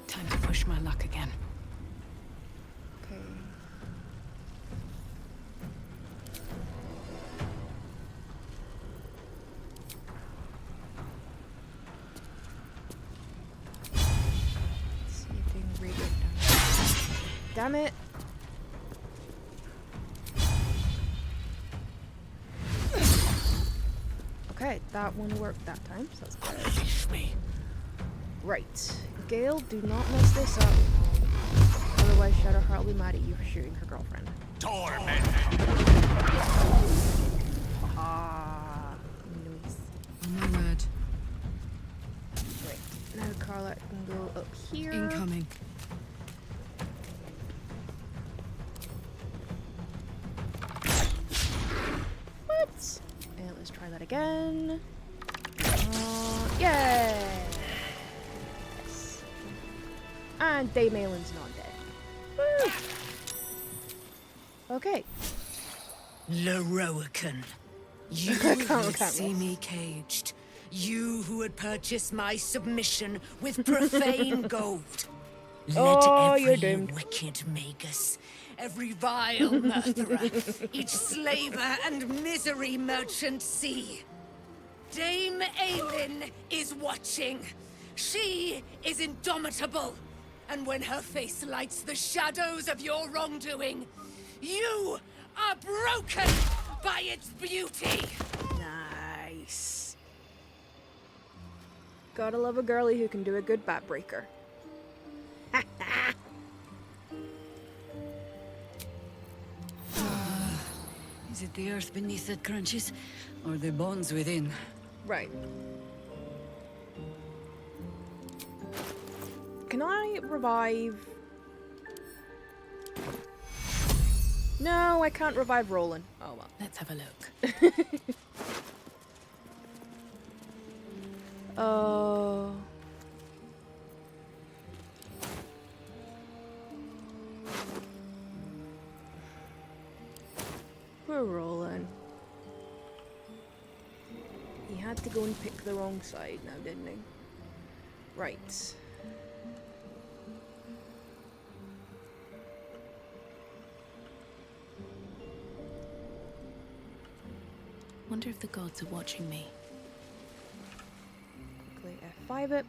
Time to push my luck again. Okay. Let's see if they can read it down. Damn it. Okay, that one worked that time, so that's good. Unleash me. Right. Gale, do not mess this up. Otherwise, Shadowheart will be mad at you for shooting her girlfriend. Ah, nice. On my word. Right. Now Carla can go up here. Incoming. What? And let's try that again. Yay! And Daymalin's not dead. Woo! Okay. Leroican, you who see me caged. You who had purchased my submission with profane gold. Oh, Let you're every doomed. wicked magus, every vile murderer, each slaver and misery merchant see. Dame Aelin is watching. She is indomitable. And when her face lights the shadows of your wrongdoing, you are broken by its beauty. Nice. Gotta love a girly who can do a good backbreaker. Is it the earth beneath that crunches, or the bones within? Right. Can I revive? No, I can't revive Roland. Oh well. Let's have a look. Oh. we're rolling. He had to go and pick the wrong side now, didn't he? Right. Wonder if the gods are watching me. Quickly F5 it.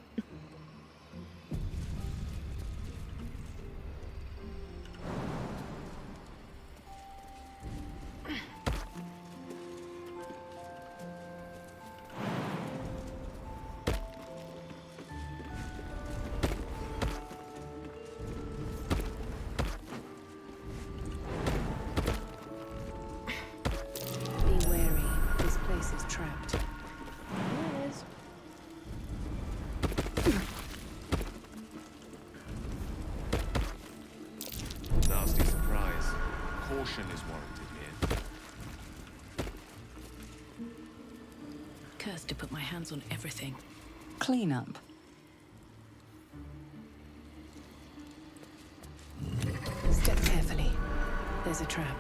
Nasty surprise. Caution is warranted here. Cursed to put my hands on everything. Clean up. Step carefully. There's a trap.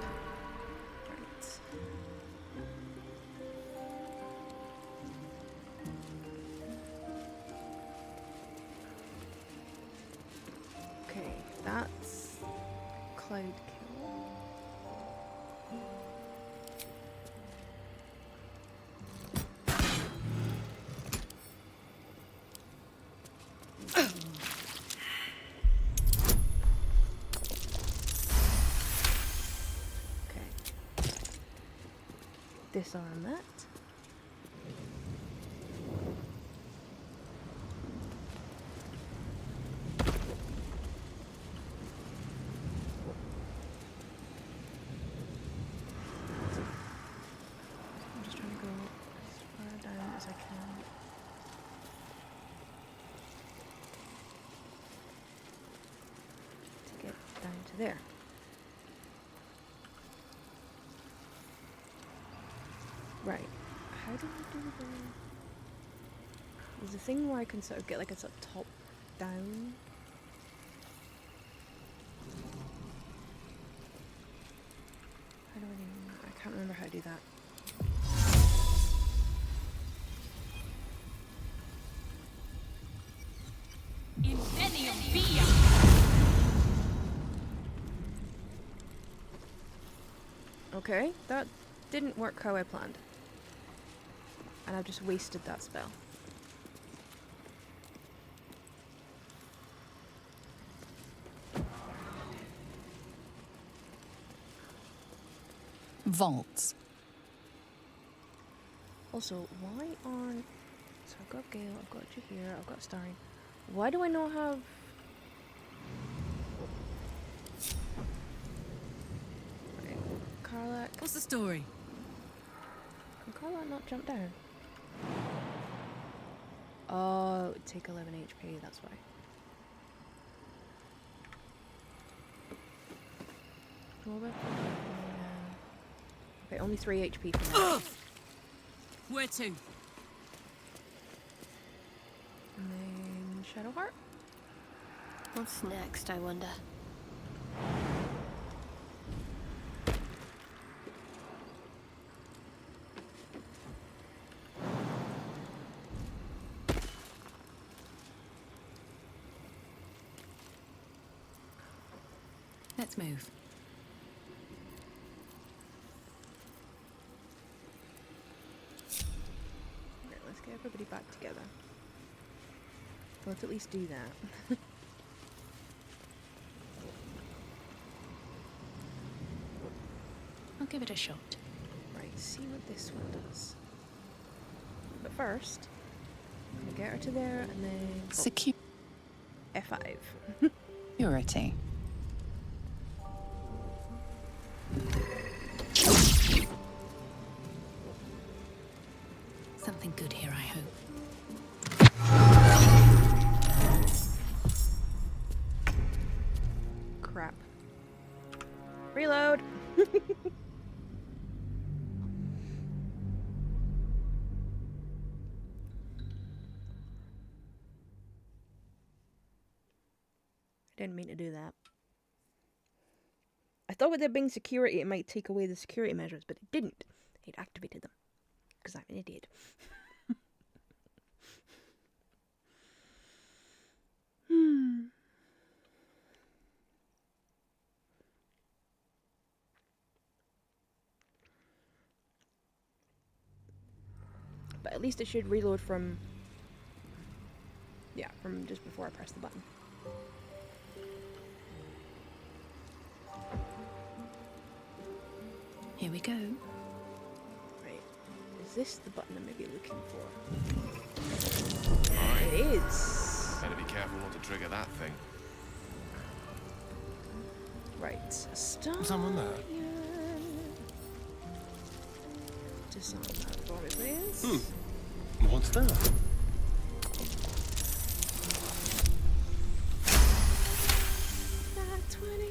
Okay, that's Cloud Kill. Okay. Disarm that. I'm just trying to go as far down as I can. To get down to there. Right. How do I do the... There's a thing where I can sort of get like a sort of top down. How do I do... I can't remember how to do that. Okay, that didn't work how I planned. And I've just wasted that spell. Vaults. Also, why aren't... So I've got Gale, I've got Jahir, I've got Starring. Why do I not have... Right. Karlak. What's the story? Can Karlak not jump down? Oh, it would take 11 HP, that's why. What about... Okay, only 3 HP for now. Where to? And then Shadowheart. What's next, I wonder? Let's move. Right, let's get everybody back together. Let's at least do that. I'll give it a shot. Right, see what this one does. But first, I'm gonna get her to there and then... Secure. F5. Purity. Something good here, I hope. Crap. Reload! I didn't mean to do that. I thought with there being security, it might take away the security measures, but it didn't. It activated them. Because I'm an idiot. But at least it should reload from... yeah, from just before I press the button. Here we go. Right. Is this the button I may be looking for? It is. Better be careful not to trigger that thing. Right. Start. Someone there? Disarm that body, please. What's that? That 20.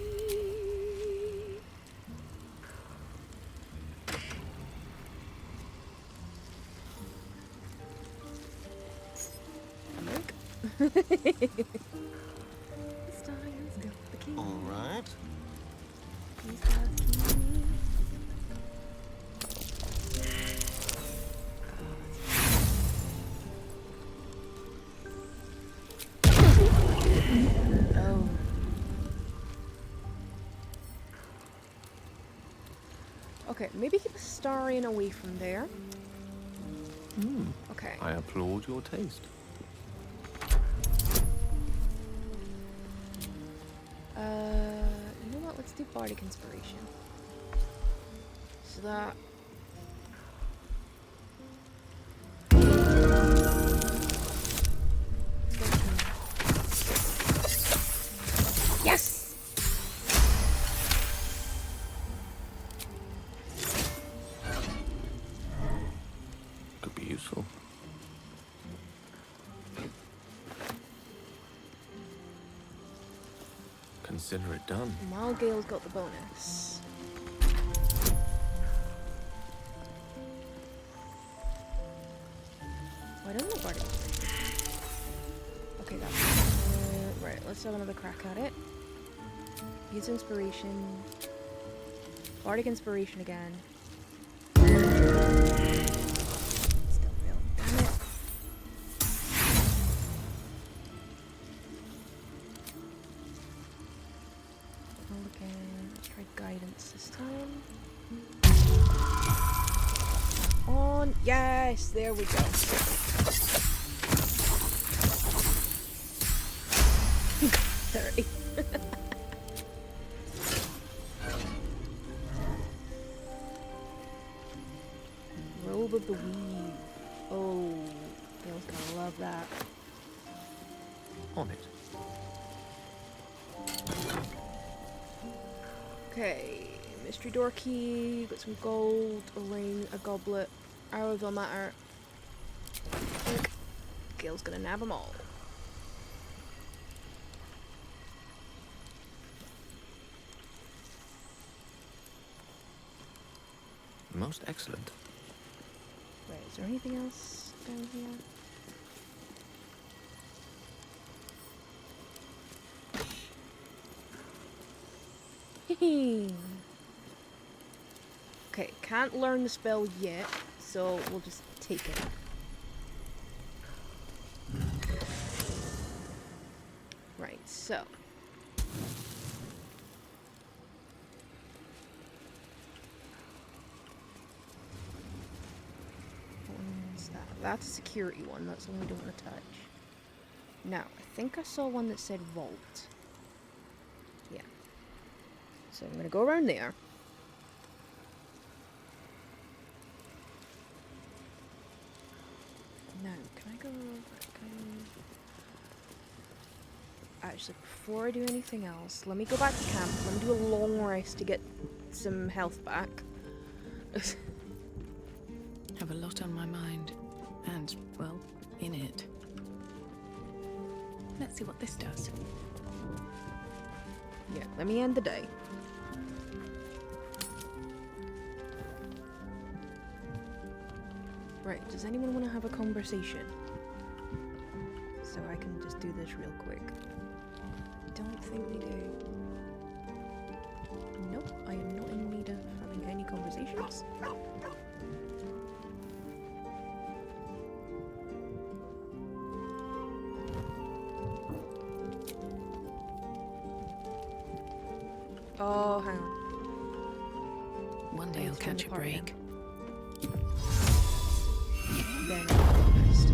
All right. He's got the key. Oh. Okay, maybe keep Astarion away from there. Okay. I applaud your taste. You know what? Let's do Bardic Inspiration. So that... Yes! Could be useful. Consider it done. Malgale's got the bonus. Why doesn't the Bardic Inspiration? Okay, that's right, let's have another crack at it. Use Inspiration. Bardic Inspiration again. Still failed. Damn it. Roll again. Let's try Guidance this time. On. Yes, there we go. Sorry. Robe of the Weave. Oh, Gail's gonna love that. On it. Okay, mystery door key. Got some gold, a ring, a goblet, arrow of matter. I think Gail's gonna nab them all. Most excellent. Right, is there anything else down here? Okay, can't learn the spell yet, so we'll just take it. Right, so. That's a security one, that's the one we don't want to touch. Now, I think I saw one that said vault. Yeah. So I'm going to go around there. Now, can I go... Actually, before I do anything else, let me go back to camp. Let me do a long rest to get some health back. Have a lot on my mind. And, well, in it. Let's see what this does. Yeah, let me end the day. Right, does anyone want to have a conversation? So I can just do this real quick. I don't think we do. Nope. patience. Oh, hang on. One day I'll catch a break. Then rest.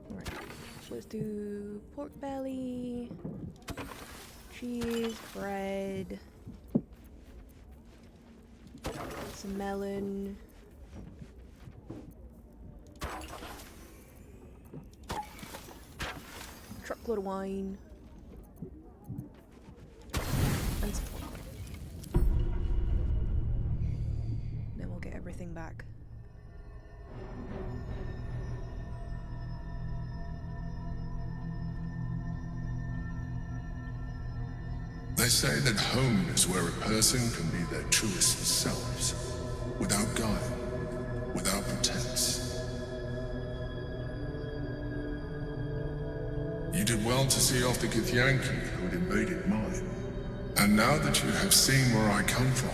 Right. So let's do pork belly, cheese, bread, some melon. Truckload of wine. And some popcorn. Then we'll get everything back. They say that home is where a person can be their truest selves, without guile, without pretense. You did well to see off the Githyanki who had invaded mine. And now that you have seen where I come from,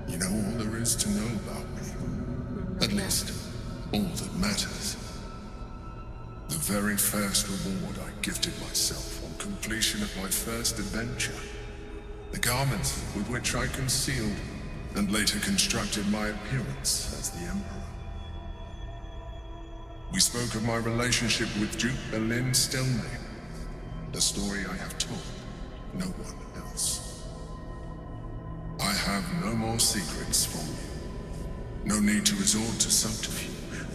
you know all there is to know about me. At least, all that matters. The very first reward I gifted myself on completion of my first adventure. The garments with which I concealed and later constructed my appearance as the Emperor. We spoke of my relationship with Duke Berlin Stelmane. The story I have told, no one else. I have no more secrets from you. No need to resort to subterfuge.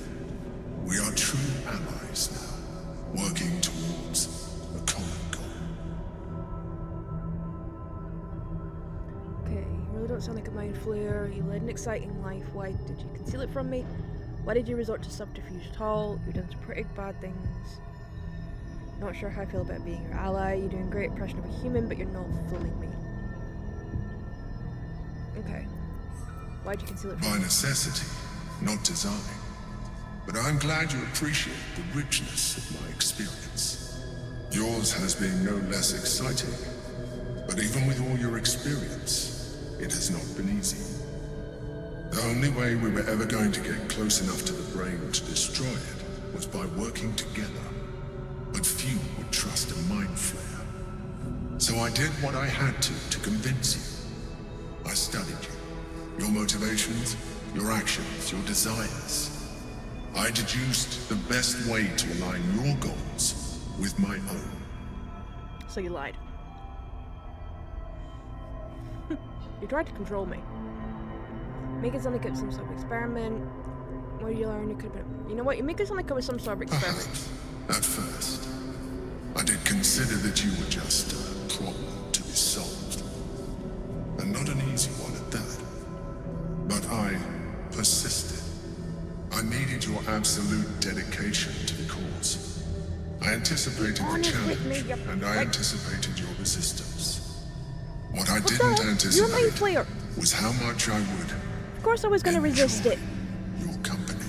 We are true allies now, working towards a common goal. Okay, you really don't sound like a mind flayer. You led an exciting life. Why did you conceal it from me? Why did you resort to subterfuge at all? You've done some pretty bad things. Not sure how I feel about being your ally. You're doing a great impression of a human, but you're not fooling me. Okay. Why'd you conceal it from me? By necessity, not design. But I'm glad you appreciate the richness of my experience. Yours has been no less exciting. But even with all your experience, it has not been easy. The only way we were ever going to get close enough to the brain to destroy it was by working together. But few would trust a mind flayer. So I did what I had to convince you. I studied you. Your motivations, your actions, your desires. I deduced the best way to align your goals with my own. So you lied. You tried to control me. Make it sound like it was some sort of experiment. What did you learn? It could have been. You know what? You make it sound like it was some sort of experiment. At first, I did consider that you were just a problem to be solved. And not an easy one at that. But I persisted. I needed your absolute dedication to the cause. I anticipated the challenge, and I anticipated your resistance. What I didn't anticipate was how much I would. Of course I was going to resist it. Your company.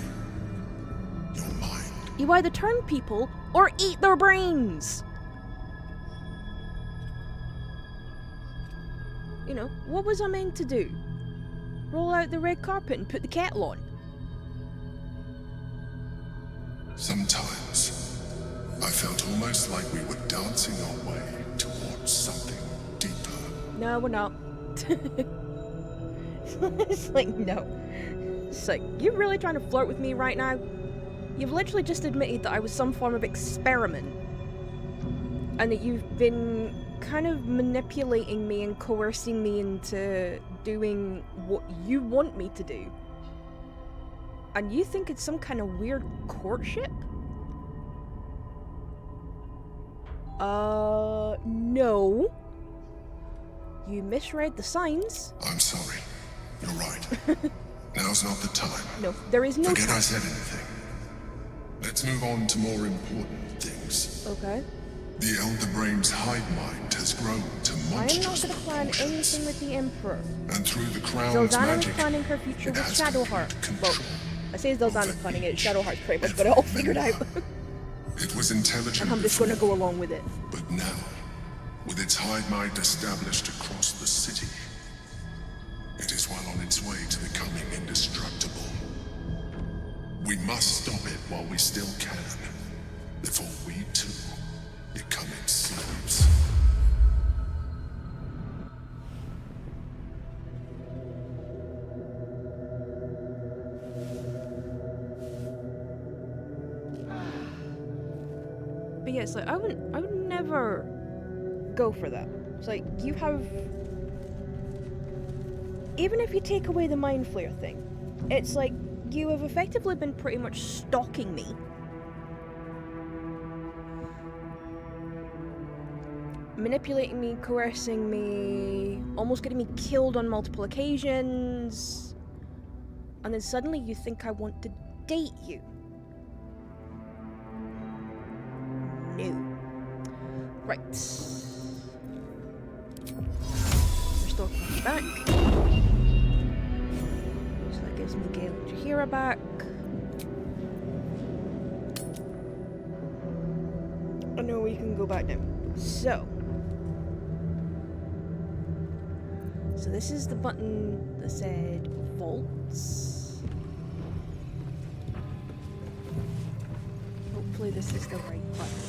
Your mind. You either turn people or eat their brains. You know, what was I meant to do? Roll out the red carpet and put the kettle on? Sometimes, I felt almost like we were dancing our way towards something deeper. No, we're not. It's like, no. It's like, you're really trying to flirt with me right now? You've literally just admitted that I was some form of experiment. And that you've been kind of manipulating me and coercing me into doing what you want me to do. And you think it's some kind of weird courtship? No. You misread the signs. I'm sorry. You're right. Now's not the time. No, there is no Forget time. I said anything. Let's move on to more important things. Okay. The Elder Brain's hive mind has grown to monstrous I am not going to plan anything with the Emperor. And through the Crown's Zelzana magic, is planning her future it with has Shadowheart. Well, I say Zelzana's planning it, Shadowheart's pretty much got it all figured out. It was intelligent and I'm just going to go along with it. But now, with its hive mind established across the city, it is well on its way to becoming indestructible. We must stop it while we still can, before we too become its slaves. But yeah, it's like I would never go for that. It's like you have, even if you take away the mind flayer thing, it's like you have effectively been pretty much stalking me. Manipulating me, coercing me, almost getting me killed on multiple occasions. And then suddenly you think I want to date you. No. Right. Restore Clash back. So that gives me Gale and Jahira back. I know we can go back down. So this is the button that said vaults. Hopefully this is the right button.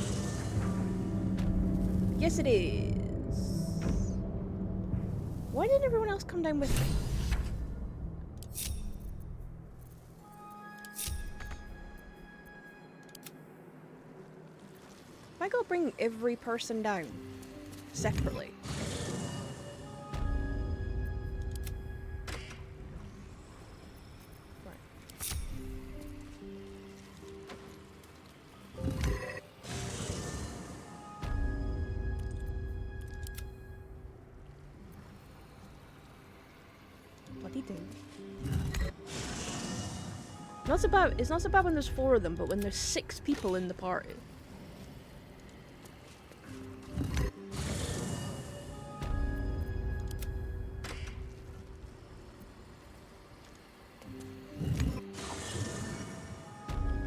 Yes, it is. Why did everyone else come down with me? If I go bring every person down separately. It's not so bad when there's 4 of them, but when there's 6 people in the party.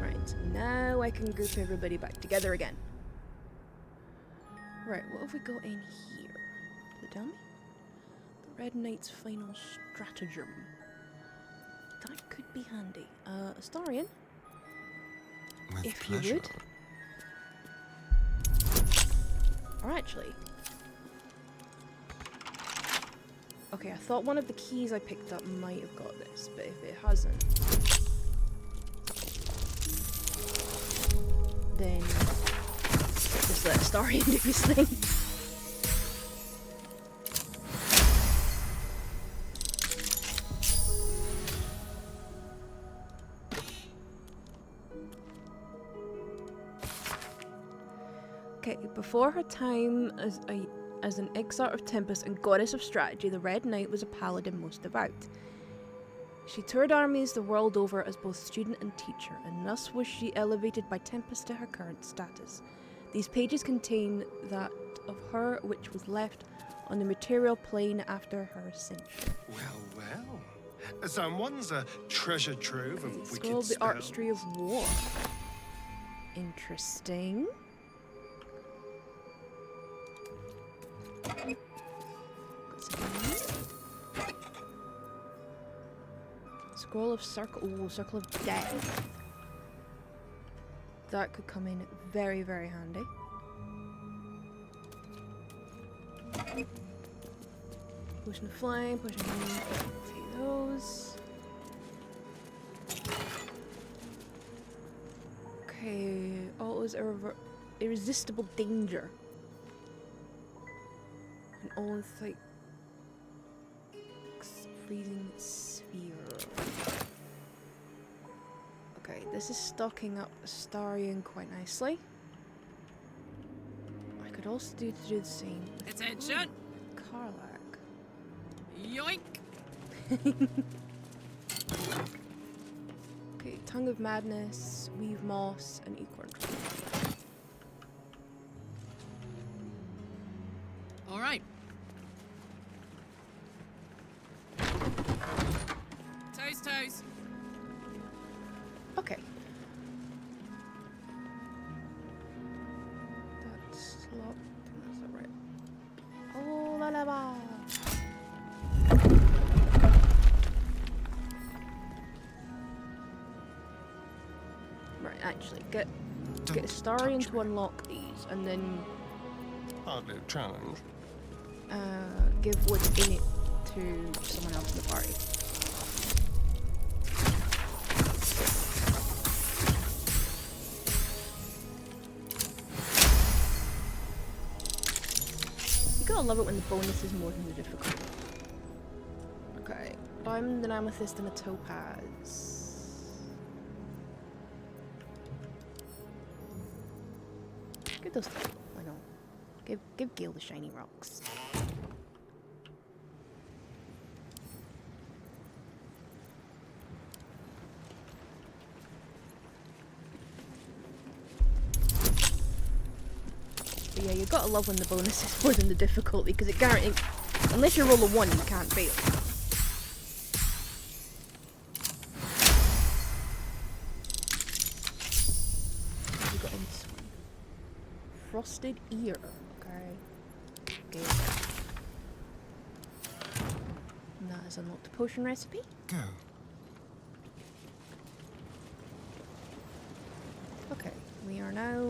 Right, now I can group everybody back together again. Right, what have we got in here? Does it tell me? The Red Knight's final stratagem. That could be handy. Astarion, if you would. Or actually... Okay, I thought one of the keys I picked up might have got this, but if it hasn't... then... just let Astarion do his thing. Okay, before her time as an exarch of Tempest and goddess of strategy, the Red Knight was a paladin most devout. She toured armies the world over as both student and teacher, and thus was she elevated by Tempest to her current status. These pages contain that of her which was left on the material plane after her ascension. Well, well. Someone's a treasure trove of wicked Scroll of the spells. Artistry of War. Interesting. Scroll of Circle. Ooh, Circle of Death. That could come in very, very handy. Potion of Flame, Potion of Healing. Take those. Okay, always irresistible danger. An all-fight freezing sphere. Okay, this is stocking up Astarion quite nicely. I could also do the same. Attention! Karlak. Yoink! Okay, Tongue of Madness, Weave Moss, and Acorn Tree. All right. Toes. Okay. locked. That's not right. Oh, la la la. Right, actually, get Astarion to unlock these, and then Hardly a challenge. give what's in it to someone else in the party. You gotta love it when the bonus is more than the difficulty. Okay, diamond, an amethyst, and a topaz. Give those to Gil. Why not? Give Gil the shiny rocks. But yeah, you gotta love when the bonus is more than the difficulty, because it guarantees, unless you roll a 1, you can't fail. What have we got in this one? Frosted ear. Okay. And that has unlocked the potion recipe. Go. Okay, we are now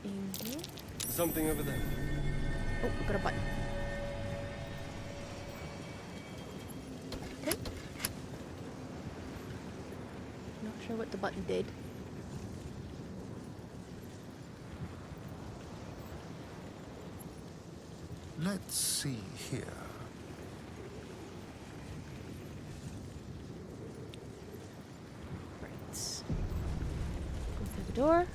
in here. Something over there. Oh, we got a button. Okay. Not sure what the button did. Let's see here. Right. Go through the door.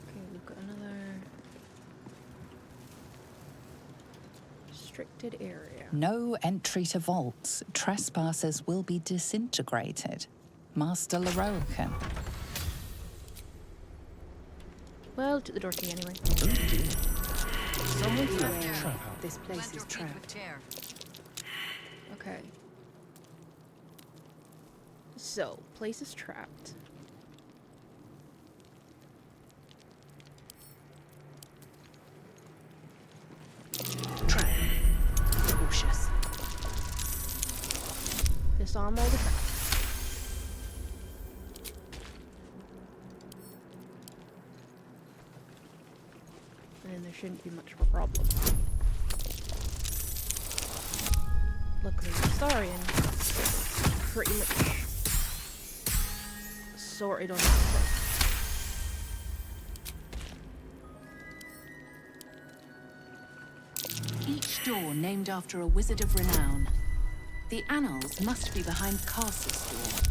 Okay, we've got another restricted area. No entry to vaults. Trespassers will be disintegrated. Master Leroican. Well, to the door key anyway. Someone's aware. This place is trapped. Okay. So, place is trapped. Trap. Cautious. Disarm all the traps. And then there shouldn't be much of a problem. Luckily, Astarion pretty much sorted on that front. Each door named after a wizard of renown. The annals must be behind Carsus' door.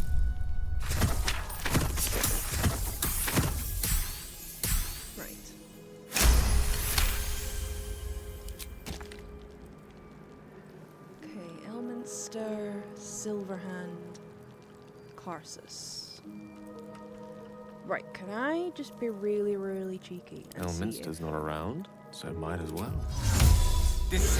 Right. Okay, Elminster, Silverhand, Carsus. Right, can I just be really, really cheeky and see Elminster's not around, so might as well. This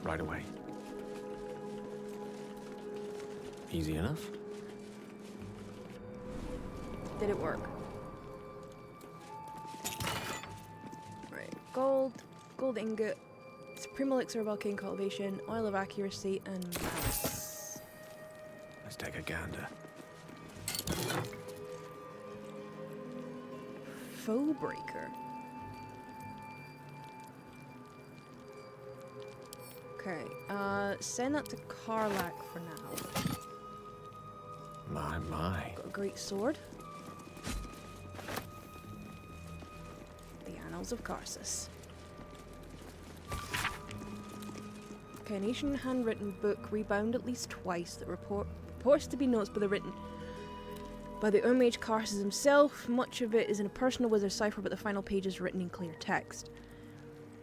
Right away. Easy enough. Did it work? Right, gold ingot, supreme elixir of arcane cultivation, oil of accuracy, and mass. Let's take a gander. Foe breaker. Okay, send that to Karlach for now. My. Got a great sword. The Annals of Carsus. Okay, an ancient handwritten book rebound at least twice that purports to be notes by the Mage Carsus himself. Much of it is in a personal wizard's cipher, but the final page is written in clear text.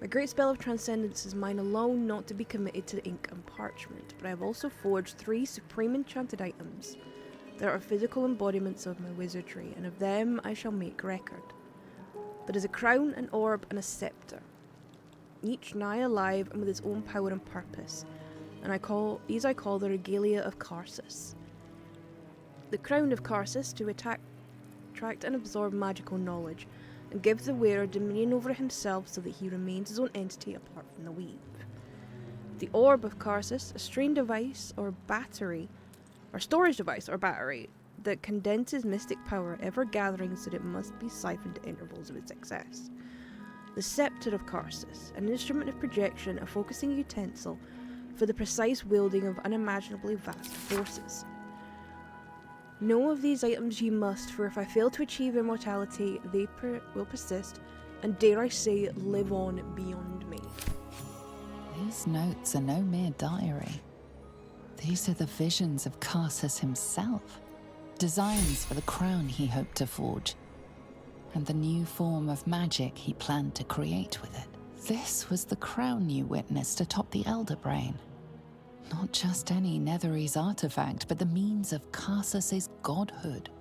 My great spell of transcendence is mine alone, not to be committed to ink and parchment, but I have also forged 3 supreme enchanted items that are physical embodiments of my wizardry, and of them I shall make record. That is a crown, an orb, and a scepter. each nigh alive and with its own power and purpose, and I call the regalia of Karsus. The crown of Karsus to attract and absorb magical knowledge, and give the wearer dominion over himself so that he remains his own entity apart from the weave. The orb of Karsus, a strange device or battery, or storage device or battery, that condenses mystic power, ever gathering so that it must be siphoned at intervals of its excess. The scepter of Karsus, an instrument of projection, a focusing utensil for the precise wielding of unimaginably vast forces. Know of these items ye must, for if I fail to achieve immortality, they will persist, and dare I say, live on beyond me. These notes are no mere diary. These are the visions of Karsus himself, designs for the crown he hoped to forge, and the new form of magic he planned to create with it. This was the crown you witnessed atop the Elder Brain. Not just any Netherese artifact, but the means of Karsus's godhood.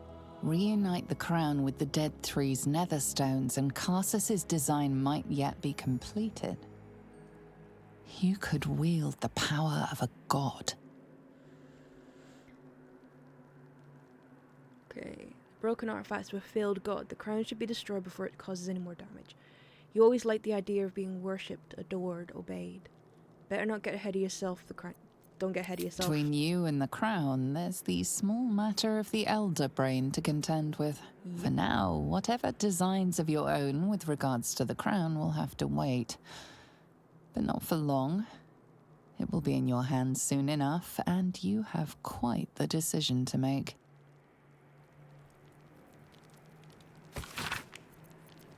Reunite the crown with the Dead Three's netherstones, and Karsus's design might yet be completed. You could wield the power of a god. Okay. Broken artifacts of a failed god. The crown should be destroyed before it causes any more damage. You always liked the idea of being worshipped, adored, obeyed. Better not get ahead of yourself, Don't get ahead of yourself. Between you and the crown, there's the small matter of the Elder Brain to contend with. Yep. For now, whatever designs of your own with regards to the crown will have to wait. But not for long. It will be in your hands soon enough, and you have quite the decision to make.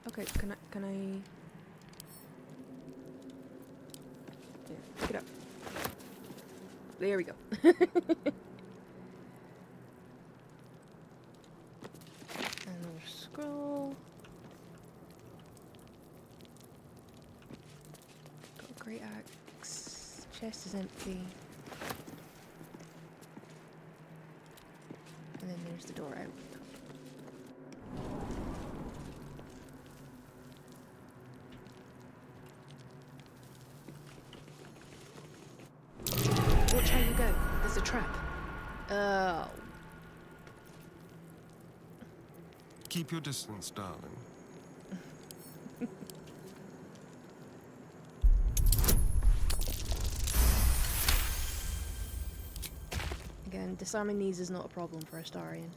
Okay, can I... Yeah, pick it up. There we go. Another scroll. Got a great axe. Chest is empty. And then there's the door out. Watch how you go. There's a trap. Oh. Keep your distance, darling. Again, disarming these is not a problem for Astarion.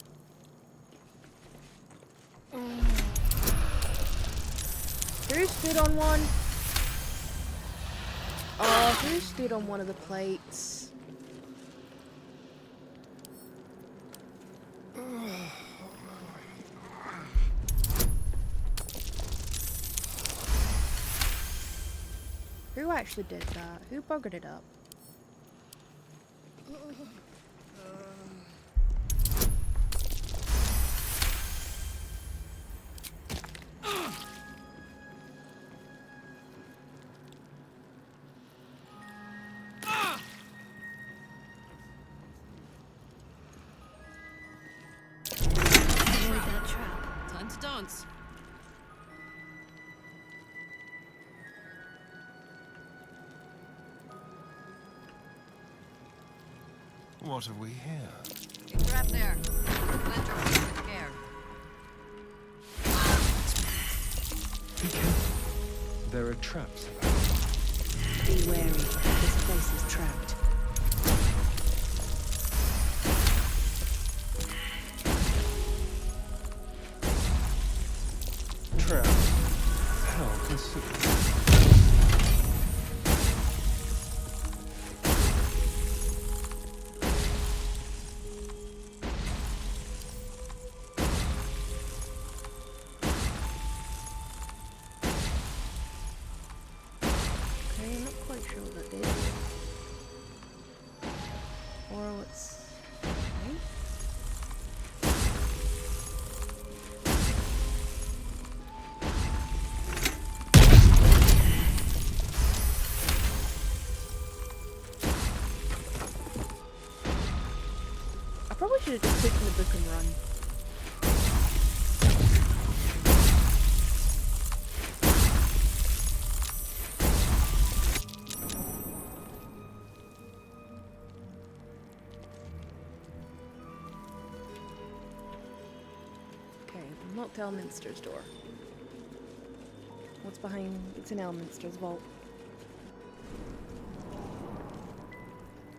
Who stood on one? Oh, who stood on one of the plates? Who actually did that? Who buggered it up? Time to dance. What have we here? Get trapped there. Plant your feet with care. There are traps. Be wary. This place is trapped. Traps. How considerate. I'm not quite sure what that did. Or what's... Okay. I probably should have just taken the book and run. unlocked Elminster's door. What's behind? It's in Elminster's vault.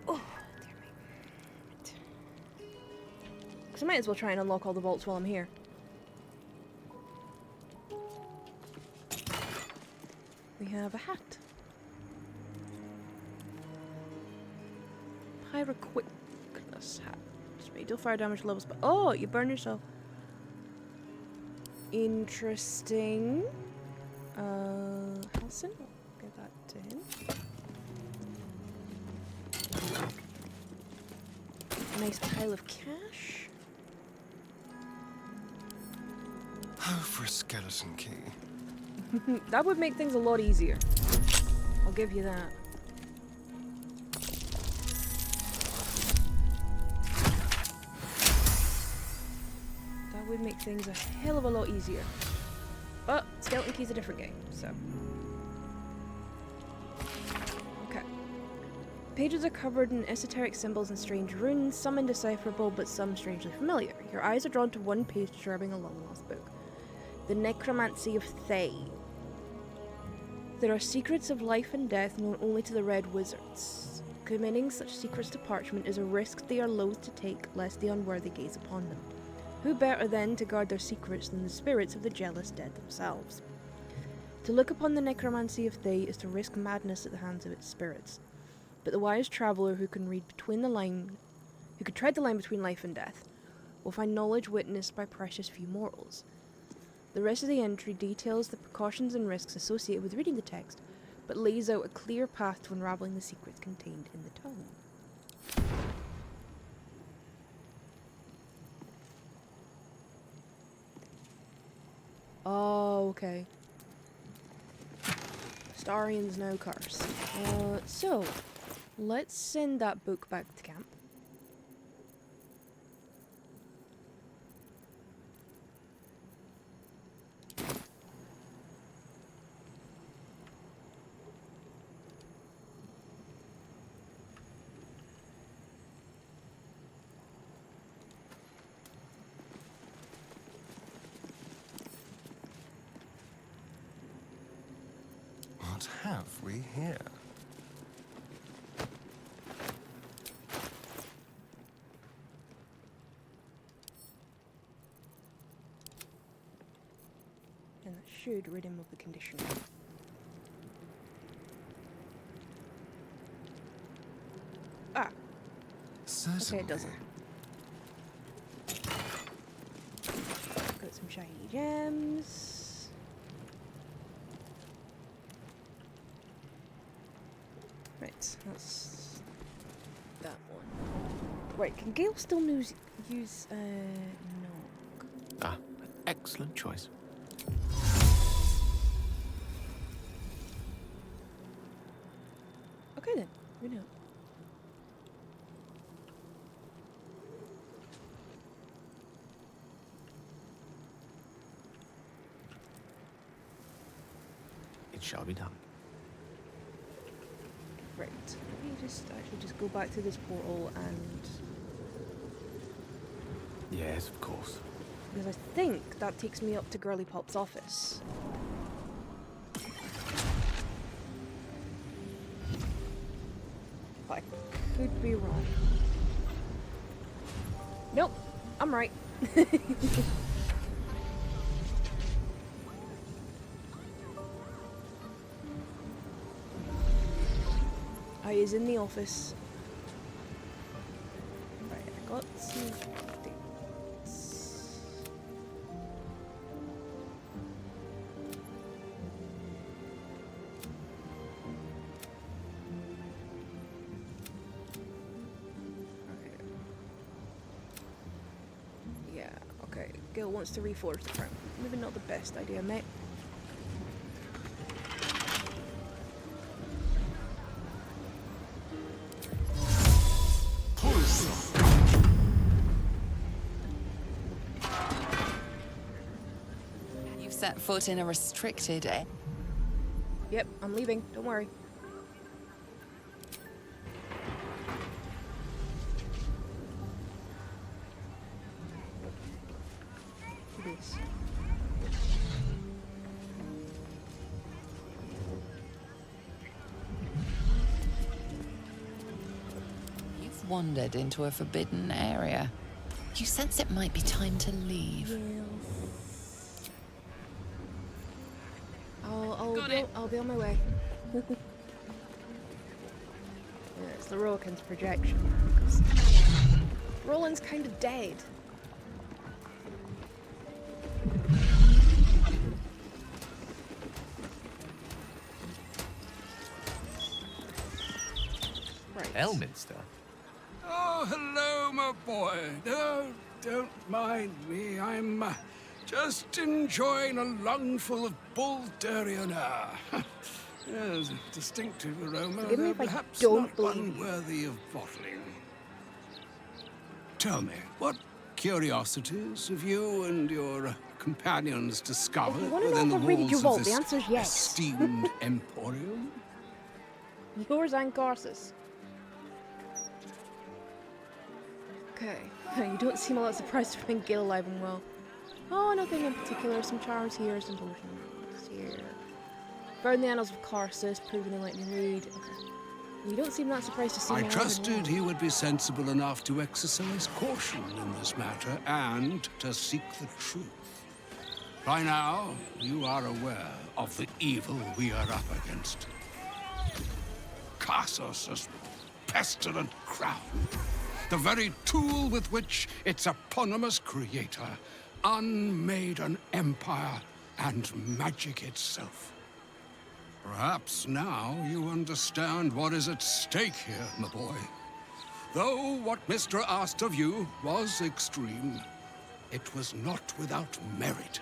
Oh, dear me. Because I might as well try and unlock all the vaults while I'm here. We have a hat. Pyroquickness hat. You deal fire damage levels, but oh, you burn yourself. Interesting. Halson, give that to him. Nice pile of cash. Oh, for a skeleton key. That would make things a lot easier. I'll give you that. That would make things a hell of a lot easier. But skeleton key's a different game, so. Okay. Pages are covered in esoteric symbols and strange runes, some indecipherable but some strangely familiar. Your eyes are drawn to one page describing a long-lost book. The Necromancy of Thay. There are secrets of life and death known only to the Red Wizards. Committing such secrets to parchment is a risk they are loath to take, lest the unworthy gaze upon them. Who better then to guard their secrets than the spirits of the jealous dead themselves? To look upon the Necromancy of Thay is to risk madness at the hands of its spirits. But the wise traveller who can tread the line between life and death, will find knowledge witnessed by precious few mortals. The rest of the entry details the precautions and risks associated with reading the text, but lays out a clear path to unraveling the secrets contained in the tome. Oh, okay. Starian's no curse. So, let's send that book back to camp. What have we here? And that should rid him of the condition. Ah! Certainly. Okay, it doesn't. Got some shiny gems. Right, that's that one. Right, can Gale still use Nog? Ah, excellent choice. Okay then, we know. It shall be done. Right, let me just go back to this portal and... Yes, of course. Because I think that takes me up to Girly Pop's office. But I could be wrong. Nope, I'm right. I is in the office. Right, I got some dates. Okay. Yeah, okay. Gil wants to reforge the crown. Maybe not the best idea, mate. Set foot in a restricted area. Yep, I'm leaving. Don't worry. This. both wandered into a forbidden area. You sense it might be time to leave. I'll be on my way. Yeah, it's the Rokin's projection, because Roland's kind of dead. Right. Elminster? Oh, hello, my boy. No, don't mind me. I'm just enjoying a lungful of bull durian air. Yes, a distinctive aroma, Forgive me though if I perhaps don't not believe one worthy of bottling. Tell me, what curiosities have you and your companions discovered If you want to know within if the I've raided your walls vault, of the this answer is yes. esteemed emporium? Yours and Garces. Okay. You don't seem all that surprised to find Gale alive and well. Oh, nothing in particular. Some charms here, some potions here. Found the annals of Carsus, proving the lightning read. Okay. You don't seem that surprised to see me I alive trusted and he would be sensible enough to exercise caution in this matter and to seek the truth. By now, you are aware of the evil we are up against. Carsus' pestilent crown, the very tool with which its eponymous creator unmade an empire and magic itself. Perhaps now you understand what is at stake here, my boy. Though what Mystra asked of you was extreme, it was not without merit,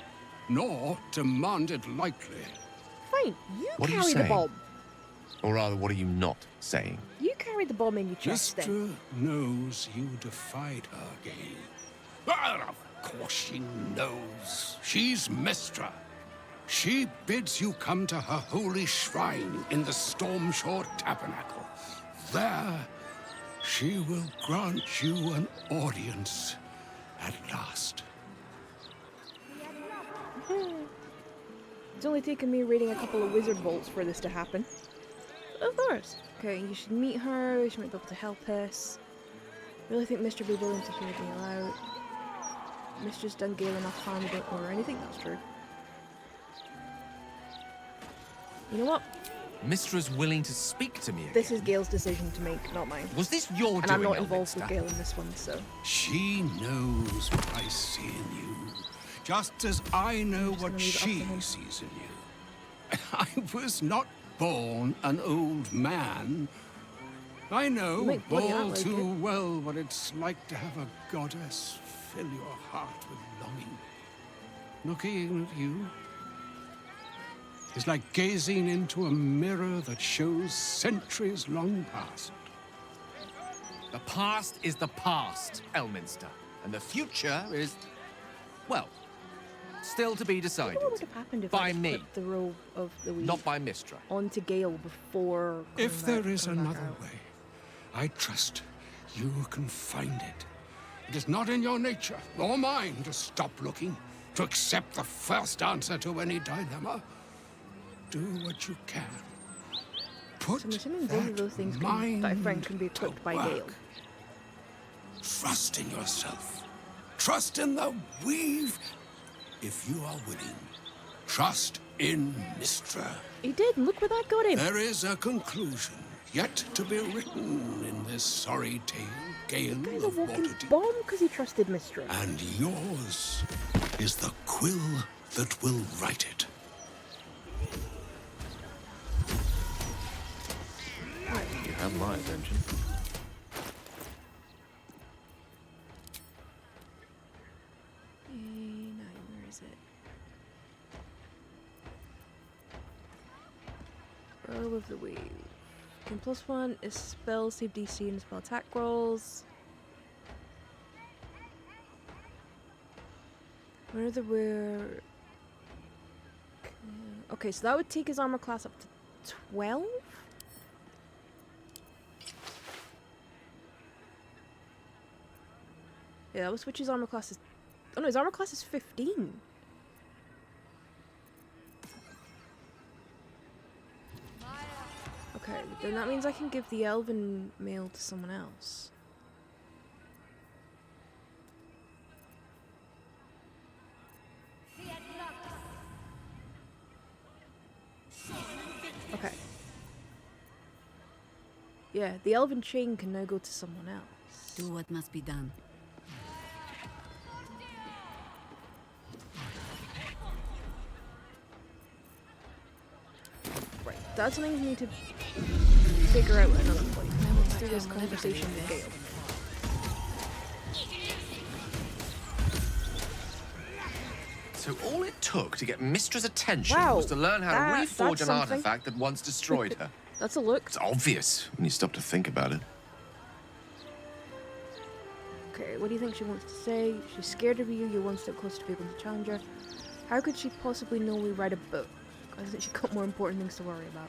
nor demanded lightly. Fine, you What are you carry the saying? bomb. Or rather, what are you not saying? You carry the bomb in your chest then. Mystra knows you defied her, Gale. Well, of course she knows. She's Mystra. She bids you come to her holy shrine in the Stormshore Tabernacle. There, she will grant you an audience at last. It's only taken me reading a couple of wizard vaults for this to happen. Of course. Okay, you should meet her. She might be able to help us. Really think Mr. will be willing to hear Gale out. Mistress done Gale enough harm, we don't owe her anything. That's true. You know what? Mistra's willing to speak to me again. This is Gale's decision to make, not mine. Was this your doing, And I'm not involved Elminster? with Gale in this one, so. She knows what I see in you, just as I know what she sees in you. I was not born an old man. I know might bloody all act like too it. well what it's like to have a goddess fill your heart with longing. Looking at you is like gazing into a mirror that shows centuries long past. The past is the past, Elminster. And the future is, well, still to be decided. What would have happened if by I me, put the role of the week not by Mystra. onto Gale before If coming there is coming back another out? way, I trust you can find it. It is not in your nature or mine to stop looking, to accept the first answer to any dilemma. Do what you can. Put So I'm assuming both of those things mind that I find can be equipped by work. Gale. Trust in yourself. Trust in the weave. If you are willing, trust in Mystra. He did, and look where that got him. There is a conclusion yet to be written in this sorry tale, Gale He's a of walking Waterdeep. bomb because he trusted Mystra. And yours is the quill that will write it. You have my attention. Now, where is it? Row of the Weave. Gain +1 is spell save DC and spell attack rolls. Where are the where? Okay, so that would take his armor class up to 12? Yeah, that would switch his armor class is... Oh no, his armor class is 15. Okay, then that means I can give the elven mail to someone else. Okay. Yeah, the elven chain can now go to someone else. Do what must be done. Right, that's something we need to figure out at another point. Let's do this conversation with Gale. So all it took to get Mistra's attention Wow, was to learn how to reforge that's an something. artifact that once destroyed her. That's a look. It's obvious when you stop to think about it. Okay, what do you think she wants to say? She's scared of you, you're one step closer to being able to challenge her. How could she possibly know we write a book? I think she's got more important things to worry about.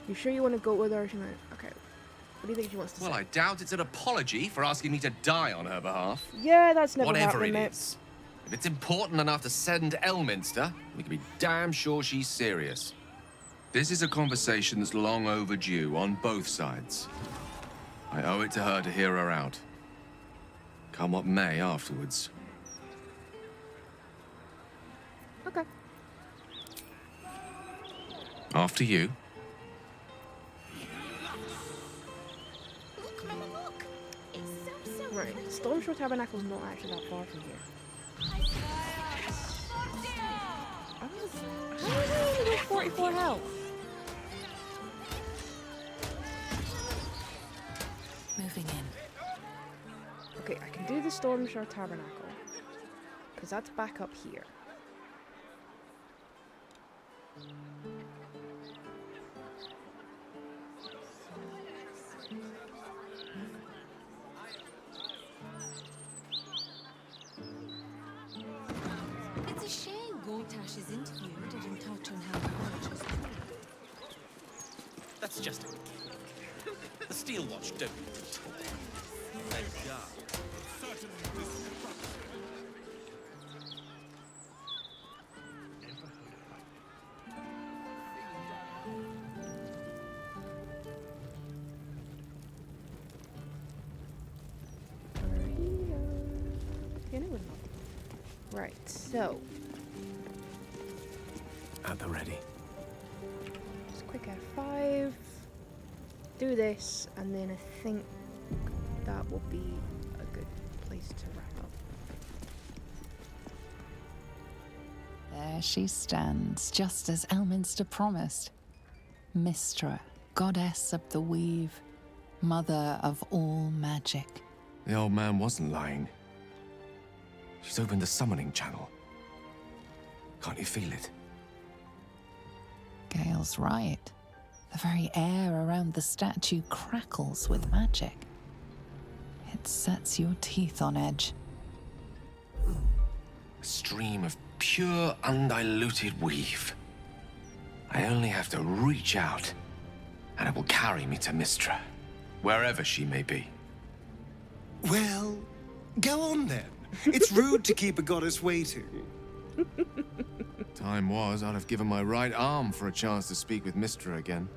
You sure you want to go with her? She might... Okay. What do you think she wants to say? Well, I doubt it's an apology for asking me to die on her behalf. Yeah, that's never Whatever happened, it mate. is. If it's important enough to send Elminster, we can be damn sure she's serious. This is a conversation that's long overdue on both sides. I owe it to her to hear her out. Come what may afterwards. Okay. After you. Right, Stormshore Tabernacle's not actually that far from here. How do I only got 44 health? Moving in. Okay, I can do the Stormshore Tabernacle. Because that's back up here. It's a shame Gortash's interview didn't touch on how the watches. That's just it. The Steel Watch don't need to talk. Thank God. Yeah, no, we're not. Right, so At the ready. just quick F5. Do this, and then I think that will be a good place to wrap up. There she stands, just as Elminster promised. Mistra, goddess of the weave, mother of all magic. The old man wasn't lying. She's opened the summoning channel. Can't you feel it? Gale's right. The very air around the statue crackles with magic. It sets your teeth on edge. A stream of pure, undiluted weave. I only have to reach out, and it will carry me to Mistra, wherever she may be. Well, go on then. It's rude to keep a goddess waiting. Time was, I'd have given my right arm for a chance to speak with Mistra again.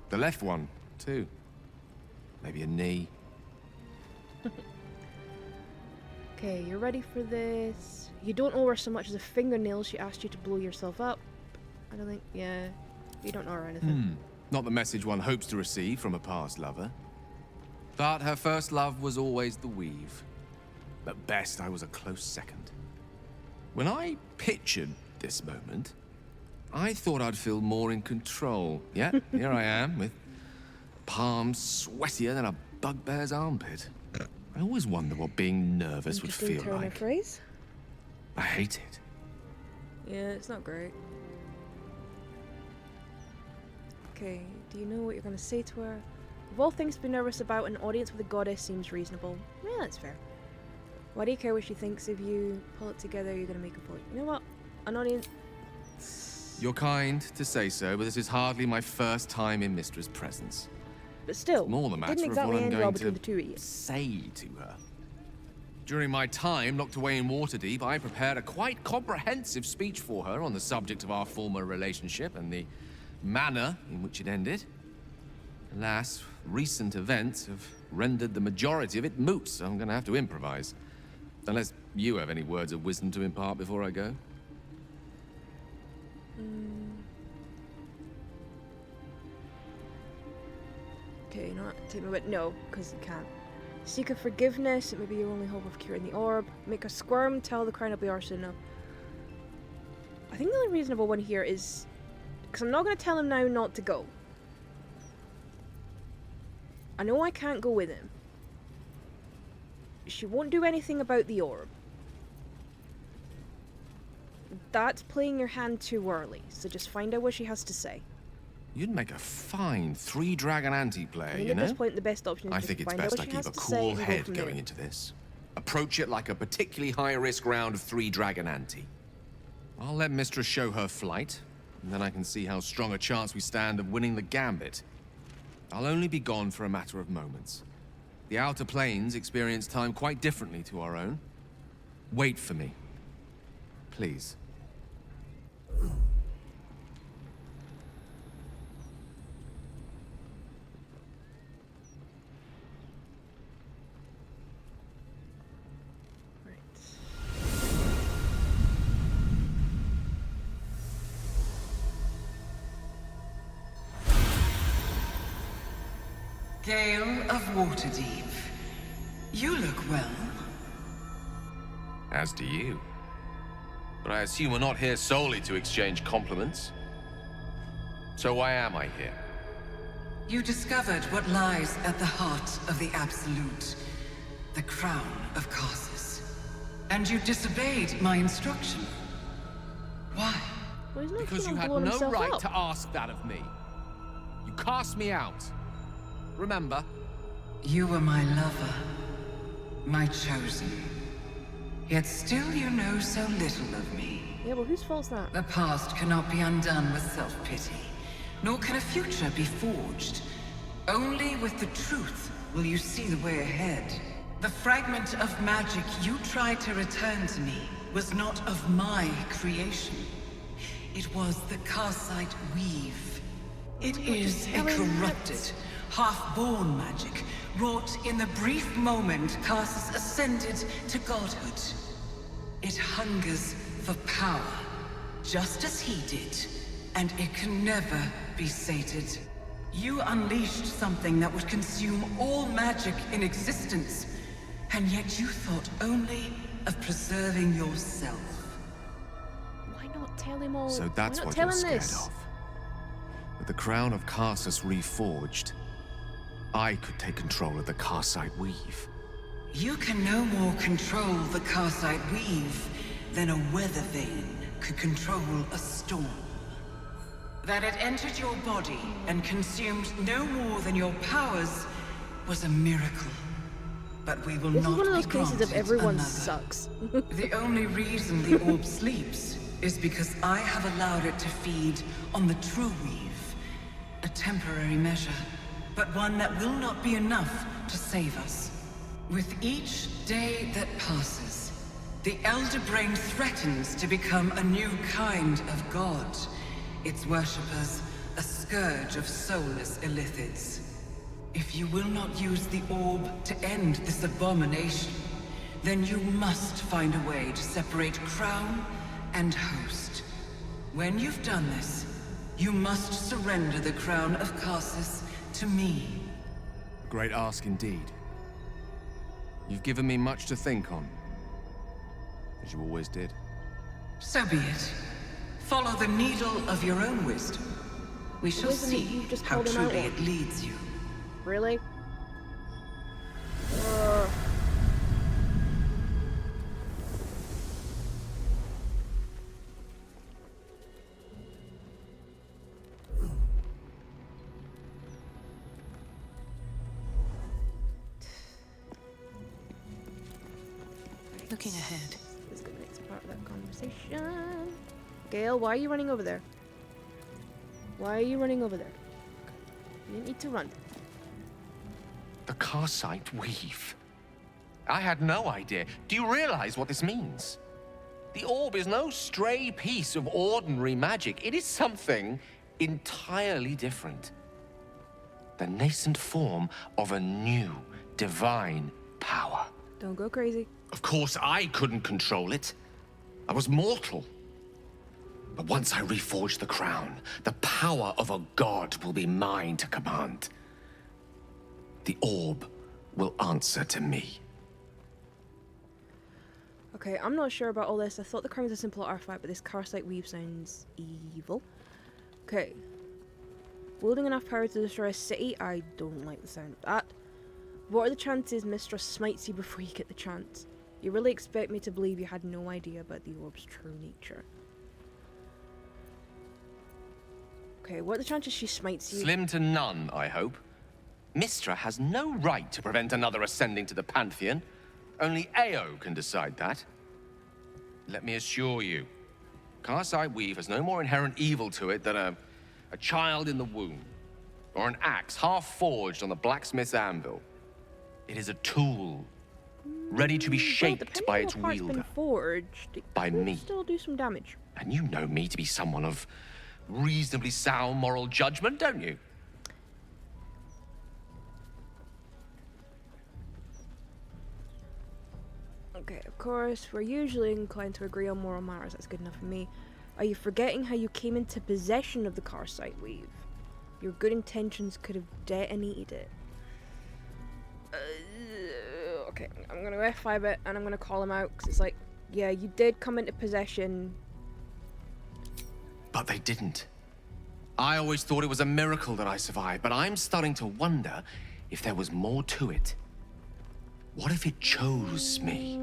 The left one, too. Maybe a knee. Okay, you're ready for this. You don't owe her so much as a fingernail. She asked you to blow yourself up. I don't think, yeah, you don't owe her anything. Not the message one hopes to receive from a past lover. But her first love was always the weave. At best, I was a close second. When I pictured this moment, I thought I'd feel more in control. Yet, here I am, with palms sweatier than a bugbear's armpit. I always wonder what being nervous would feel Turn of like. phrase? I hate it. Yeah, it's not great. Okay, do you know what you're going to say to her? Of all things to be nervous about, an audience with a goddess seems reasonable. Yeah, that's fair. Why do you care what she thinks of you? Pull it together, you're going to make a point. You know what? An audience... You're kind to say so, but this is hardly my first time in Mistra's presence. But still, It's more the matter didn't of what exactly I'm end well going between to the two of you. say to her. During my time locked away in Waterdeep, I prepared a quite comprehensive speech for her on the subject of our former relationship and the manner in which it ended. Alas, recent events have rendered the majority of it moot, so I'm going to have to improvise. Unless you have any words of wisdom to impart before I go. Okay, not take me, but no, because you can't. Seek a forgiveness, it may be your only hope of curing the orb. Make her squirm, tell the crown of the arson no. I think the only reasonable one here is... because I'm not going to tell him now not to go. I know I can't go with him. She won't do anything about the orb. That's playing your hand too early, so just find out what she has to say. You'd make a fine three-dragon anti-player, I think you know? at this point the best option is I just think it's find out best what I she keep has a to say cool and go head from going there. into this. Approach it like a particularly high-risk round of three-dragon ante. I'll let Mistress show her flight, and then I can see how strong a chance we stand of winning the gambit. I'll only be gone for a matter of moments. The Outer Planes experience time quite differently to our own. Wait for me. Please. Gale of Waterdeep. You look well. As do you. But I assume we're not here solely to exchange compliments. So why am I here? You discovered what lies at the heart of the Absolute, the crown of Karsus. And you disobeyed my instruction. Why? Because you had no right to ask that of me. You cast me out. Remember? You were my lover, my chosen. Yet still you know so little of me. Yeah, well, whose fault's that? The past cannot be undone with self-pity, nor can a future be forged. Only with the truth will you see the way ahead. The fragment of magic you tried to return to me was not of my creation. It was the Karsite weave. It is a corrupted, half-born magic, wrought in the brief moment Karsus ascended to godhood. It hungers for power, just as he did, and it can never be sated. You unleashed something that would consume all magic in existence, and yet you thought only of preserving yourself. Why not tell him all? So that's what you're scared of. With the crown of Karsus reforged, I could take control of the Karsite weave. You can no more control the Karsite weave than a weather vane could control a storm. That it entered your body and consumed no more than your powers was a miracle. But we will this not is one of those be cases of granted everyone another. sucks. The only reason the orb sleeps is because I have allowed it to feed on the true weave. A temporary measure, but one that will not be enough to save us. With each day that passes, the Elder Brain threatens to become a new kind of god. Its worshippers, a scourge of soulless illithids. If you will not use the orb to end this abomination, then you must find a way to separate crown and host. When you've done this, you must surrender the crown of Karsus to me. A great ask indeed. You've given me much to think on, as you always did. So be it. Follow the needle of your own wisdom. We shall see how truly it leads you. Really? Looking ahead. This is the next part of that conversation. Gale, why are you running over there? Why are you running over there? You didn't need to run. The Karsite weave. I had no idea. Do you realize what this means? The orb is no stray piece of ordinary magic. It is something entirely different. The nascent form of a new, divine power. Don't go crazy. Of course, I couldn't control it. I was mortal. But once I reforge the crown, the power of a god will be mine to command. The orb will answer to me. Okay, I'm not sure about all this. I thought the crown was a simple artifact, but this Karsite weave sounds evil. Okay. Wielding enough power to destroy a city? I don't like the sound of that. What are the chances Mistress smites you before you get the chance? You really expect me to believe you had no idea about the orb's true nature? Okay, what are the chances she smites you? Slim to none, I hope. Mystra has no right to prevent another ascending to the Pantheon. Only Ao can decide that. Let me assure you, Karsite Weave has no more inherent evil to it than a child in the womb, or an axe half forged on the blacksmith's anvil. It is a tool, ready to be shaped by its wielder. Been forged, it by could me. Still do some damage. And you know me to be someone of reasonably sound moral judgment, don't you? Okay, of course, we're usually inclined to agree on moral matters. That's good enough for me. Are you forgetting how you came into possession of the Karsite Weave? Your good intentions could have detonated it. Okay, I'm gonna F5 it and I'm gonna call him out because it's like, yeah, you did come into possession. But they didn't. I always thought it was a miracle that I survived, but I'm starting to wonder if there was more to it. What if it chose me?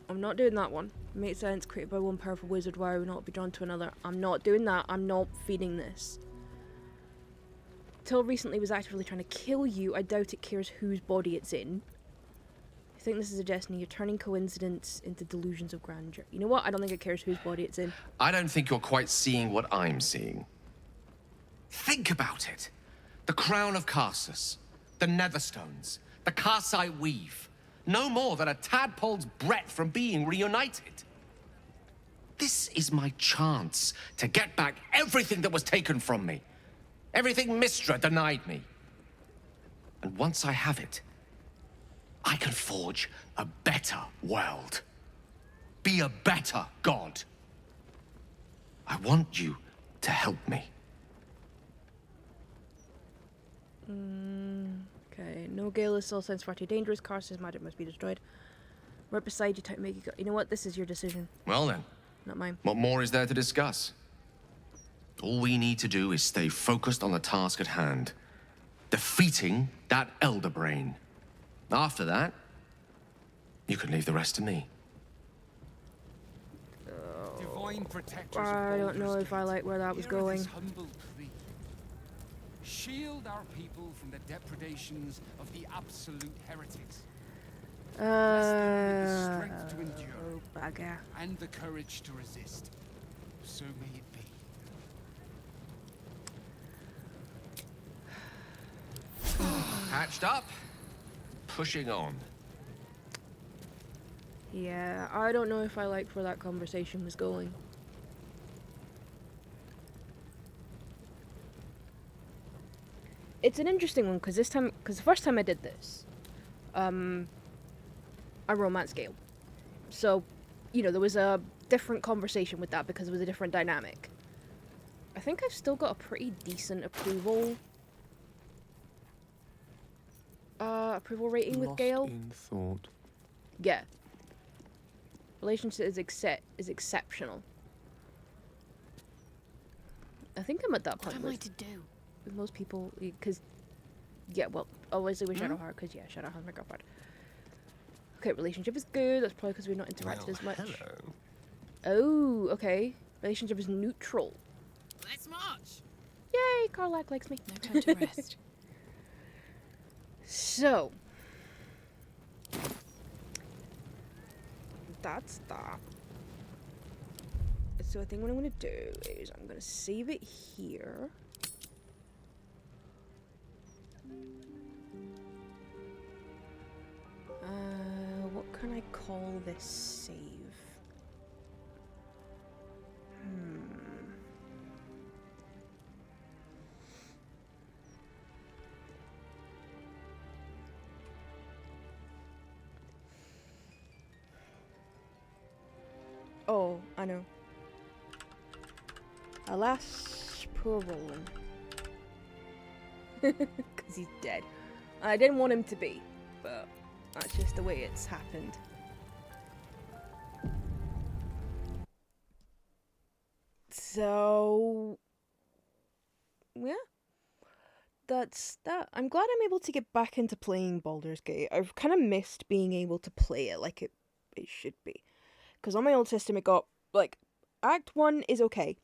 I'm not doing that one. Makes sense. Created by one powerful wizard, why would not be drawn to another? I'm not doing that. I'm not feeding this. Till recently was actively trying to kill you. I doubt it cares whose body it's in. I think this is a destiny. You're turning coincidence into delusions of grandeur. You know what? I don't think it cares whose body it's in. I don't think you're quite seeing what I'm seeing. Think about it. The crown of Karsus, the Netherstones, the Karsite Weave. No more than a tadpole's breadth from being reunited. This is my chance to get back everything that was taken from me. Everything Mystra denied me. And once I have it, I can forge a better world. Be a better god. I want you to help me. Okay, no gale is still sounds far too dangerous. Karsus' magic must be destroyed. Right beside you, type make you go. You know what? This is your decision. Well then. Not mine. What more is there to discuss? All we need to do is stay focused on the task at hand. Defeating that Elder Brain. After that, you can leave the rest to me. Divine protectors I don't know if I like where that was going. Shield our people from the depredations of the absolute heretics. The strength to endure bugger. and the courage to resist. So may it be. Hatched up, pushing on. Yeah, I don't know if I liked where that conversation was going. It's an interesting one because the first time I did this, I romance Gale. So, you know, there was a different conversation with that because it was a different dynamic. I think I've still got a pretty decent approval rating with Gale. In thought. Yeah. Relationship is exceptional. I think I'm at that point. What am I to do? With most people, because yeah, well, obviously with Shadowheart, because yeah, Shadowheart's my girlfriend. Okay, relationship is good. That's probably because we're not interacted as much. Hello. Oh, okay. Relationship is neutral. Let's march. Yay, Karlak likes me. No time to rest. So that's that. So I think what I'm gonna do is I'm gonna save it here. What can I call this save? Oh, I know. Alas, poor Roland. Because he's dead. I didn't want him to be, but that's just the way it's happened. So, yeah. That's that. I'm glad I'm able to get back into playing Baldur's Gate. I've kind of missed being able to play it like it should be. Because on my old system it got, like, Act 1 is okay.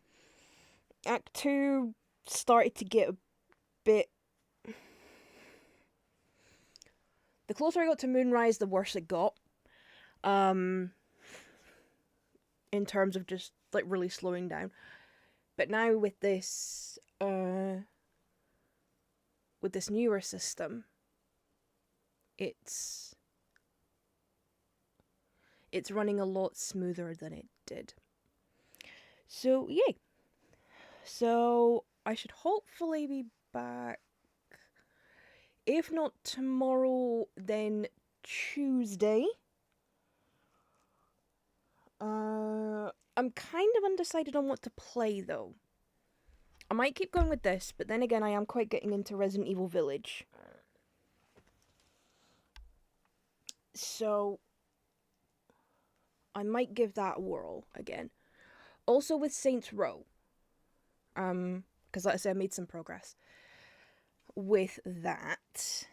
Act 2 started to get a bit... The closer I got to Moonrise, the worse it got. In terms of just, like, really slowing down. But now with this newer system, it's running a lot smoother than it did. So, yay. So, I should hopefully be back. If not tomorrow, then Tuesday. I'm kind of undecided on what to play, though. I might keep going with this, but then again, I am quite getting into Resident Evil Village. So, I might give that a whirl again. Also with Saints Row. Because like I said, I made some progress with that.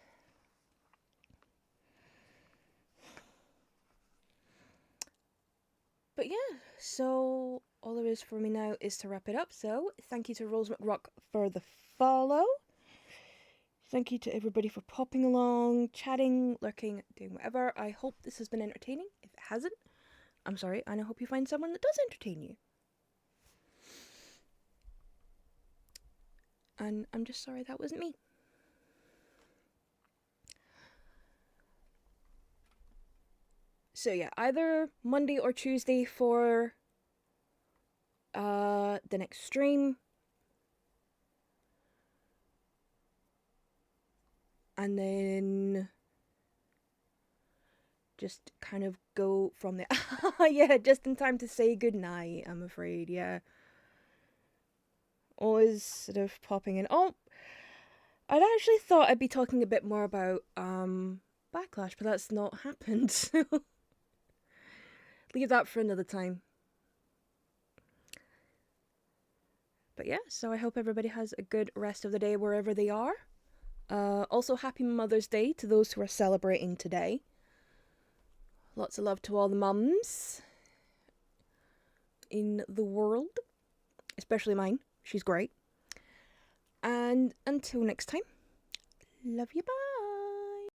But yeah, so all there is for me now is to wrap it up. So, thank you to Rose McRock for the follow. Thank you to everybody for popping along, chatting, lurking, doing whatever. I hope this has been entertaining. If it hasn't, I'm sorry, and I hope you find someone that does entertain you. And I'm just sorry that wasn't me. So yeah, either Monday or Tuesday for the next stream. And then just kind of go from there. Yeah, just in time to say goodnight, I'm afraid, yeah. Always sort of popping in. Oh, I'd actually thought I'd be talking a bit more about Backlash, but that's not happened, so leave that for another time. But yeah, so I hope everybody has a good rest of the day wherever they are. Also, happy Mother's Day to those who are celebrating today. Lots of love to all the mums in the world, especially mine. She's great. And until next time, love you, bye.